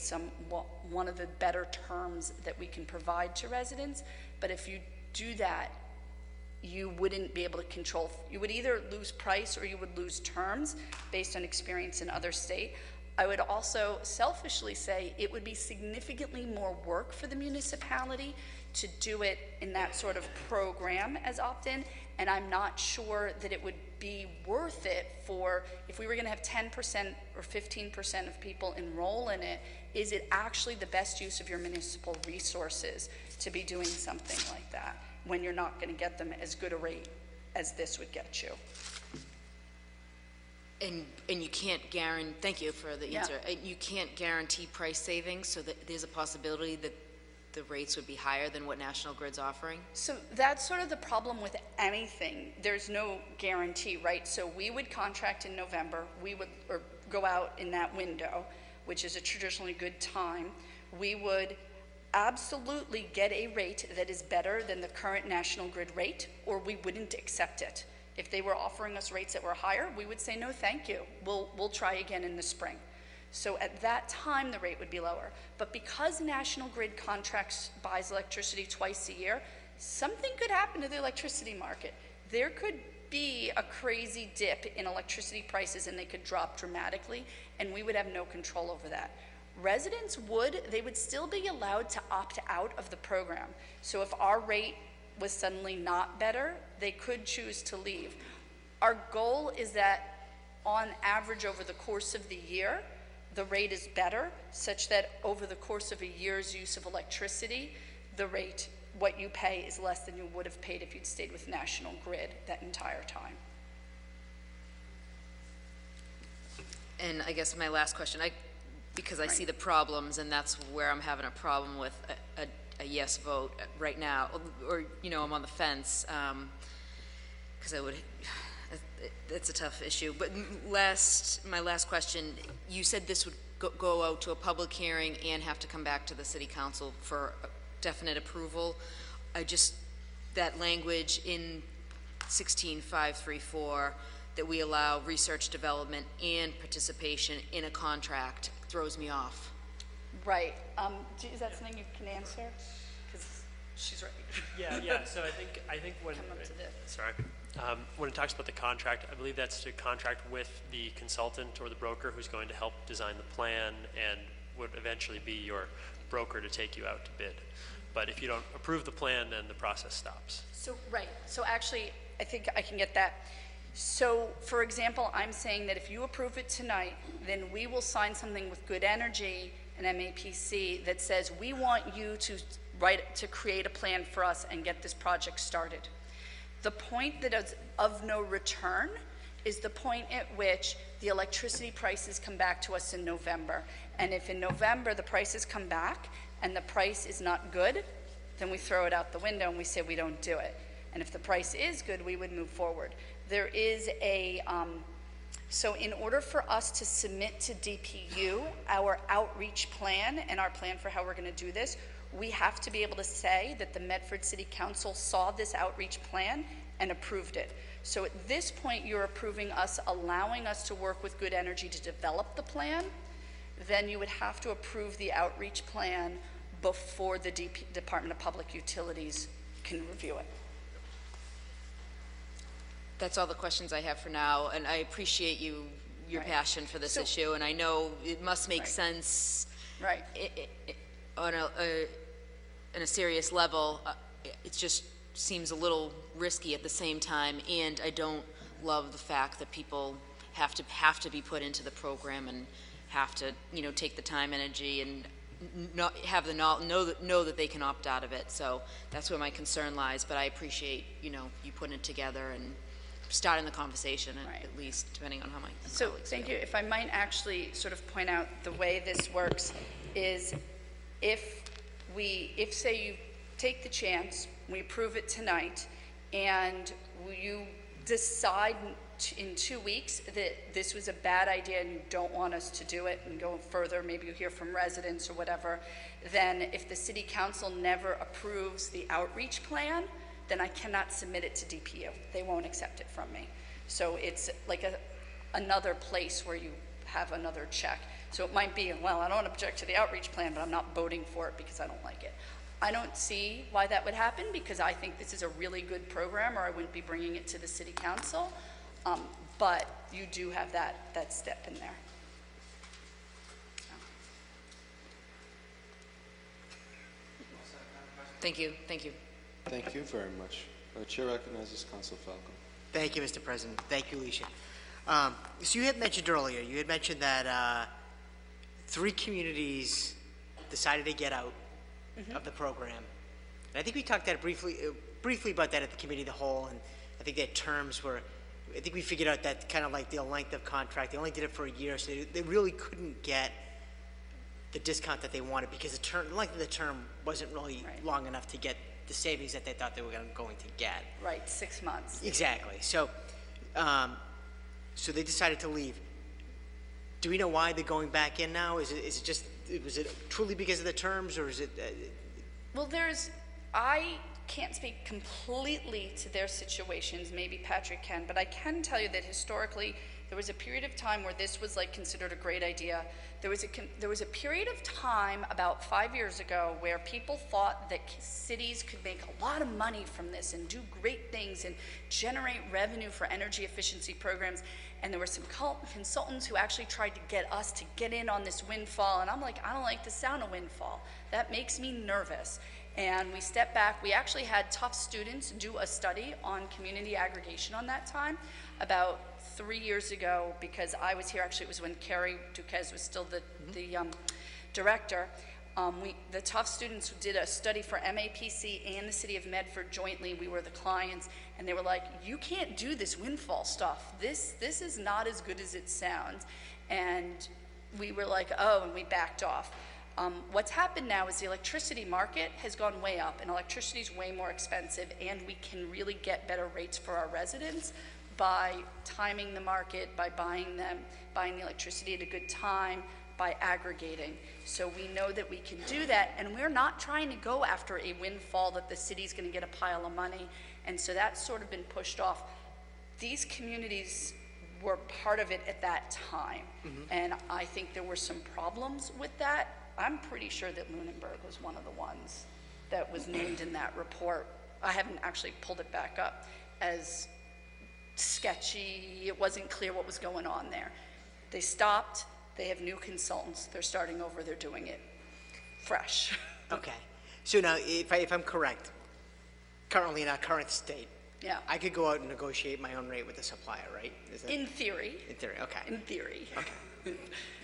one of the better terms that we can provide to residents. But if you do that, you wouldn't be able to control. You would either lose price or you would lose terms based on experience in other states. I would also selfishly say it would be significantly more work for the municipality to do it in that sort of program as opt-in, and I'm not sure that it would be worth it for, if we were gonna have 10% or 15% of people enroll in it, is it actually the best use of your municipal resources to be doing something like that when you're not gonna get them as good a rate as this would get you? And you can't guarantee, thank you for the answer. You can't guarantee price savings, so that there's a possibility that the rates would be higher than what National Grid's offering? So that's sort of the problem with anything. There's no guarantee, right? So we would contract in November, or go out in that window, which is a traditionally good time. We would absolutely get a rate that is better than the current National Grid rate, or we wouldn't accept it. If they were offering us rates that were higher, we would say, no, thank you. We'll try again in the spring. So at that time, the rate would be lower. But because National Grid buys electricity twice a year, something could happen to the electricity market. There could be a crazy dip in electricity prices and they could drop dramatically, and we would have no control over that. Residents would still be allowed to opt out of the program. So if our rate was suddenly not better, they could choose to leave. Our goal is that on average over the course of the year, the rate is better, such that over the course of a year's use of electricity, the rate, what you pay, is less than you would have paid if you'd stayed with National Grid that entire time. And I guess my last question, because I see the problems, and that's where I'm having a problem with a yes vote right now, or, you know, I'm on the fence, because it's a tough issue. But my last question, you said this would go out to a public hearing and have to come back to the city council for definite approval. That language in 16534, that we allow research development and participation in a contract, throws me off. Right. Is that something you can answer? Because she's right. Yeah. So I think when when it talks about the contract, I believe that's to contract with the consultant or the broker who's going to help design the plan and would eventually be your broker to take you out to bid. But if you don't approve the plan, then the process stops. So right. So actually, I think I can get that. So, for example, I'm saying that if you approve it tonight, then we will sign something with Good Energy and MAPC that says we want you to create a plan for us and get this project started. The point that is of no return is the point at which the electricity prices come back to us in November. And if in November the prices come back and the price is not good, then we throw it out the window and we say we don't do it. And if the price is good, we would move forward. There is so in order for us to submit to DPU our outreach plan and our plan for how we're going to do this, we have to be able to say that the Medford City Council saw this outreach plan and approved it. So at this point, you're approving us, allowing us to work with Good Energy to develop the plan. Then you would have to approve the outreach plan before the Department of Public Utilities can review it. That's all the questions I have for now, and I appreciate your passion for this issue, and I know it must make sense on a serious level. It just seems a little risky at the same time, and I don't love the fact that people have to be put into the program and have to, you know, take the time, energy, and not have the know that they can opt out of it. So that's where my concern lies. But I appreciate, you know, you putting it together and starting the conversation, at least, depending on how my So thank you. If I might actually sort of point out the way this works is if say you take the chance, we approve it tonight, and you decide in 2 weeks that this was a bad idea and you don't want us to do it and go further, maybe you hear from residents or whatever, then if the city council never approves the outreach plan, then I cannot submit it to DPU. They won't accept it from me. So it's like another place where you have another check. So it might be, well, I don't object to the outreach plan, but I'm not voting for it because I don't like it. I don't see why that would happen because I think this is a really good program, or I wouldn't be bringing it to the city council. But you do have that step in there. Thank you. Thank you. Thank you very much. The chair recognizes Council Falcon. Thank you, Mr. President. Thank you, Alicia. So you had mentioned earlier, that 3 communities decided to get out of the program. And I think we talked that briefly about that at the committee of the whole, and I think their terms were, I think we figured out that kind of like the length of contract, they only did it for a year, so they really couldn't get the discount that they wanted because the length of the term wasn't really long enough to get the savings that they thought they were going to get. Right, 6 months. Exactly. So, so they decided to leave. Do we know why they're going back in now? Was it truly because of the terms, or is it? Well, I can't speak completely to their situations. Maybe Patrick can, but I can tell you that historically, there was a period of time where this was like considered a great idea. There was a period of time about 5 years ago where people thought that cities could make a lot of money from this and do great things and generate revenue for energy efficiency programs. And there were some consultants who actually tried to get us to get in on this windfall. And I'm like, I don't like the sound of windfall. That makes me nervous. And we stepped back. We actually had tough students do a study on community aggregation on that time about 3 years ago, because I was here. Actually, it was when Carrie Duquesne was still the director. The tough students did a study for MAPC and the city of Medford jointly. We were the clients, and they were like, you can't do this windfall stuff. This is not as good as it sounds. And we were like, oh, and we backed off. What's happened now is the electricity market has gone way up, and electricity is way more expensive, and we can really get better rates for our residents by timing the market, by buying the electricity at a good time, by aggregating. So we know that we can do that, and we're not trying to go after a windfall that the city's going to get a pile of money, and so that's sort of been pushed off. These communities were part of it at that time, and I think there were some problems with that. I'm pretty sure that Lunenburg was one of the ones that was named in that report. I haven't actually pulled it back up as sketchy. It wasn't clear what was going on there. They stopped. They have new consultants. They're starting over. They're doing it fresh. Okay. So now, if I'm correct, currently in our current state, I could go out and negotiate my own rate with the supplier, right? In theory. In theory, okay. In theory. Okay.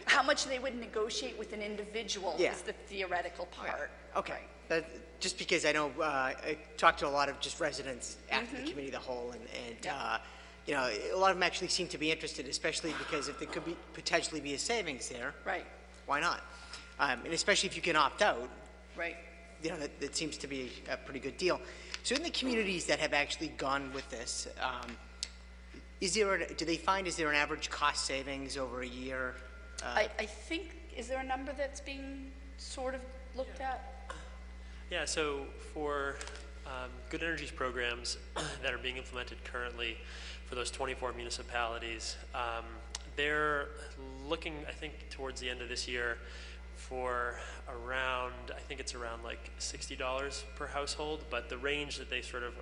How much they would negotiate with an individual is the theoretical part. Okay. Just because I know I talked to a lot of just residents after the committee of the whole, and you know, a lot of them actually seem to be interested, especially because if there could be potentially be a savings there, right? Why not? And especially if you can opt out, right? You know, that seems to be a pretty good deal. So in the communities that have actually gone with this, do they find, is there an average cost savings over a year? I think, is there a number that's being sort of looked at? Yeah, so for Good Energies programs that are being implemented currently for those 24 municipalities, they're looking, I think, towards the end of this year for around, I think it's around like $60 per household, but the range that they sort of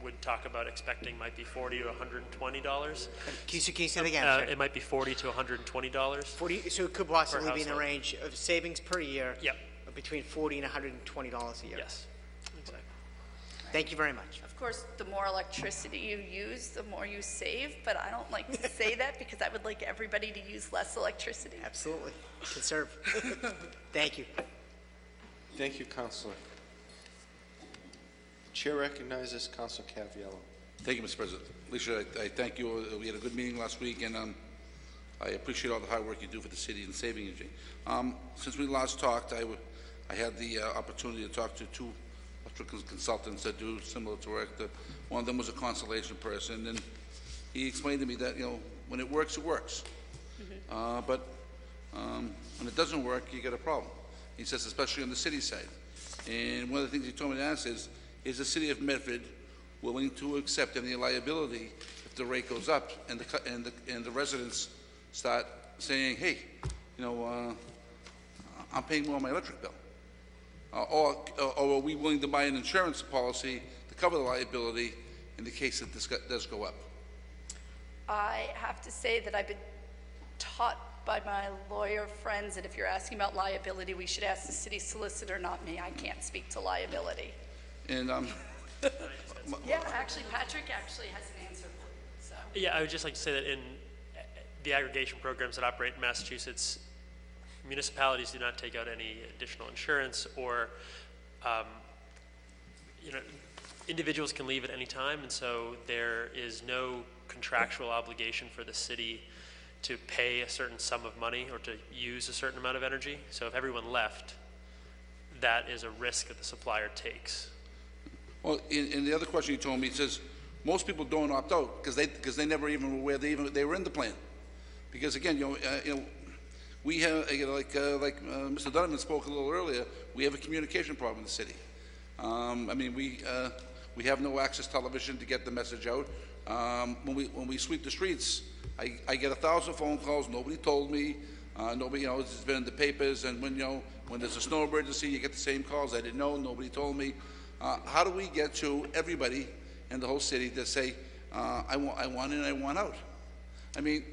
would talk about expecting might be $40 to $120. Can you say that again? It might be $40 to $120. So it could possibly be in the range of savings per year. Yep. Of between $40 and $120 a year. Yes, exactly. Thank you very much. Of course, the more electricity you use, the more you save, but I don't like to say that because I would like everybody to use less electricity. Absolutely. Conserve. Thank you. Thank you, Councilor. The chair recognizes Councilor Caviello. Thank you, Mr. President. Alicia, I thank you. We had a good meeting last week, and I appreciate all the hard work you do for the city and saving energy. Since we last talked, I had the opportunity to talk to two electrical consultants that do similar to work. One of them was a conservation person, and he explained to me that, you know, when it works, it works. But when it doesn't work, you get a problem. He says, especially on the city side. And one of the things he told me to ask is the city of Medford willing to accept any liability if the rate goes up and the residents start saying, hey, you know, I'm paying more on my electric bill? Or are we willing to buy an insurance policy to cover the liability in the case that this does go up? I have to say that I've been taught by my lawyer friends that if you're asking about liability, we should ask the city solicitor, not me. I can't speak to liability. And yeah, actually, Patrick actually has an answer for you. So. Yeah, I would just like to say that in the aggregation programs that operate in Massachusetts, municipalities do not take out any additional insurance, or you know, individuals can leave at any time, and so there is no contractual obligation for the city to pay a certain sum of money or to use a certain amount of energy. So if everyone left, that is a risk that the supplier takes. Well, in the other question you told me, it says most people don't opt out because they never even were aware they were in the plan. Because again, you know, we have, you know, like Mr. Donovan spoke a little earlier, we have a communication problem in the city. I mean, we have no access television to get the message out. When we sweep the streets, I get 1,000 phone calls. Nobody told me. Nobody, you know, it's been in the papers. And when, you know, when there's a snow emergency, you get the same calls. I didn't know. Nobody told me. How do we get to everybody in the whole city to say, I want in, I want out? I mean,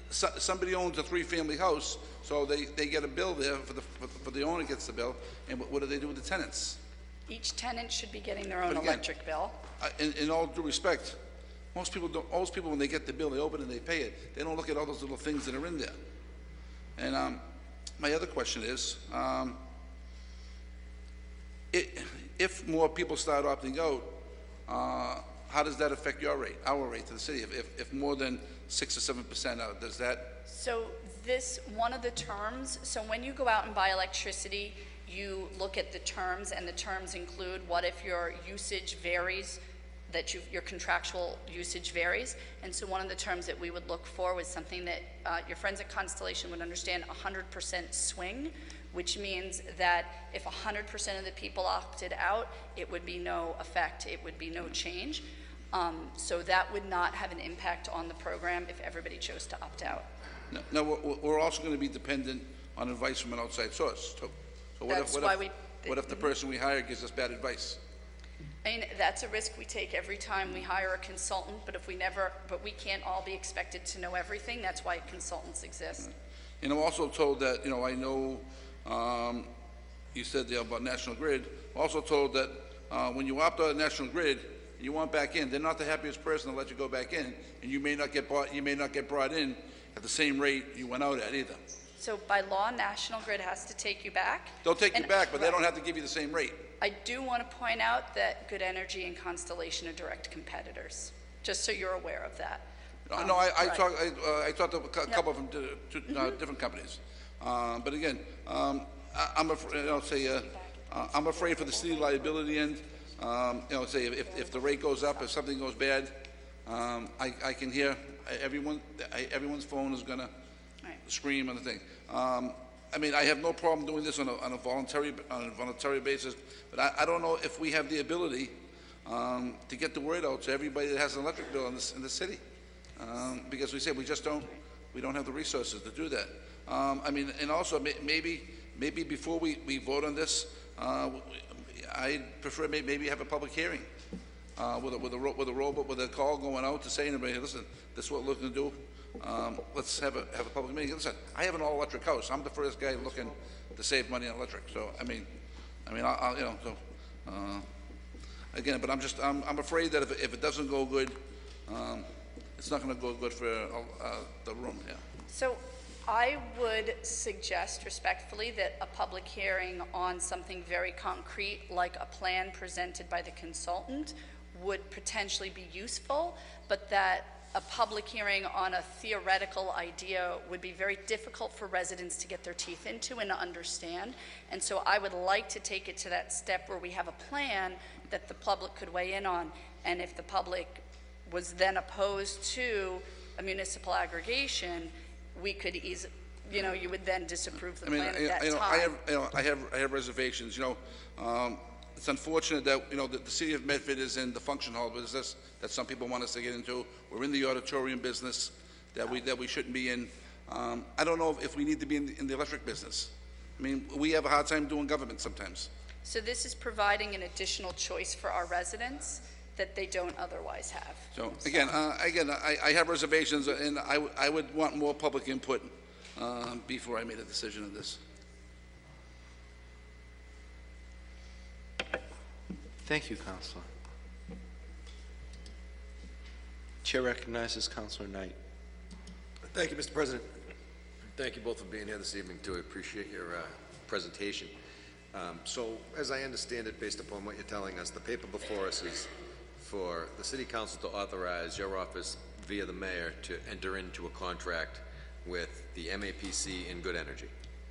somebody owns a 3-family house, so they get a bill there for the owner gets the bill. And what do they do with the tenants? Each tenant should be getting their own electric bill. In all due respect, most people when they get the bill, they open it and they pay it. They don't look at all those little things that are in there. And my other question is, if more people start opting out, how does that affect our rate to the city? If more than 6 or 7% out, does that? So one of the terms, so when you go out and buy electricity, you look at the terms, and the terms include what if your usage varies, that your contractual usage varies. And so one of the terms that we would look for was something that your friends at Constellation would understand, 100% swing, which means that if 100% of the people opted out, it would be no effect, it would be no change. So that would not have an impact on the program if everybody chose to opt out. Now, we're also going to be dependent on advice from an outside source, too. So what if the person we hire gives us bad advice? I mean, that's a risk we take every time we hire a consultant, but we can't all be expected to know everything. That's why consultants exist. And I'm also told that, you know, I know you said there about National Grid. I'm also told that when you opt out of National Grid, you want back in, they're not the happiest person to let you go back in, and you may not get brought in at the same rate you went out at either. So by law, National Grid has to take you back. They'll take you back, but they don't have to give you the same rate. I do want to point out that Good Energy and Constellation are direct competitors, just so you're aware of that. No, I talked to a couple of them, different companies. But again, I'm afraid for the city liability end. You know, say if the rate goes up, if something goes bad, I can hear everyone's phone is going to scream on the thing. I mean, I have no problem doing this on a voluntary basis, but I don't know if we have the ability to get the word out to everybody that has an electric bill in the city, because we say we don't have the resources to do that. I mean, and also maybe before we vote on this, I'd prefer maybe have a public hearing with a call going out to say to anybody, listen, this is what we're looking to do. Let's have a public meeting. Listen, I have an all-electric house. I'm the first guy looking to save money on electric. So I mean, I'll you know. So again, but I'm afraid that if it doesn't go good, it's not going to go good for the room. Yeah. So I would suggest respectfully that a public hearing on something very concrete, like a plan presented by the consultant, would potentially be useful, but that a public hearing on a theoretical idea would be very difficult for residents to get their teeth into and to understand. And so I would like to take it to that step where we have a plan that the public could weigh in on. And if the public was then opposed to a municipal aggregation, we could easily, you know, you would then disapprove the plan at that time. I have reservations, it's unfortunate that, the city of Medford is in the function hall business that some people want us to get into. We're in the auditorium business that we shouldn't be in. I don't know if we need to be in the electric business. I mean, we have a hard time doing government sometimes. So this is providing an additional choice for our residents that they don't otherwise have. So again, I have reservations, and I would want more public input before I made a decision on this. Thank you, Counselor. Chair recognizes Counselor Knight. Thank you, Mr. President. Thank you both for being here this evening, too. I appreciate your presentation. So, as I understand it, based upon what you're telling us, the paper before us is for the City Council to authorize your office via the mayor to enter into a contract with the MAPC and Good Energy.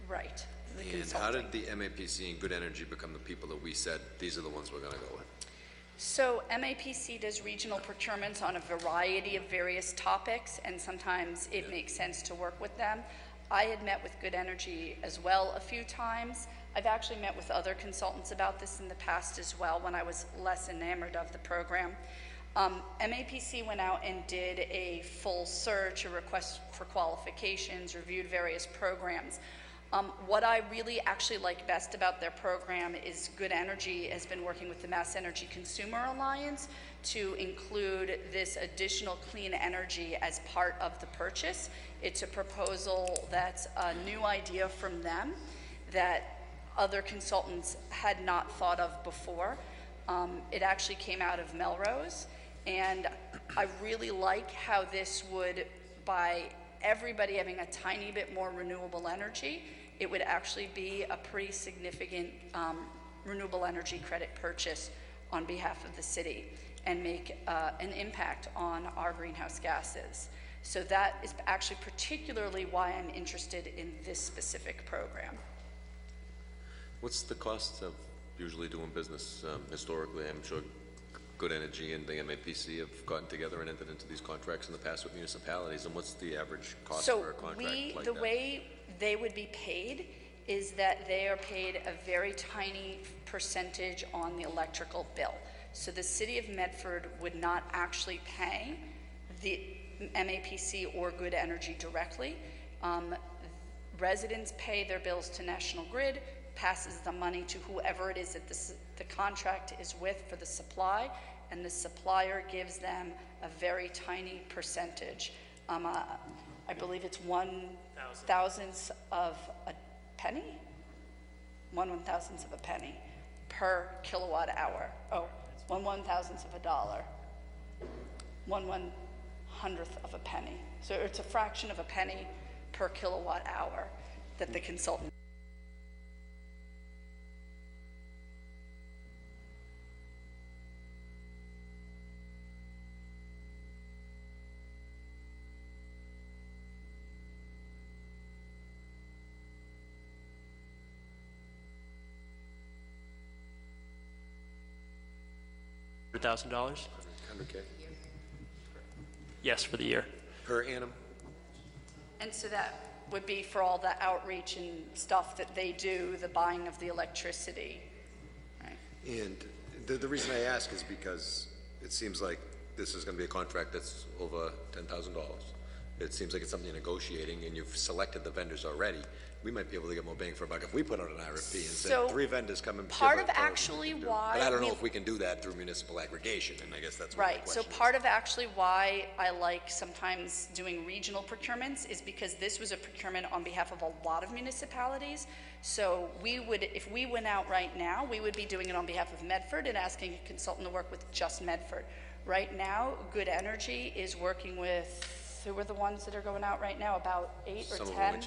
Right. And how did the MAPC and Good Energy become the people that we said, these are the ones we're going to go with? So MAPC does regional procurements on a variety of various topics, and sometimes it makes sense to work with them. I had met with Good Energy as well a few times. I've actually met with other consultants about this in the past as well when I was less enamored of the program. MAPC went out and did a full search, a request for qualifications, reviewed various programs. What I really actually like best about their program is Good Energy has been working with the Mass Energy Consumer Alliance to include this additional clean energy as part of the purchase. It's a proposal that's a new idea from them that other consultants had not thought of before. It actually came out of Melrose, and I really like how this would, by everybody having a tiny bit more renewable energy, it would actually be a pretty significant renewable energy credit purchase on behalf of the city and make an impact on our greenhouse gases. So that is actually particularly why I'm interested in this specific program. What's the cost of usually doing business historically? I'm sure Good Energy and the MAPC have gotten together and entered into these contracts in the past with municipalities, and what's the average cost for a contract like that? The way they would be paid is that they are paid a very tiny percentage on the electrical bill. So the city of Medford would not actually pay the MAPC or Good Energy directly. Residents pay their bills to National Grid, passes the money to whoever it is that the contract is with for the supply, and the supplier gives them a very tiny percentage. I believe it's 1/1000th of a penny? 1/1000th of a penny per kilowatt hour. Oh, 1/1000th of a dollar. 1/100th of a penny. So it's a fraction of a penny per kilowatt hour that the consultant. $100,000? 100K? Yes, for the year. Per annum? And so that would be for all the outreach and stuff that they do, the buying of the electricity, right? And the reason I ask is because it seems like this is going to be a contract that's over $10,000. It seems like it's something you're negotiating, and you've selected the vendors already. We might be able to get more bang for a buck if we put out an RFP and said 3 vendors come and part of actually why but I don't know if we can do that through municipal aggregation, and I guess that's what my right. So question part of actually why I like sometimes doing regional procurements is because this was a procurement on behalf of a lot of municipalities. So we would, if we went out right now, we would be doing it on behalf of Medford and asking a consultant to work with just Medford. Right now, Good Energy is working with, who are the ones that are going out right now? About 8 or 10?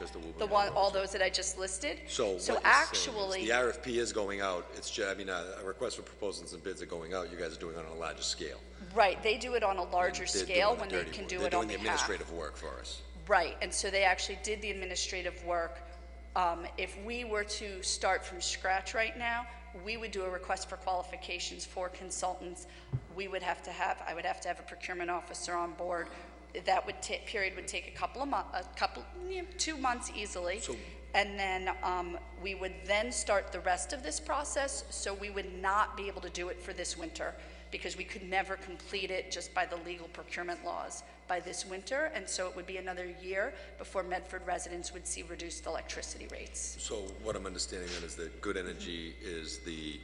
All those that I just listed. So actually, the RFP is going out. It's just, I mean, a request for proposals and bids are going out. You guys are doing it on a larger scale. Right. They do it on a larger scale when they can do it on behalf. They're doing the administrative work for us. Right. And so they actually did the administrative work. If we were to start from scratch right now, we would do a request for qualifications for consultants. I would have to have a procurement officer on board. That period would take a 2 months easily. And then we would then start the rest of this process, so we would not be able to do it for this winter because we could never complete it just by the legal procurement laws by this winter, and so it would be another year before Medford residents would see reduced electricity rates. So what I'm understanding then is that Good Energy is the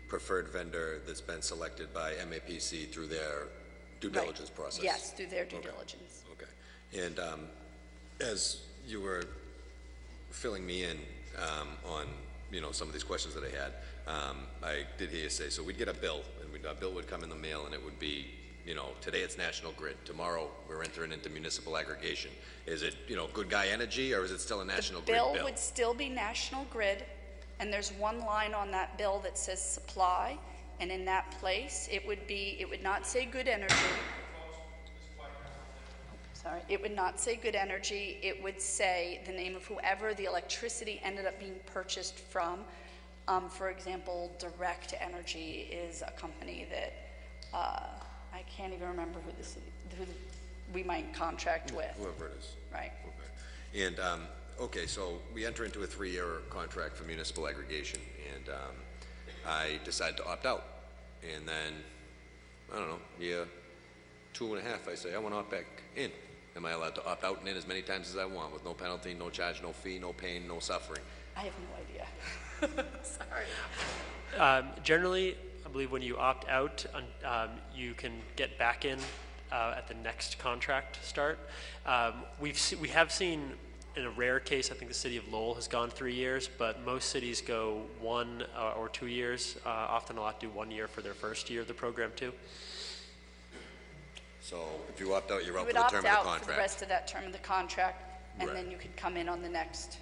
preferred vendor that's been selected by MAPC through their due diligence process? Yes, through their due diligence. Okay. And as you were filling me in on, some of these questions that I had, I did hear you say, so we'd get a bill, and a bill would come in the mail, and it would be, today it's National Grid, tomorrow we're entering into municipal aggregation. Is it, Good Guy Energy, or is it still a National Grid bill? The bill would still be National Grid, and there's one line on that bill that says supply, and in that place, it would not say Good Energy. Sorry, it would not say Good Energy. It would say the name of whoever the electricity ended up being purchased from. For example, Direct Energy is a company that I can't even remember who we might contract with. Whoever it is. Right. Okay. And, okay, so we enter into a 3-year contract for municipal aggregation, and I decided to opt out. And then, I don't know, year 2.5, I say, I want to opt back in. Am I allowed to opt out and in as many times as I want with no penalty, no charge, no fee, no pain, no suffering? I have no idea. Sorry. Generally, I believe when you opt out, you can get back in at the next contract start. We have seen, in a rare case, I think the city of Lowell has gone 3 years, but most cities go 1 or 2 years. Often a lot do 1 year for their first year of the program too. So if you opt out, you're out for the term of the contract. You would opt out for the rest of that term of the contract, and then you could come in on the next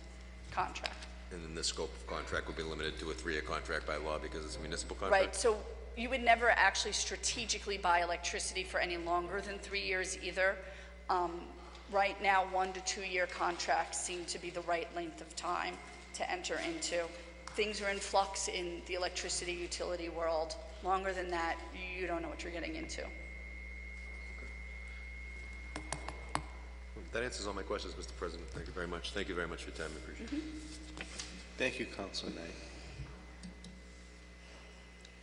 contract. And then the scope of contract would be limited to a 3-year contract by law because it's a municipal contract? Right, so you would never actually strategically buy electricity for any longer than 3 years either. Right now, 1 to 2 year contracts seem to be the right length of time to enter into. Things are in flux in the electricity utility world. Longer than that, you don't know what you're getting into. That answers all my questions, Mr. President. Thank you very much. Thank you very much for your time. I appreciate it. Thank you, Councilor Knight.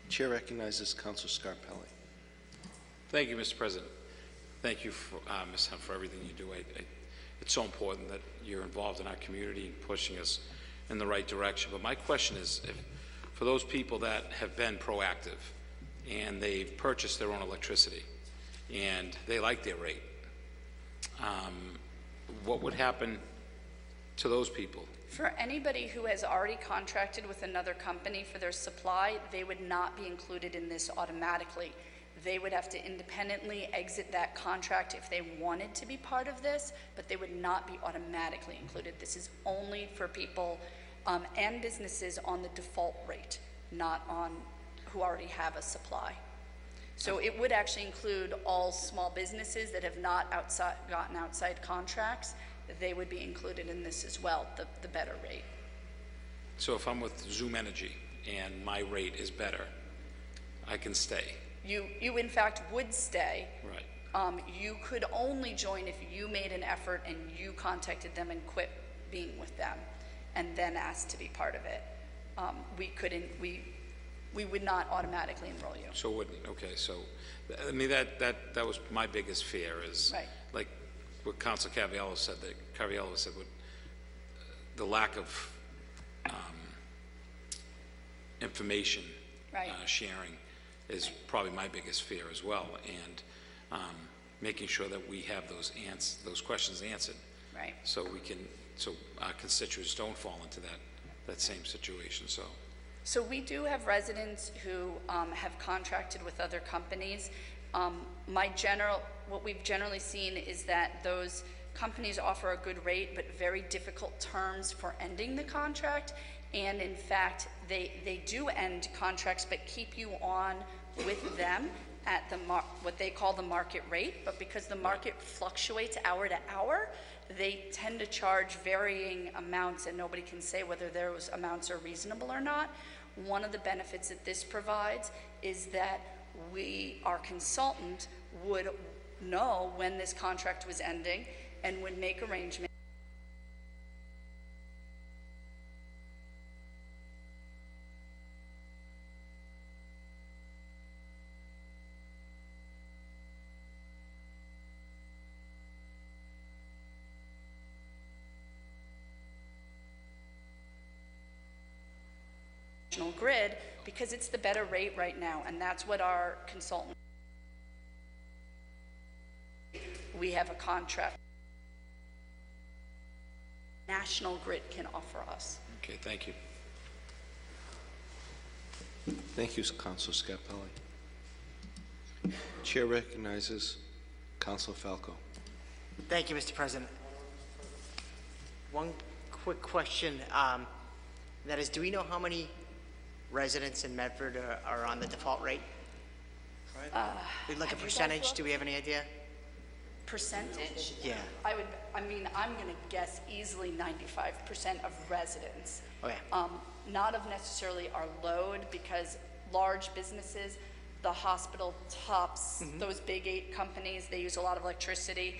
Chair recognizes Councilor Scarpelli. Thank you, Mr. President. Thank you, Ms. Hunt, for everything you do. It's so important that you're involved in our community and pushing us in the right direction. But my question is, for those people that have been proactive and they've purchased their own electricity and they like their rate, what would happen to those people? For anybody who has already contracted with another company for their supply, they would not be included in this automatically. They would have to independently exit that contract if they wanted to be part of this, but they would not be automatically included. This is only for people and businesses on the default rate, not on who already have a supply. So it would actually include all small businesses that have not gotten outside contracts. They would be included in this as well, the better rate. So if I'm with Zoom Energy and my rate is better, I can stay? You in fact would stay. Right. You could only join if you made an effort and you contacted them and quit being with them and then asked to be part of it. We would not automatically enroll you. So wouldn't, okay, so, I mean, that was my biggest fear is, right, like what Council Caraviello said, with the lack of information sharing is probably my biggest fear as well, and making sure that we have those questions answered. Right. So our constituents don't fall into that same situation, so. So we do have residents who have contracted with other companies. What we've generally seen is that those companies offer a good rate, but very difficult terms for ending the contract. And in fact, they do end contracts, but keep you on with them at what they call the market rate. But because the market fluctuates hour to hour, they tend to charge varying amounts, and nobody can say whether those amounts are reasonable or not. One of the benefits that this provides is that our consultant would know when this contract was ending and would make arrangements. Grid, because it's the better rate right now, and that's what our consultant. We have a contract. National Grid can offer us. Okay, thank you. Thank you, Councilor Scarpelli. Chair recognizes Councilor Falco. Thank you, Mr. President. One quick question, that is, do we know how many residents in Medford are on the default rate? Like a percentage, do we have any idea? Percentage? Yeah. I'm going to guess easily 95% of residents. Okay. Not of necessarily our load, because large businesses, the hospital tops, those big 8 companies, they use a lot of electricity.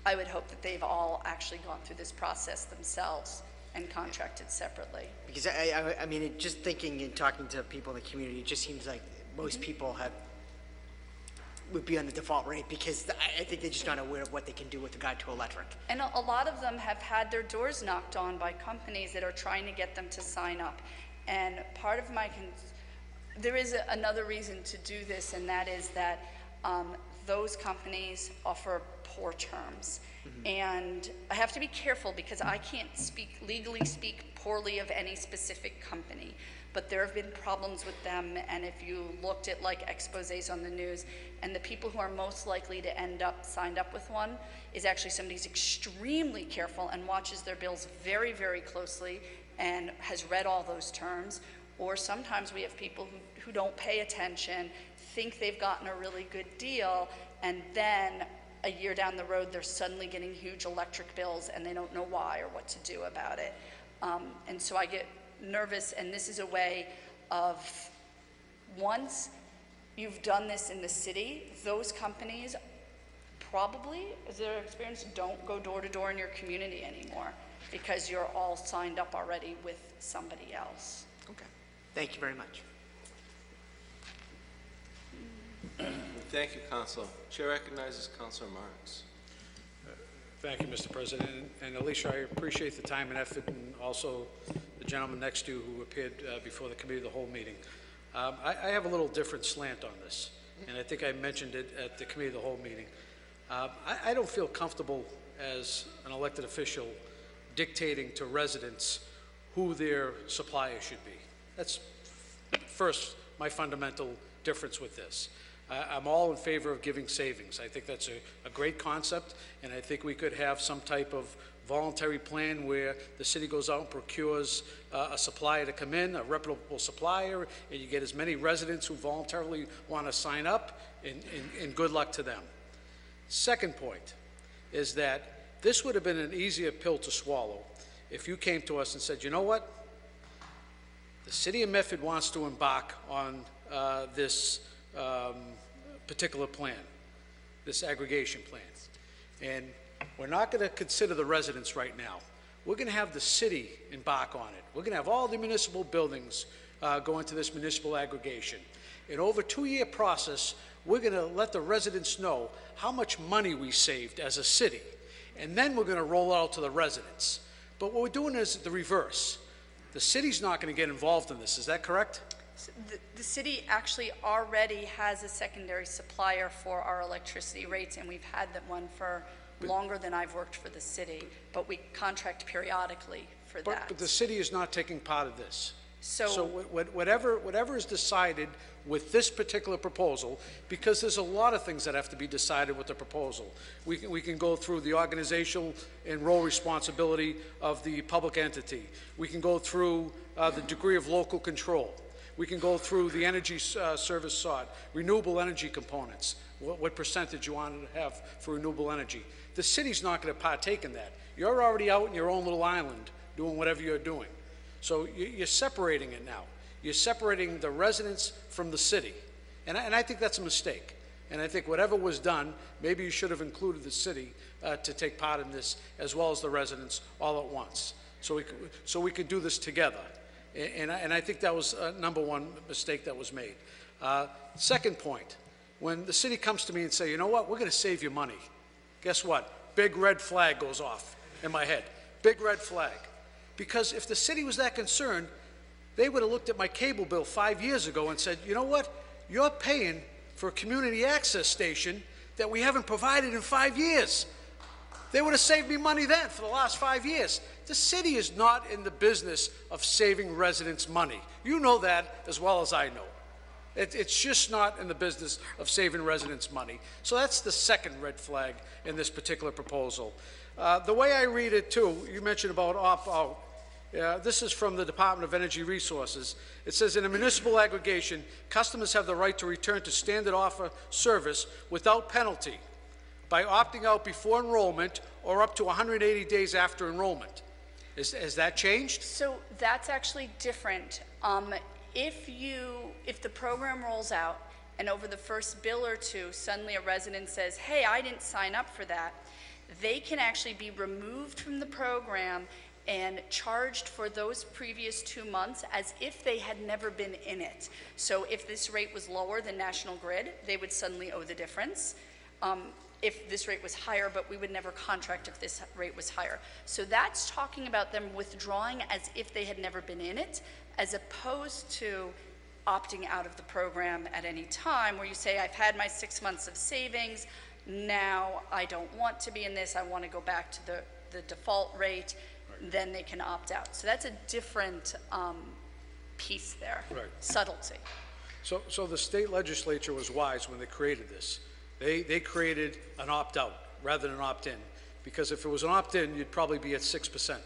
I would hope that they've all actually gone through this process themselves and contracted separately. Because I mean, just thinking and talking to people in the community, it just seems like most people would be on the default rate, because I think they're just not aware of what they can do with regard to electric. And a lot of them have had their doors knocked on by companies that are trying to get them to sign up. And part of there is another reason to do this, and that is that those companies offer poor terms. And I have to be careful, because I can't legally speak poorly of any specific company, but there have been problems with them. And if you looked at like exposés on the news, and the people who are most likely to end up signed up with one is actually somebody who's extremely careful and watches their bills very, very closely and has read all those terms. Or sometimes we have people who don't pay attention, think they've gotten a really good deal, and then a year down the road, they're suddenly getting huge electric bills and they don't know why or what to do about it. And so I get nervous, and this is a way of, once you've done this in the city, those companies probably, as their experience, don't go door to door in your community anymore, because you're all signed up already with somebody else. Okay. Thank you very much. Thank you, Councilor. Chair recognizes Councilor Marks. Thank you, Mr. President. And Alicia, I appreciate the time and effort, and also the gentleman next to you who appeared before the committee of the whole meeting. I have a little different slant on this, and I think I mentioned it at the committee of the whole meeting. I don't feel comfortable as an elected official dictating to residents who their supplier should be. That's first my fundamental difference with this. I'm all in favor of giving savings. I think that's a great concept, and I think we could have some type of voluntary plan where the city goes out and procures a supplier to come in, a reputable supplier, and you get as many residents who voluntarily want to sign up, and good luck to them. Second point is that this would have been an easier pill to swallow if you came to us and said, you know what? The city of Medford wants to embark on this particular plan, this aggregation plan. And we're not going to consider the residents right now. We're going to have the city embark on it. We're going to have all the municipal buildings go into this municipal aggregation. And over a 2-year process, we're going to let the residents know how much money we saved as a city. And then we're going to roll it out to the residents. But what we're doing is the reverse. The city's not going to get involved in this. Is that correct? The city actually already has a secondary supplier for our electricity rates, and we've had that one for longer than I've worked for the city, but we contract periodically for that. But the city is not taking part of this. So whatever is decided with this particular proposal, because there's a lot of things that have to be decided with the proposal. We can go through the organizational and role responsibility of the public entity. We can go through the degree of local control. We can go through the energy service sought, renewable energy components, what percentage you want to have for renewable energy. The city's not going to partake in that. You're already out in your own little island doing whatever you're doing. So you're separating it now. you're separating the residents from the city. And I think that's a mistake. And I think whatever was done, maybe you should have included the city to take part in this, as well as the residents all at once, so we could do this together. And I think that was number one mistake that was made. Second point, when the city comes to me and say, you know what, we're going to save you money, guess what? Big red flag goes off in my head. Big red flag. Because if the city was that concerned, they would have looked at my cable bill 5 years ago and said, you know what, you're paying for a community access station that we haven't provided in 5 years. They would have saved me money then for the last 5 years. The city is not in the business of saving residents money. You know that as well as I know. It's just not in the business of saving residents money. So that's the second red flag in this particular proposal. The way I read it too, you mentioned about opt-out. This is from the Department of Energy Resources. It says, in a municipal aggregation, customers have the right to return to standard offer service without penalty by opting out before enrollment or up to 180 days after enrollment. Has that changed? So that's actually different. If the program rolls out and over the first bill or two, suddenly a resident says, hey, I didn't sign up for that, they can actually be removed from the program and charged for those previous 2 months as if they had never been in it. So if this rate was lower than National Grid, they would suddenly owe the difference. If this rate was higher, but we would never contract if this rate was higher. So that's talking about them withdrawing as if they had never been in it, as opposed to opting out of the program at any time, where you say, I've had my 6 months of savings, now I don't want to be in this, I want to go back to the default rate, then they can opt out. So that's a different piece there, subtlety. So the state legislature was wise when they created this. They created an opt-out rather than an opt-in, because if it was an opt-in, you'd probably be at 6%.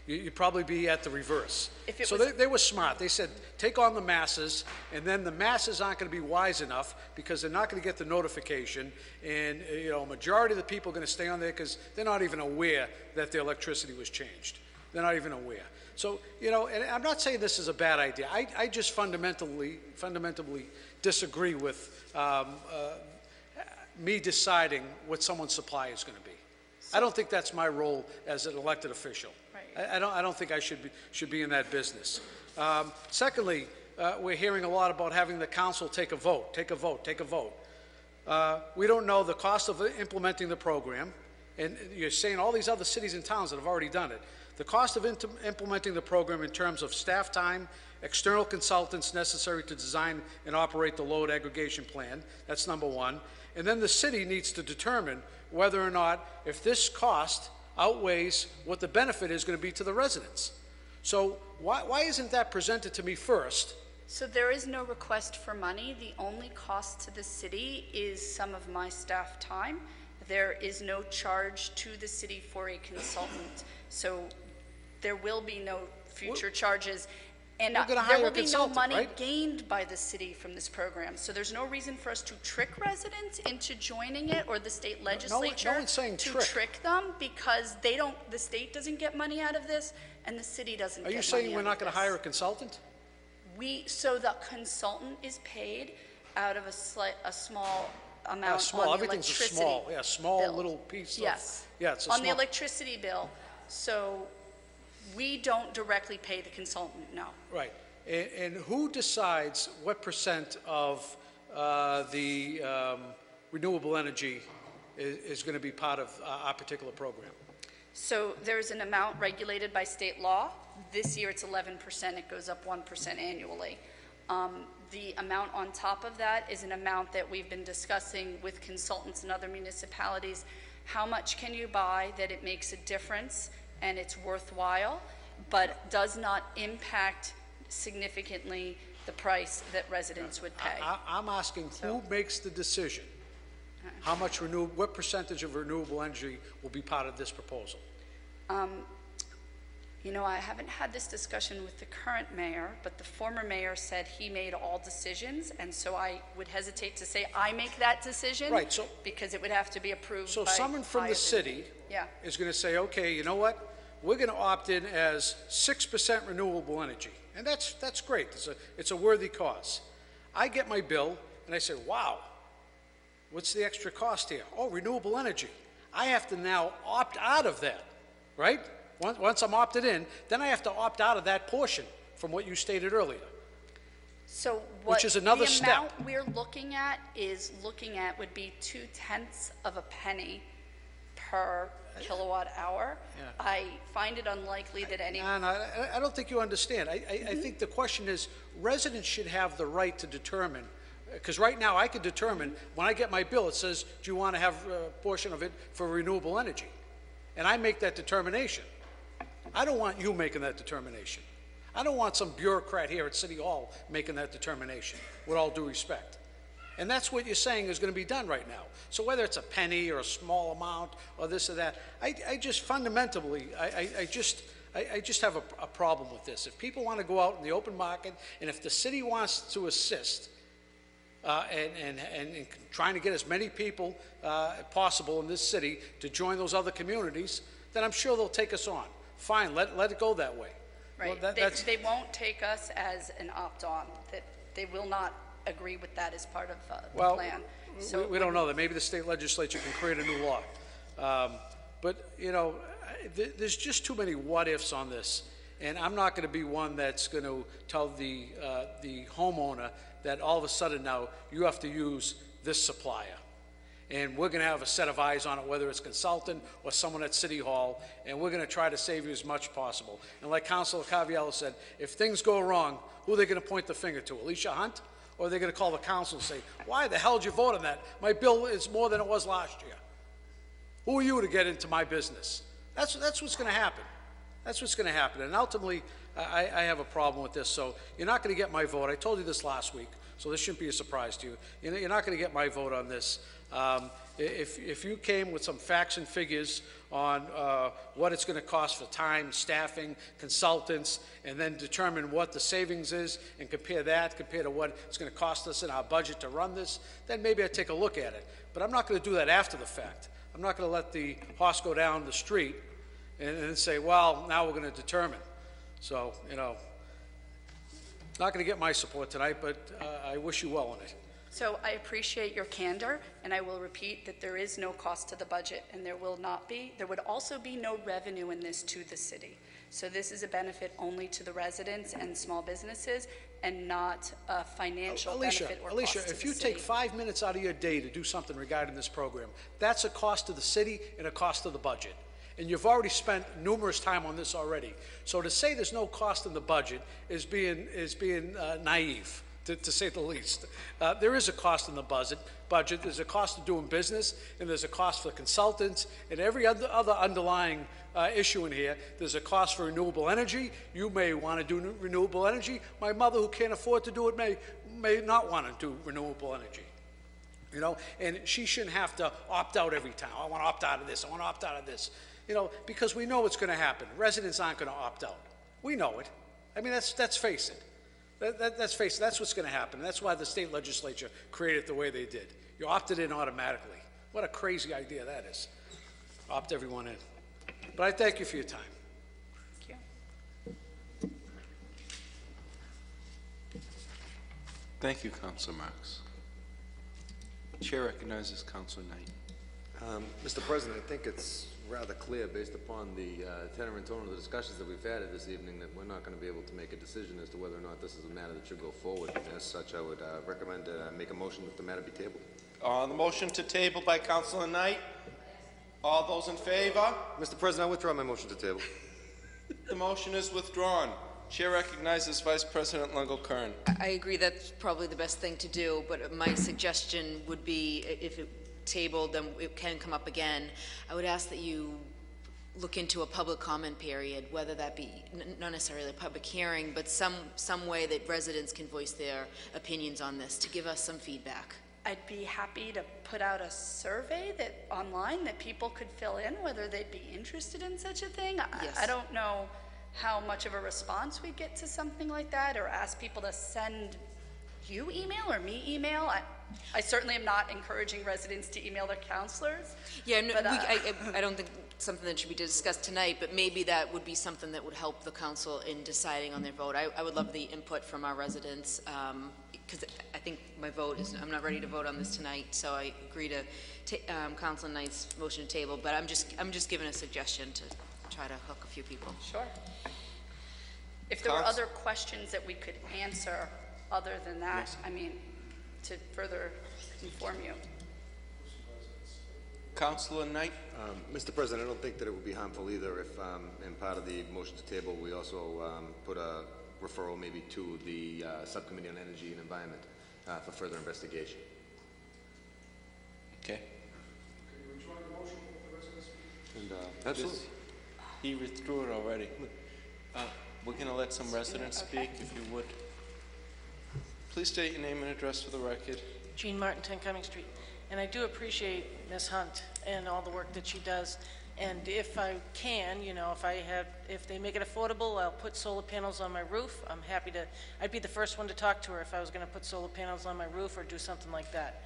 You'd probably be at the reverse. So they were smart. They said, take on the masses, and then the masses aren't going to be wise enough because they're not going to get the notification, and a majority of the people are going to stay on there because they're not even aware that their electricity was changed. They're not even aware. So, and I'm not saying this is a bad idea. I just fundamentally disagree with me deciding what someone's supply is going to be. I don't think that's my role as an elected official. Right. I don't think I should be in that business. Secondly, we're hearing a lot about having the council take a vote. We don't know the cost of implementing the program, and you're saying all these other cities and towns that have already done it. The cost of implementing the program in terms of staff time, external consultants necessary to design and operate the load aggregation plan. That's number one. And then the city needs to determine whether or not, if this cost outweighs what the benefit is going to be to the residents. So why isn't that presented to me first? So there is no request for money. The only cost to the city is some of my staff time. There is no charge to the city for a consultant. So there will be no future charges. And there will be no money gained by the city from this program. So there's no reason for us to trick residents into joining it, or the state legislature to trick them, because the state doesn't get money out of this and the city doesn't get money out of this. Are you saying we're not going to hire a consultant? So the consultant is paid out of a small amount on the electricity small, small bill. Little piece. Yes. It's on the electricity bill. So we don't directly pay the consultant, no. Right. And who decides what percent of the renewable energy is going to be part of our particular program? So there's an amount regulated by state law. This year it's 11%. It goes up 1% annually. The amount on top of that is an amount that we've been discussing with consultants and other municipalities. How much can you buy that it makes a difference and it's worthwhile, but does not impact significantly the price that residents would pay? I'm asking who makes the decision? How much what percentage of renewable energy will be part of this proposal? I haven't had this discussion with the current mayor, but the former mayor said he made all decisions, and so I would hesitate to say I make that decision, because it would have to be approved by someone from the city is going to say, okay, you know what? We're going to opt in as 6% renewable energy. and that's great. It's a worthy cause. I get my bill, and I say, wow, what's the extra cost here? Oh, renewable energy. I have to now opt out of that, right? Once I'm opted in, then I have to opt out of that portion from what you stated earlier. So Which is another the step. amount we're looking at would be 0.2 of a penny per kilowatt hour. Yeah. I find it unlikely that any. No, I don't think you understand. I think the question is, residents should have the right to determine, because right now I could determine, when I get my bill, it says, do you want to have a portion of it for renewable energy? And I make that determination. I don't want you making that determination. I don't want some bureaucrat here at City Hall making that determination, with all due respect. And that's what you're saying is going to be done right now. So whether it's a penny or a small amount or this or that, I just fundamentally, I just have a problem with this. If people want to go out in the open market, and if the city wants to assist and trying to get as many people possible in this city to join those other communities, then I'm sure they'll take us on. Fine, let it go that way. Right. Well, they won't take us as an opt-on. That they will not agree with that as part of the plan. So we don't know that. Maybe the state legislature can create a new law. But, you know, there's just too many what-ifs on this. And I'm not going to be one that's going to tell the homeowner that all of a sudden now you have to use this supplier. And we're going to have a set of eyes on it, whether it's consultant or someone at City Hall, and we're going to try to save you as much as possible. And like Councilor Caviello said, if things go wrong, who are they going to point the finger to? Alicia Hunt? Or are they going to call the council and say, why the hell did you vote on that? My bill is more than it was last year. Who are you to get into my business? That's what's going to happen. That's what's going to happen. And ultimately, I have a problem with this. So you're not going to get my vote. I told you this last week, so this shouldn't be a surprise to you. You're not going to get my vote on this. If you came with some facts and figures on what it's going to cost for time, staffing, consultants, and then determine what the savings is and compare to what it's going to cost us in our budget to run this, then maybe I'd take a look at it. But I'm not going to do that after the fact. I'm not going to let the horse go down the street and then say, well, now we're going to determine. So, you know, not going to get my support tonight, but I wish you well on it. So I appreciate your candor, and I will repeat that there is no cost to the budget, and there will not be. There would also be no revenue in this to the city. So this is a benefit only to the residents and small businesses, and not a financial benefit or cost to the city. If you take 5 minutes out of your day to do something regarding this program, that's a cost to the city and a cost to the budget. And you've already spent numerous time on this already. So to say there's no cost in the budget is being naive, to say the least. There is a cost in the budget. There's a cost of doing business, and there's a cost for consultants, and every other underlying issue in here. There's a cost for renewable energy. You may want to do renewable energy. My mother, who can't afford to do it, may not want to do renewable energy. You know, and she shouldn't have to opt out every time. I want to opt out of this. I want to opt out of this. You know, because we know what's going to happen. Residents aren't going to opt out. We know it. I mean, let's face it. Let's face it. That's what's going to happen. That's why the state legislature created it the way they did. You opted in automatically. What a crazy idea that is. Opt everyone in. But I thank you for your time. Thank you. Thank you, Councilor Marks. Chair recognizes Councilor Knight. Mr. President, I think it's rather clear, based upon the tenor and tone of the discussions that we've had this evening, that we're not going to be able to make a decision as to whether or not this is a matter that should go forward. As such, I would recommend make a motion that the matter be tabled. On the motion to table by Councilor Knight, all those in favor? Mr. President, I withdraw my motion to table. The motion is withdrawn. Chair recognizes Vice President Lungo-Kern. I agree that's probably the best thing to do, but my suggestion would be, if it tabled, then it can come up again. I would ask that you look into a public comment period, whether that be not necessarily a public hearing, but some way that residents can voice their opinions on this, to give us some feedback. I'd be happy to put out a survey online that people could fill in, whether they'd be interested in such a thing. Yes. I don't know how much of a response we'd get to something like that, or ask people to send you email or me email. I certainly am not encouraging residents to email their counselors. Yeah, no, but, I don't think something that should be discussed tonight, but maybe that would be something that would help the council in deciding on their vote. I would love the input from our residents, because I think my vote is, I'm not ready to vote on this tonight, so I agree to Councilor Knight's motion to table, but I'm just giving a suggestion to try to hook a few people. Sure. If there were other questions that we could answer other than that, I mean, to further inform you. Councilor Knight? Mr. President, I don't think that it would be harmful either if, in part of the motion to table, we also put a referral maybe to the Subcommittee on Energy and Environment for further investigation. Okay. And, Absolutely. He withdrew it already. We're going to let some residents speak, if you would. Please state your name and address for the record. Jean Martin, 10 Cumming Street. And I do appreciate Ms. Hunt and all the work that she does. And if I can, you know, if they make it affordable, I'll put solar panels on my roof. I'm happy to, I'd be the first one to talk to her if I was going to put solar panels on my roof or do something like that.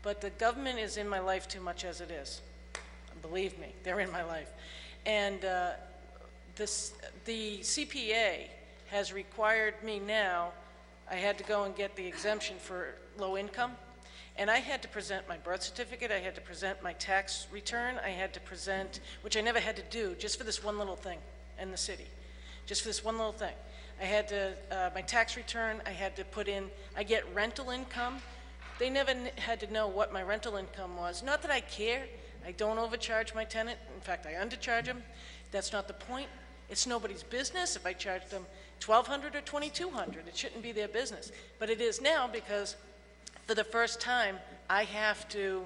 But the government is in my life too much as it is. Believe me, they're in my life. And the CPA has required me now, I had to go and get the exemption for low income. And I had to present my birth certificate, I had to present my tax return, I had to present, which I never had to do, just for this one little thing in the city. Just for this one little thing. I had to, my tax return, I had to put in, I get rental income. They never had to know what my rental income was. Not that I care, I don't overcharge my tenant. In fact, I undercharge them. That's not the point. It's nobody's business if I charge them $1,200 or $2,200. It shouldn't be their business. But it is now because for the first time, I have to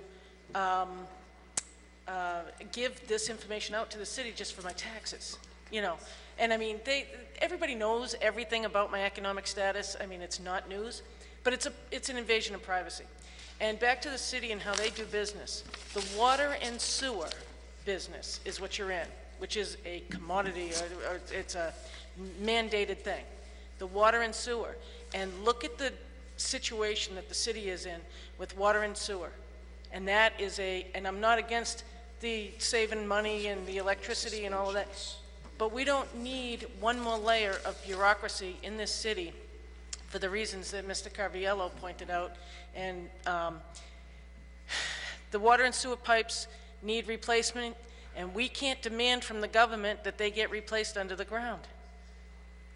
give this information out to the city just for my taxes, you know. And I mean, everybody knows everything about my economic status. I mean, it's not news, but it's an invasion of privacy. And back to the city and how they do business. The water and sewer business is what you're in, which is a commodity, or it's a mandated thing. The water and sewer. And look at the situation that the city is in with water and sewer. And that is and I'm not against the saving money and the electricity and all of that, but we don't need one more layer of bureaucracy in this city for the reasons that Mr. Carviello pointed out. And the water and sewer pipes need replacement, and we can't demand from the government that they get replaced under the ground.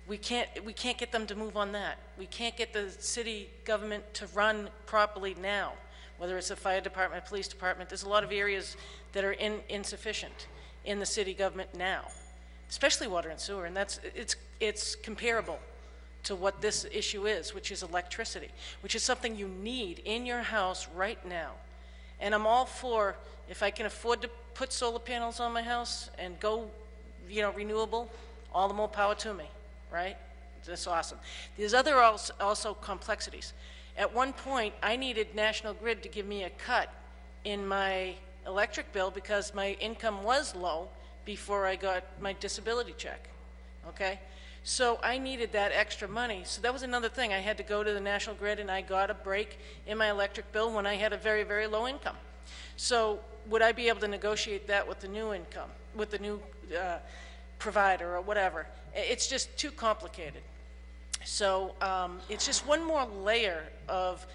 We can't get them to move on that. We can't get the city government to run properly now, whether it's the fire department, police department. There's a lot of areas that are insufficient in the city government now, especially water and sewer, and it's comparable to what this issue is, which is electricity, which is something you need in your house right now. And I'm all for, if I can afford to put solar panels on my house and go, you know, renewable, all the more power to me, right? That's awesome. There's other also complexities. At one point, I needed National Grid to give me a cut in my electric bill because my income was low before I got my disability check, okay? So I needed that extra money. So that was another thing. I had to go to the National Grid and I got a break in my electric bill when I had a very, very low income. So would I be able to negotiate that with the new income, with the new provider or whatever? It's just too complicated. So it's just one more layer of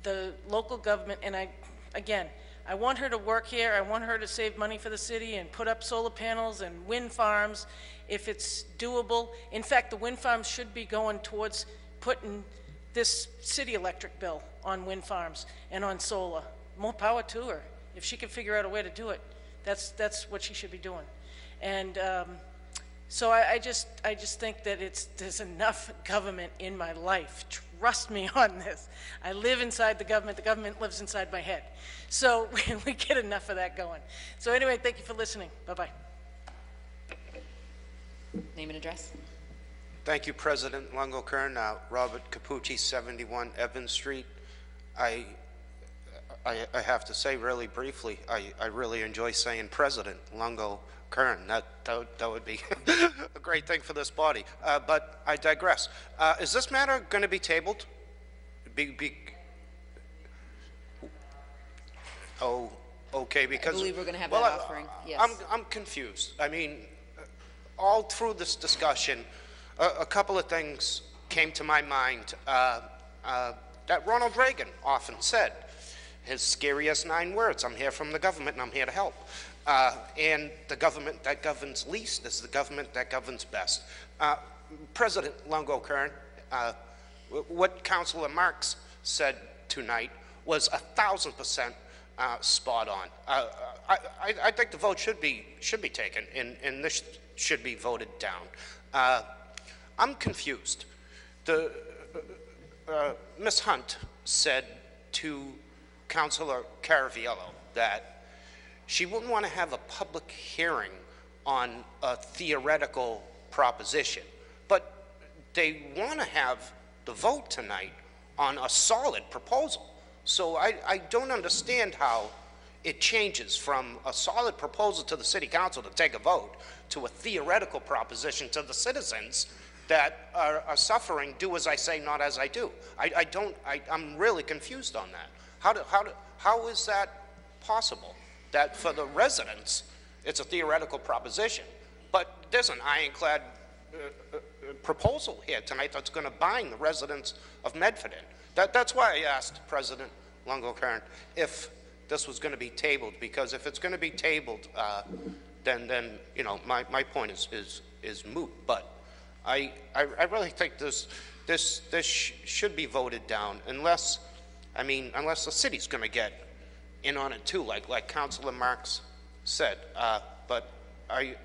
the local government. And again, I want her to work here. I want her to save money for the city and put up solar panels and wind farms if it's doable. In fact, the wind farms should be going towards putting this city electric bill on wind farms and on solar. More power to her. If she can figure out a way to do it, that's what she should be doing. And so I just think that there's enough government in my life. Trust me on this. I live inside the government lives inside my head. So we get enough of that going. So anyway, thank you for listening. Bye-bye. Name and address. Thank you, President Lungo Kern. Robert Capucci, 71 Evans Street. I have to say really briefly, I really enjoy saying President Lungo Kern. That would be a great thing for this body. But I digress. Is this matter going to be tabled? okay? Because I believe we're going to have well, that offering, yes. I'm confused. I mean, all through this discussion, a couple of things came to my mind that Ronald Reagan often said. His scariest 9 words: I'm here from the government and I'm here to help. And the government that governs least is the government that governs best. President Longo Kern, what Councilor Marks said tonight was 1,000% spot on. I think the vote should be taken, and this should be voted down. I'm confused. Ms. Hunt said to Councilor Caraviello that she wouldn't want to have a public hearing on a theoretical proposition, but they want to have the vote tonight on a solid proposal. So I don't understand how it changes from a solid proposal to the City Council to take a vote to a theoretical proposition to the citizens that are suffering, do as I say, not as I do. I'm really confused on that. How is that possible? That for the residents, it's a theoretical proposition, but there's an ironclad proposal here tonight that's going to bind the residents of Medford in. That's why I asked President Longo Kern if this was going to be tabled, because if it's going to be tabled, then you know my point is moot. But I really think this should be voted down, unless the city's going to get in on it too, like Councilor Marks said. But I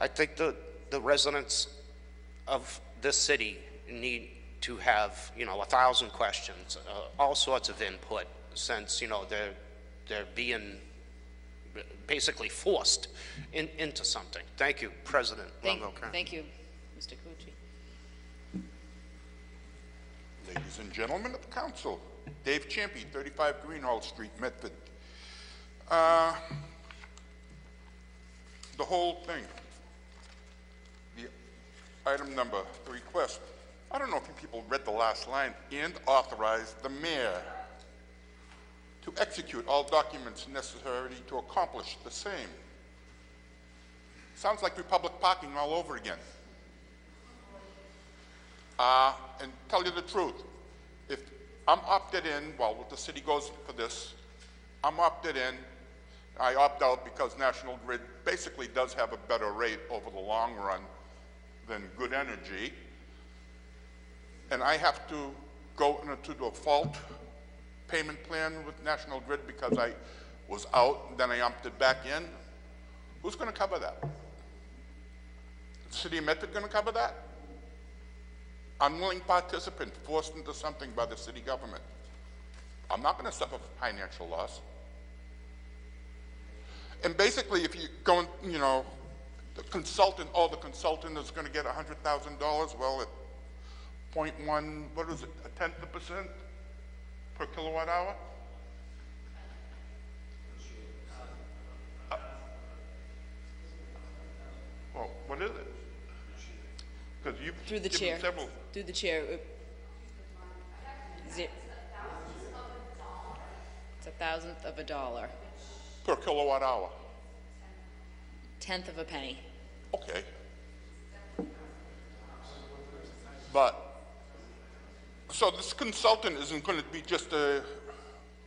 think the residents of this city need to have 1,000 questions, all sorts of input, since they're being basically forced into something. Thank you, President Longo Kern. Thank you, Mr. Capucci. Ladies and gentlemen of the council, Dave Champy, 35 Greenhall Street, Medford. The whole thing, the item number, the request, I don't know if you people read the last line, and authorize the mayor to execute all documents necessary to accomplish the same. Sounds like Republic Parking all over again. And tell you the truth, if I'm opted in, well, if the city goes for this, I'm opted in. I opt out because National Grid basically does have a better rate over the long run than Good Energy. And I have to go into the default payment plan with National Grid because I was out and then I opted back in. Who's going to cover that? The City of Medford going to cover that? Unwilling participant forced into something by the city government. I'm not going to suffer financial loss. And basically, if you go, the consultant is going to get $100,000. Well, at 0.1, what is it, 0.1% per kilowatt hour? Well, what is it? Because you've Through the given chair. several. Through the chair. It's a thousandth of a dollar. Per kilowatt hour. Tenth of a penny. Okay. But, so this consultant isn't going to be just a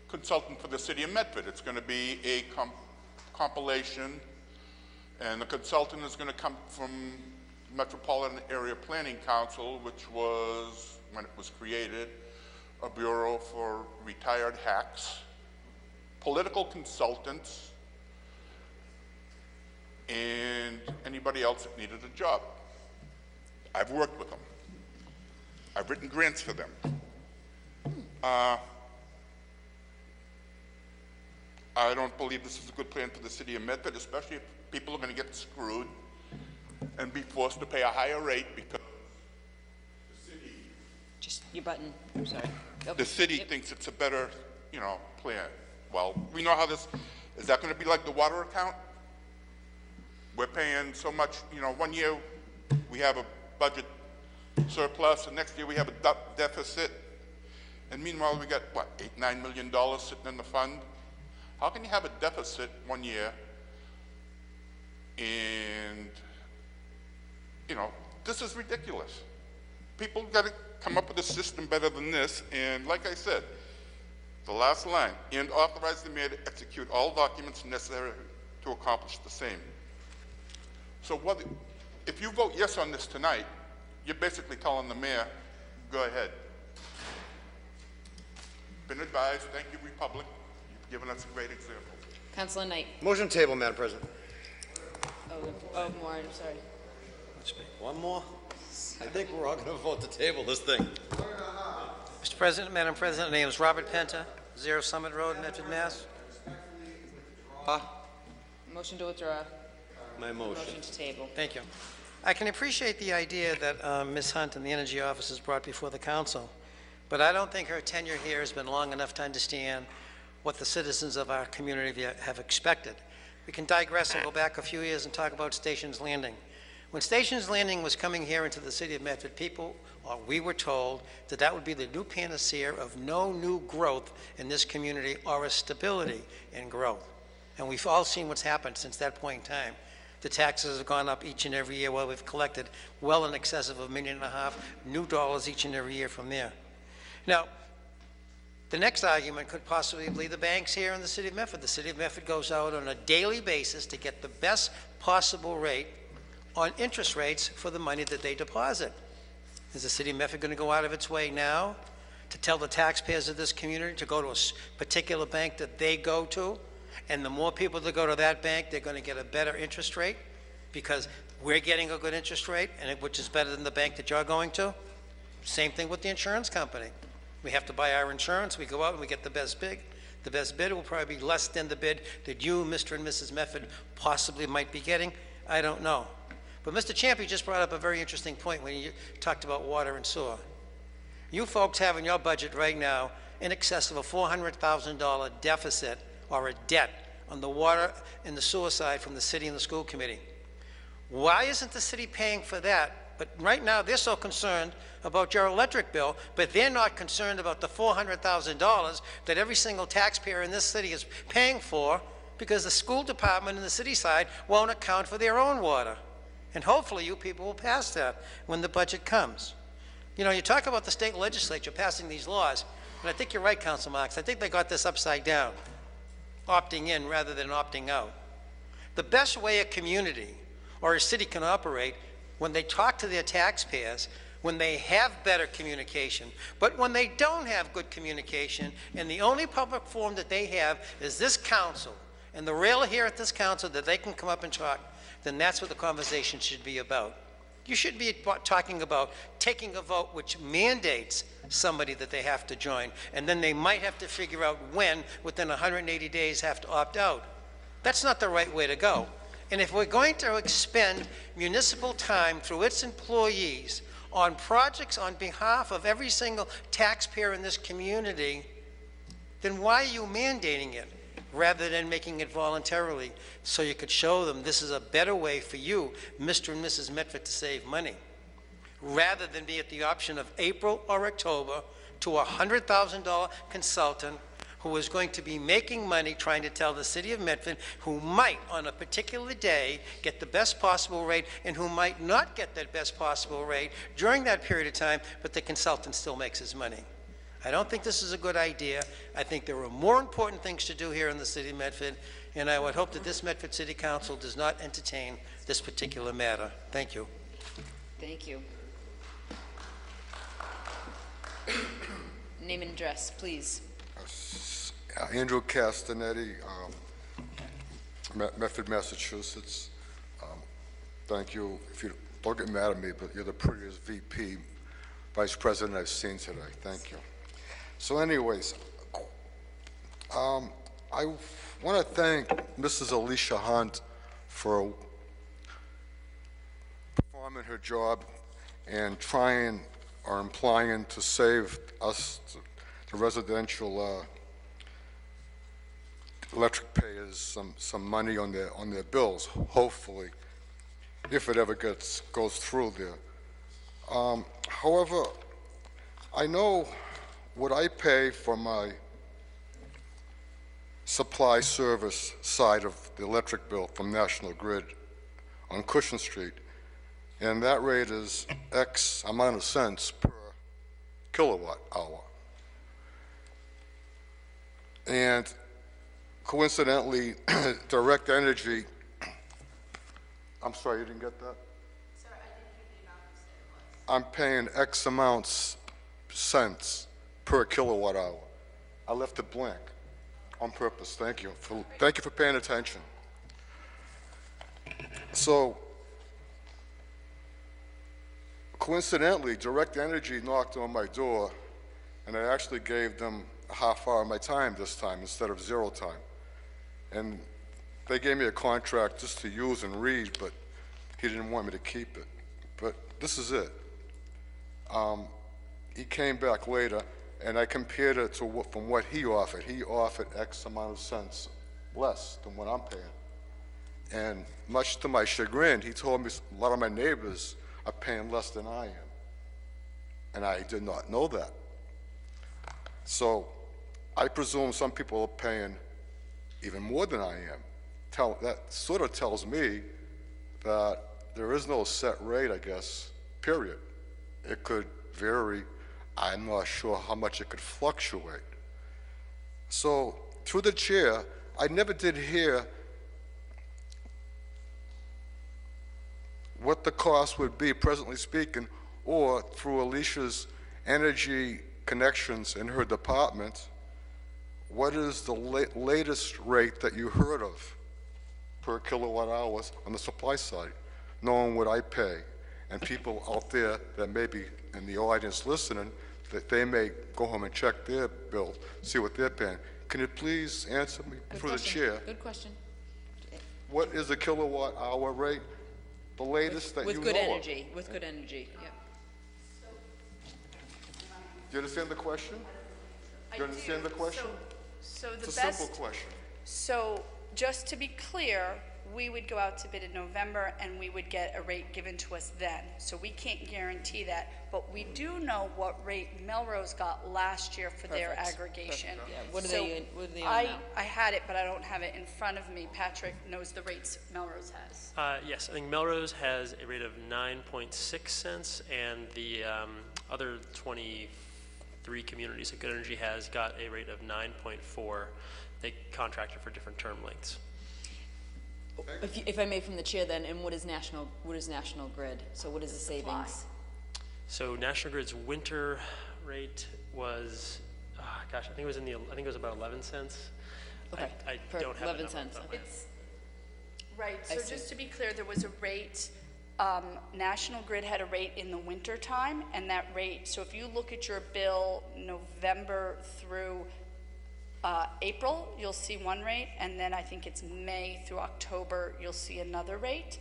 consultant for the city of Medford. It's going to be a compilation, and the consultant is going to come from Metropolitan Area Planning Council, which was, when it was created, a bureau for retired hacks, political consultants, and anybody else that needed a job. I've worked with them. I've written grants for them. I don't believe this is a good plan for the city of Medford, especially if people are going to get screwed and be forced to pay a higher rate because the city, Just your button, I'm sorry. the city thinks it's a better, plan. Well, we know how this, is that going to be like the water account? We're paying so much, 1 year we have a budget surplus, and next year we have a deficit, and meanwhile we got, what, $8-9 million sitting in the fund? How can you have a deficit one year and, you know, this is ridiculous. People got to come up with a system better than this, and like I said, the last line, and authorize the mayor to execute all documents necessary to accomplish the same. So what, if you vote yes on this tonight, you're basically telling the mayor, go ahead. Been advised, thank you, Republic. You've given us a great example. Councilor Knight. Motion to table, Madam President. Oh, more, I'm sorry. One more? I think we're all going to vote to table this thing. Mr. President, Madam President, my name is Robert Penta, 0 Summit Road, Medford, Mass. Motion to withdraw. My motion. Motion to table. Thank you. I can appreciate the idea that Ms. Hunt and the Energy Office has brought before the council, but I don't think her tenure here has been long enough to understand what the citizens of our community have expected. We can digress and go back a few years and talk about Stations Landing. When Stations Landing was coming here into the city of Medford, people, or we were told, that that would be the new panacea of no new growth in this community or a stability in growth. And we've all seen what's happened since that point in time. The taxes have gone up each and every year while we've collected well in excess of $1.5 million new dollars each and every year from there. Now, the next argument could possibly be the banks here in the city of Medford. The city of Medford goes out on a daily basis to get the best possible rate on interest rates for the money that they deposit. Is the city of Medford going to go out of its way now to tell the taxpayers of this community to go to a particular bank that they go to? And the more people that go to that bank, they're going to get a better interest rate because we're getting a good interest rate, and which is better than the bank that you're going to. Same thing with the insurance company. We have to buy our insurance. We go out and we get the best bid. The best bid will probably be less than the bid that you, Mr. and Mrs. Medford, possibly might be getting. I don't know. But Mr. Champion just brought up a very interesting point when you talked about water and sewer. You folks have in your budget right now in excess of a $400,000 deficit or a debt on the water and the sewer side from the city and the school committee. Why isn't the city paying for that? But right now they're so concerned about your electric bill, but they're not concerned about the $400,000 that every single taxpayer in this city is paying for because the school department and the city side won't account for their own water. And hopefully you people will pass that when the budget comes. You know, you talk about the state legislature passing these laws, and I think you're right, Council Marks. I think they got this upside down, opting in rather than opting out. The best way a community or a city can operate when they talk to their taxpayers, when they have better communication, but when they don't have good communication, and the only public forum that they have is this council, and the rail here at this council that they can come up and talk, then that's what the conversation should be about. You should be talking about taking a vote which mandates somebody that they have to join, and then they might have to figure out when, within 180 days, have to opt out. That's not the right way to go. And if we're going to expend municipal time through its employees on projects on behalf of every single taxpayer in this community, then why are you mandating it rather than making it voluntarily so you could show them this is a better way for you, Mr. and Mrs. Medford, to save money, rather than be at the option of April or October to a $100,000 consultant who is going to be making money trying to tell the city of Medford who might, on a particular day, get the best possible rate and who might not get that best possible rate during that period of time, but the consultant still makes his money. I don't think this is a good idea. I think there are more important things to do here in the city of Medford, and I would hope that this Medford City Council does not entertain this particular matter. Thank you. Thank you. Name and address, please. Andrew Castanetti, Medford, Massachusetts. Thank you. If you don't get mad at me, but you're the prettiest VP, Vice President I've seen today. Thank you. So anyways, I want to thank Mrs. Alicia Hunt for performing her job and trying or implying to save us, the residential electric payers, some money on their bills, hopefully, if it ever goes through there. However, I know what I pay for my supply service side of the electric bill from National Grid on Cushion Street, and that rate is X amount of cents per kilowatt hour. And coincidentally, Direct Energy, I'm sorry, you didn't get that? Sir, I didn't hear the amount you said it was. I'm paying X amounts cents per kilowatt hour. I left it blank on purpose. Thank you for paying attention. So, coincidentally, Direct Energy knocked on my door, and I actually gave them a half hour of my time this time instead of 0 time. And they gave me a contract just to use and read, but he didn't want me to keep it. But this is it. He came back later, and I compared it to from what he offered. He offered X amount of cents less than what I'm paying. And much to my chagrin, he told me a lot of my neighbors are paying less than I am. And I did not know that. So I presume some people are paying even more than I am. That sort of tells me that there is no set rate, I guess, period. It could vary. I'm not sure how much it could fluctuate. So through the chair, I never did hear what the cost would be, presently speaking, or through Alicia's energy connections in her department, what is the latest rate that you heard of per kilowatt hours on the supply side, knowing what I pay, and people out there that may be in the audience listening, that they may go home and check their bill, see what they're paying. Can you please answer me through the chair? Good question. What is the kilowatt hour rate? The latest that you know With good of? energy, with good energy, yeah. Do you understand the question? Do you understand the question? So the It's best. a simple question. So just to be clear, we would go out to bid in November and we would get a rate given to us then. So we can't guarantee that, but we do know what rate Melrose got last year for their Perfect. aggregation. Perfect. Yeah. What are So they on now? I had it, but I don't have it in front of me. Patrick knows the rates Melrose has. Yes, I think Melrose has a rate of 9.6 cents, and the other 23 communities that Good Energy has got a rate of 9.4. They contracted for different term lengths. If I may, from the chair then, and what is National Grid? So what is the savings? So National Grid's winter rate was, gosh, I think it was about 11 cents. Okay, I per don't have 11 the cents. number. It's, right, I so see. just to be clear, there was a rate, National Grid had a rate in the winter time, and that rate, so if you look at your bill November through April, you'll see one rate, and then I think it's May through October, you'll see another rate.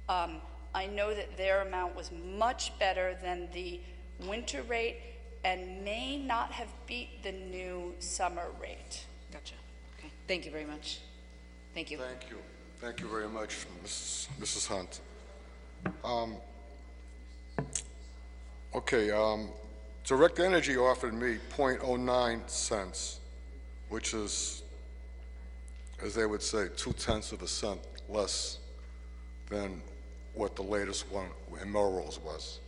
I know that their amount was much better than the winter rate and may not have beat the new summer rate. Gotcha. Okay. Thank you very much. Thank you. Thank you. Thank you very much, Mrs. Hunt. Okay, Direct Energy offered me 0.09 cents, which is, as they would say, 0.2 of a cent less than what the latest one in Melrose was.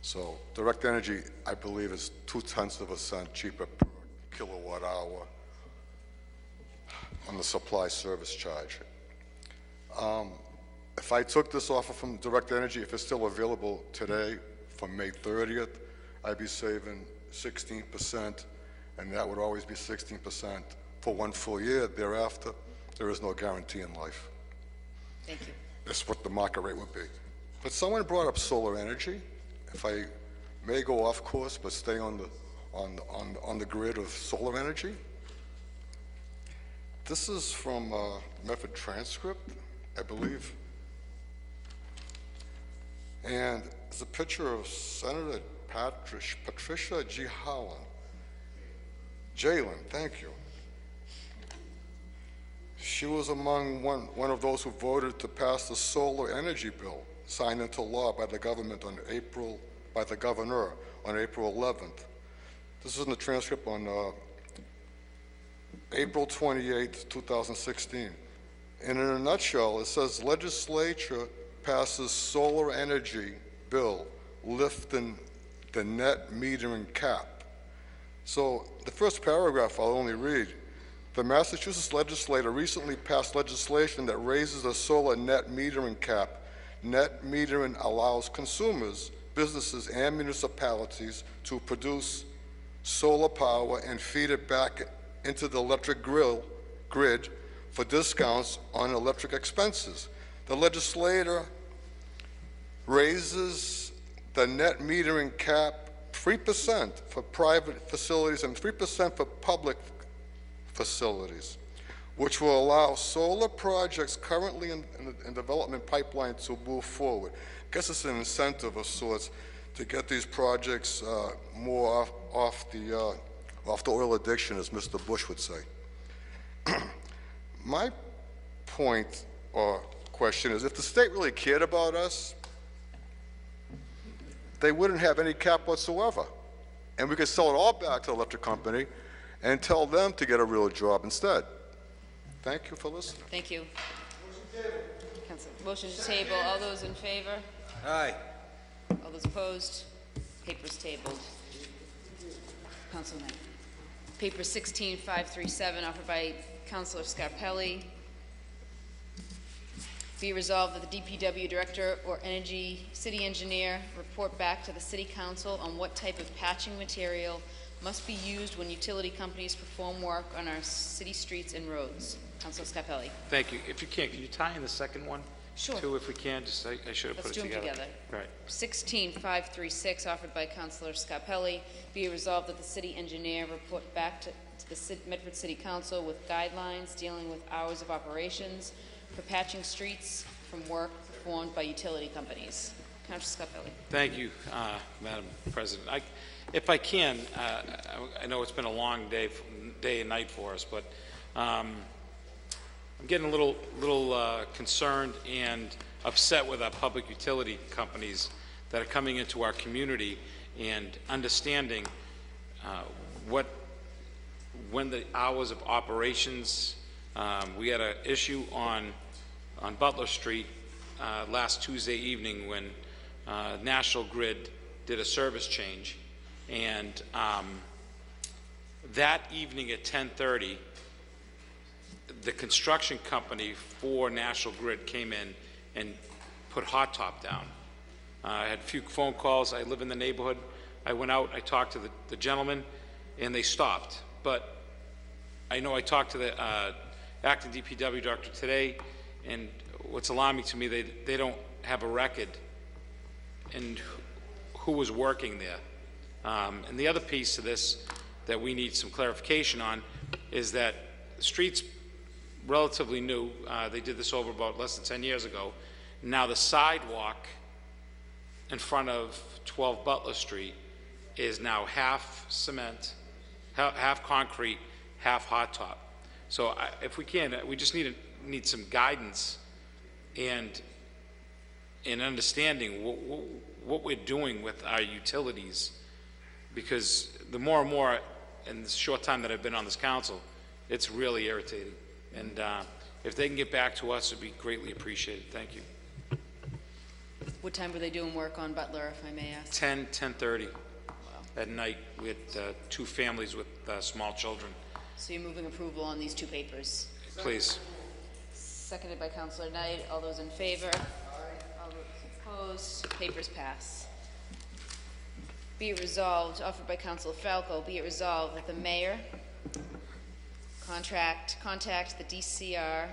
So Direct Energy, I believe, is 0.2 of a cent cheaper per kilowatt hour on the supply service charge. If I took this offer from Direct Energy, if it's still available today from May 30th, I'd be saving 16%, and that would always be 16% for one full year. Thereafter, there is no guarantee in life. Thank you. That's what the market rate would be. But someone brought up solar energy. If I may go off course, but stay on the grid of solar energy. This is from Medford transcript, I believe. And it's a picture of Senator Patricia G. Howland. Jalen, thank you. She was among one of those who voted to pass the solar energy bill signed into law by the government by the governor on April 11th. This is in the transcript on April 28, 2016. And in a nutshell, it says legislature passes solar energy bill lifting the net metering cap. So the first paragraph I'll only read. The Massachusetts legislature recently passed legislation that raises the solar net metering cap. Net metering allows consumers, businesses, and municipalities to produce solar power and feed it back into the electric grid for discounts on electric expenses. The legislator raises the net metering cap 3% for private facilities and 3% for public facilities, which will allow solar projects currently in development pipeline to move forward. I guess it's an incentive of sorts to get these projects more off the oil addiction, as Mr. Bush would say. My point or question is, if the state really cared about us, they wouldn't have any cap whatsoever. And we could sell it all back to the electric company and tell them to get a real job instead. Thank you for listening. Thank you. Motion to table. All those in favor? Aye. All those opposed? Papers tabled. Council Knight. Paper 16537, offered by Councilor Scarpelli. Be resolved that the DPW Director or Energy City Engineer report back to the City Council on what type of patching material must be used when utility companies perform work on our city streets and roads. Councilor Scarpelli. Thank you. If you can you tie in the second one? Sure. Too, if we can, just I should have put it together. Let's do them together. Right. 16536, offered by Councilor Scarpelli. Be resolved that the city engineer report back to the Medford City Council with guidelines dealing with hours of operations for patching streets from work performed by utility companies. Councilor Scarpelli. Thank you, Madam President. If I can, I know it's been a long day and night for us, but I'm getting a little concerned and upset with our public utility companies that are coming into our community and understanding when the hours of operations. We had an issue on Butler Street last Tuesday evening when National Grid did a service change, and that evening at 10:30, the construction company for National Grid came in and put hot top down. I had a few phone calls. I live in the neighborhood. I went out, I talked to the gentleman, and they stopped. But I know I talked to the acting DPW director today, and what's alarming to me, they don't have a record and who was working there. And the other piece of this that we need some clarification on is that the street's relatively new. They did this over about less than 10 years ago. Now the sidewalk in front of 12 Butler Street is now half cement, half concrete, half hot top. So if we can, we just need some guidance and understanding what we're doing with our utilities, because the more and more in the short time that I've been on this council, it's really irritating. And if they can get back to us, it'd be greatly appreciated. Thank you. What time were they doing work on Butler, if I may ask? 10:30 at night. We had two families with small children. So you're moving approval on these two papers? Please. Seconded by Councilor Knight. All those in favor? All those opposed? Papers pass. Be it resolved, offered by Councilor Falco, be it resolved that the mayor contact the DCR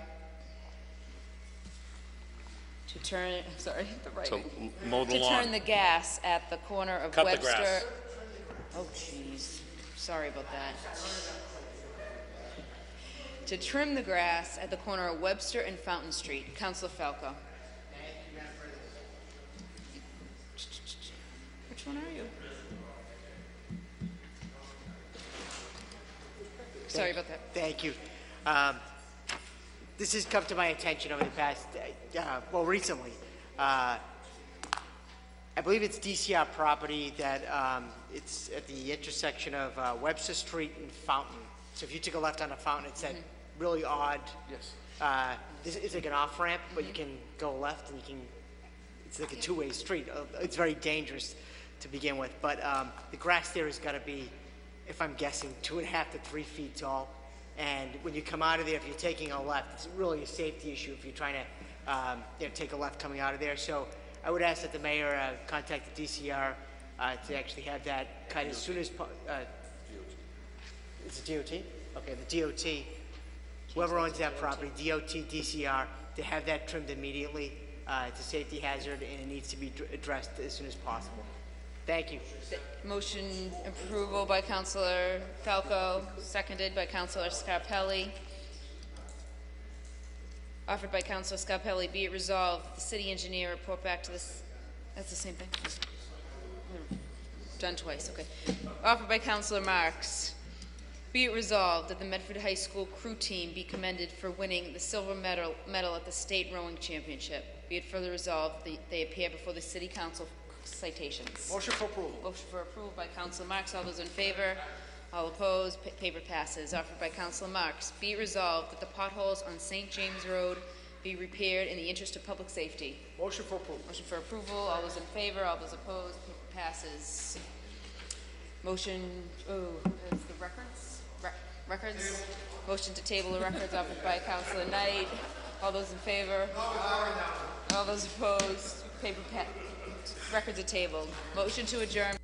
to turn, sorry, the writing. Mow the to lawn. turn the gas at the corner of Cut the Webster. grass. Oh, jeez. Sorry about that. To trim the grass at the corner of Webster and Fountain Street. Councilor Falco. Which one are you? Sorry about that. Thank you. This has come to my attention over the past, recently. I believe it's DCR property that it's at the intersection of Webster Street and Fountain. So if you took a left on a Fountain, it's that really odd. Yes. This is like an off ramp, but you can go left and you can. It's like a two-way street. It's very dangerous to begin with, but the grass there has got to be, if I'm guessing, 2.5 to 3 feet tall. And when you come out of there, if you're taking a left, it's really a safety issue if you're trying to take a left coming out of there. So I would ask that the mayor contact the DCR to actually have that cut as soon as it's a DOT? Okay, the DOT, whoever owns that property, DOT, DCR, to have that trimmed immediately. It's a safety hazard and it needs to be addressed as soon as possible. Thank you. Motion approval by Councilor Falco, seconded by Councilor Scarpelli. Offered by Councilor Scarpelli, be it resolved, the city engineer report back to this, that's the same thing? Done twice, okay. Offered by Councilor Marks, be it resolved that the Medford High School crew team be commended for winning the silver medal at the state rowing championship. Be it further resolved, they appear before the city council citations. Motion for approval. Motion for approval by Councilor Marks. All those in favor? All opposed? Paper passes. Offered by Councilor Marks. Be it resolved that the potholes on St. James Road be repaired in the interest of public safety. Motion for approval. Motion for approval. All those in favor? All those opposed? Paper passes. Motion, is the records? Records? Motion to table the records offered by Councilor Knight. All those in favor? All those opposed? Records are tabled. Motion to adjourn.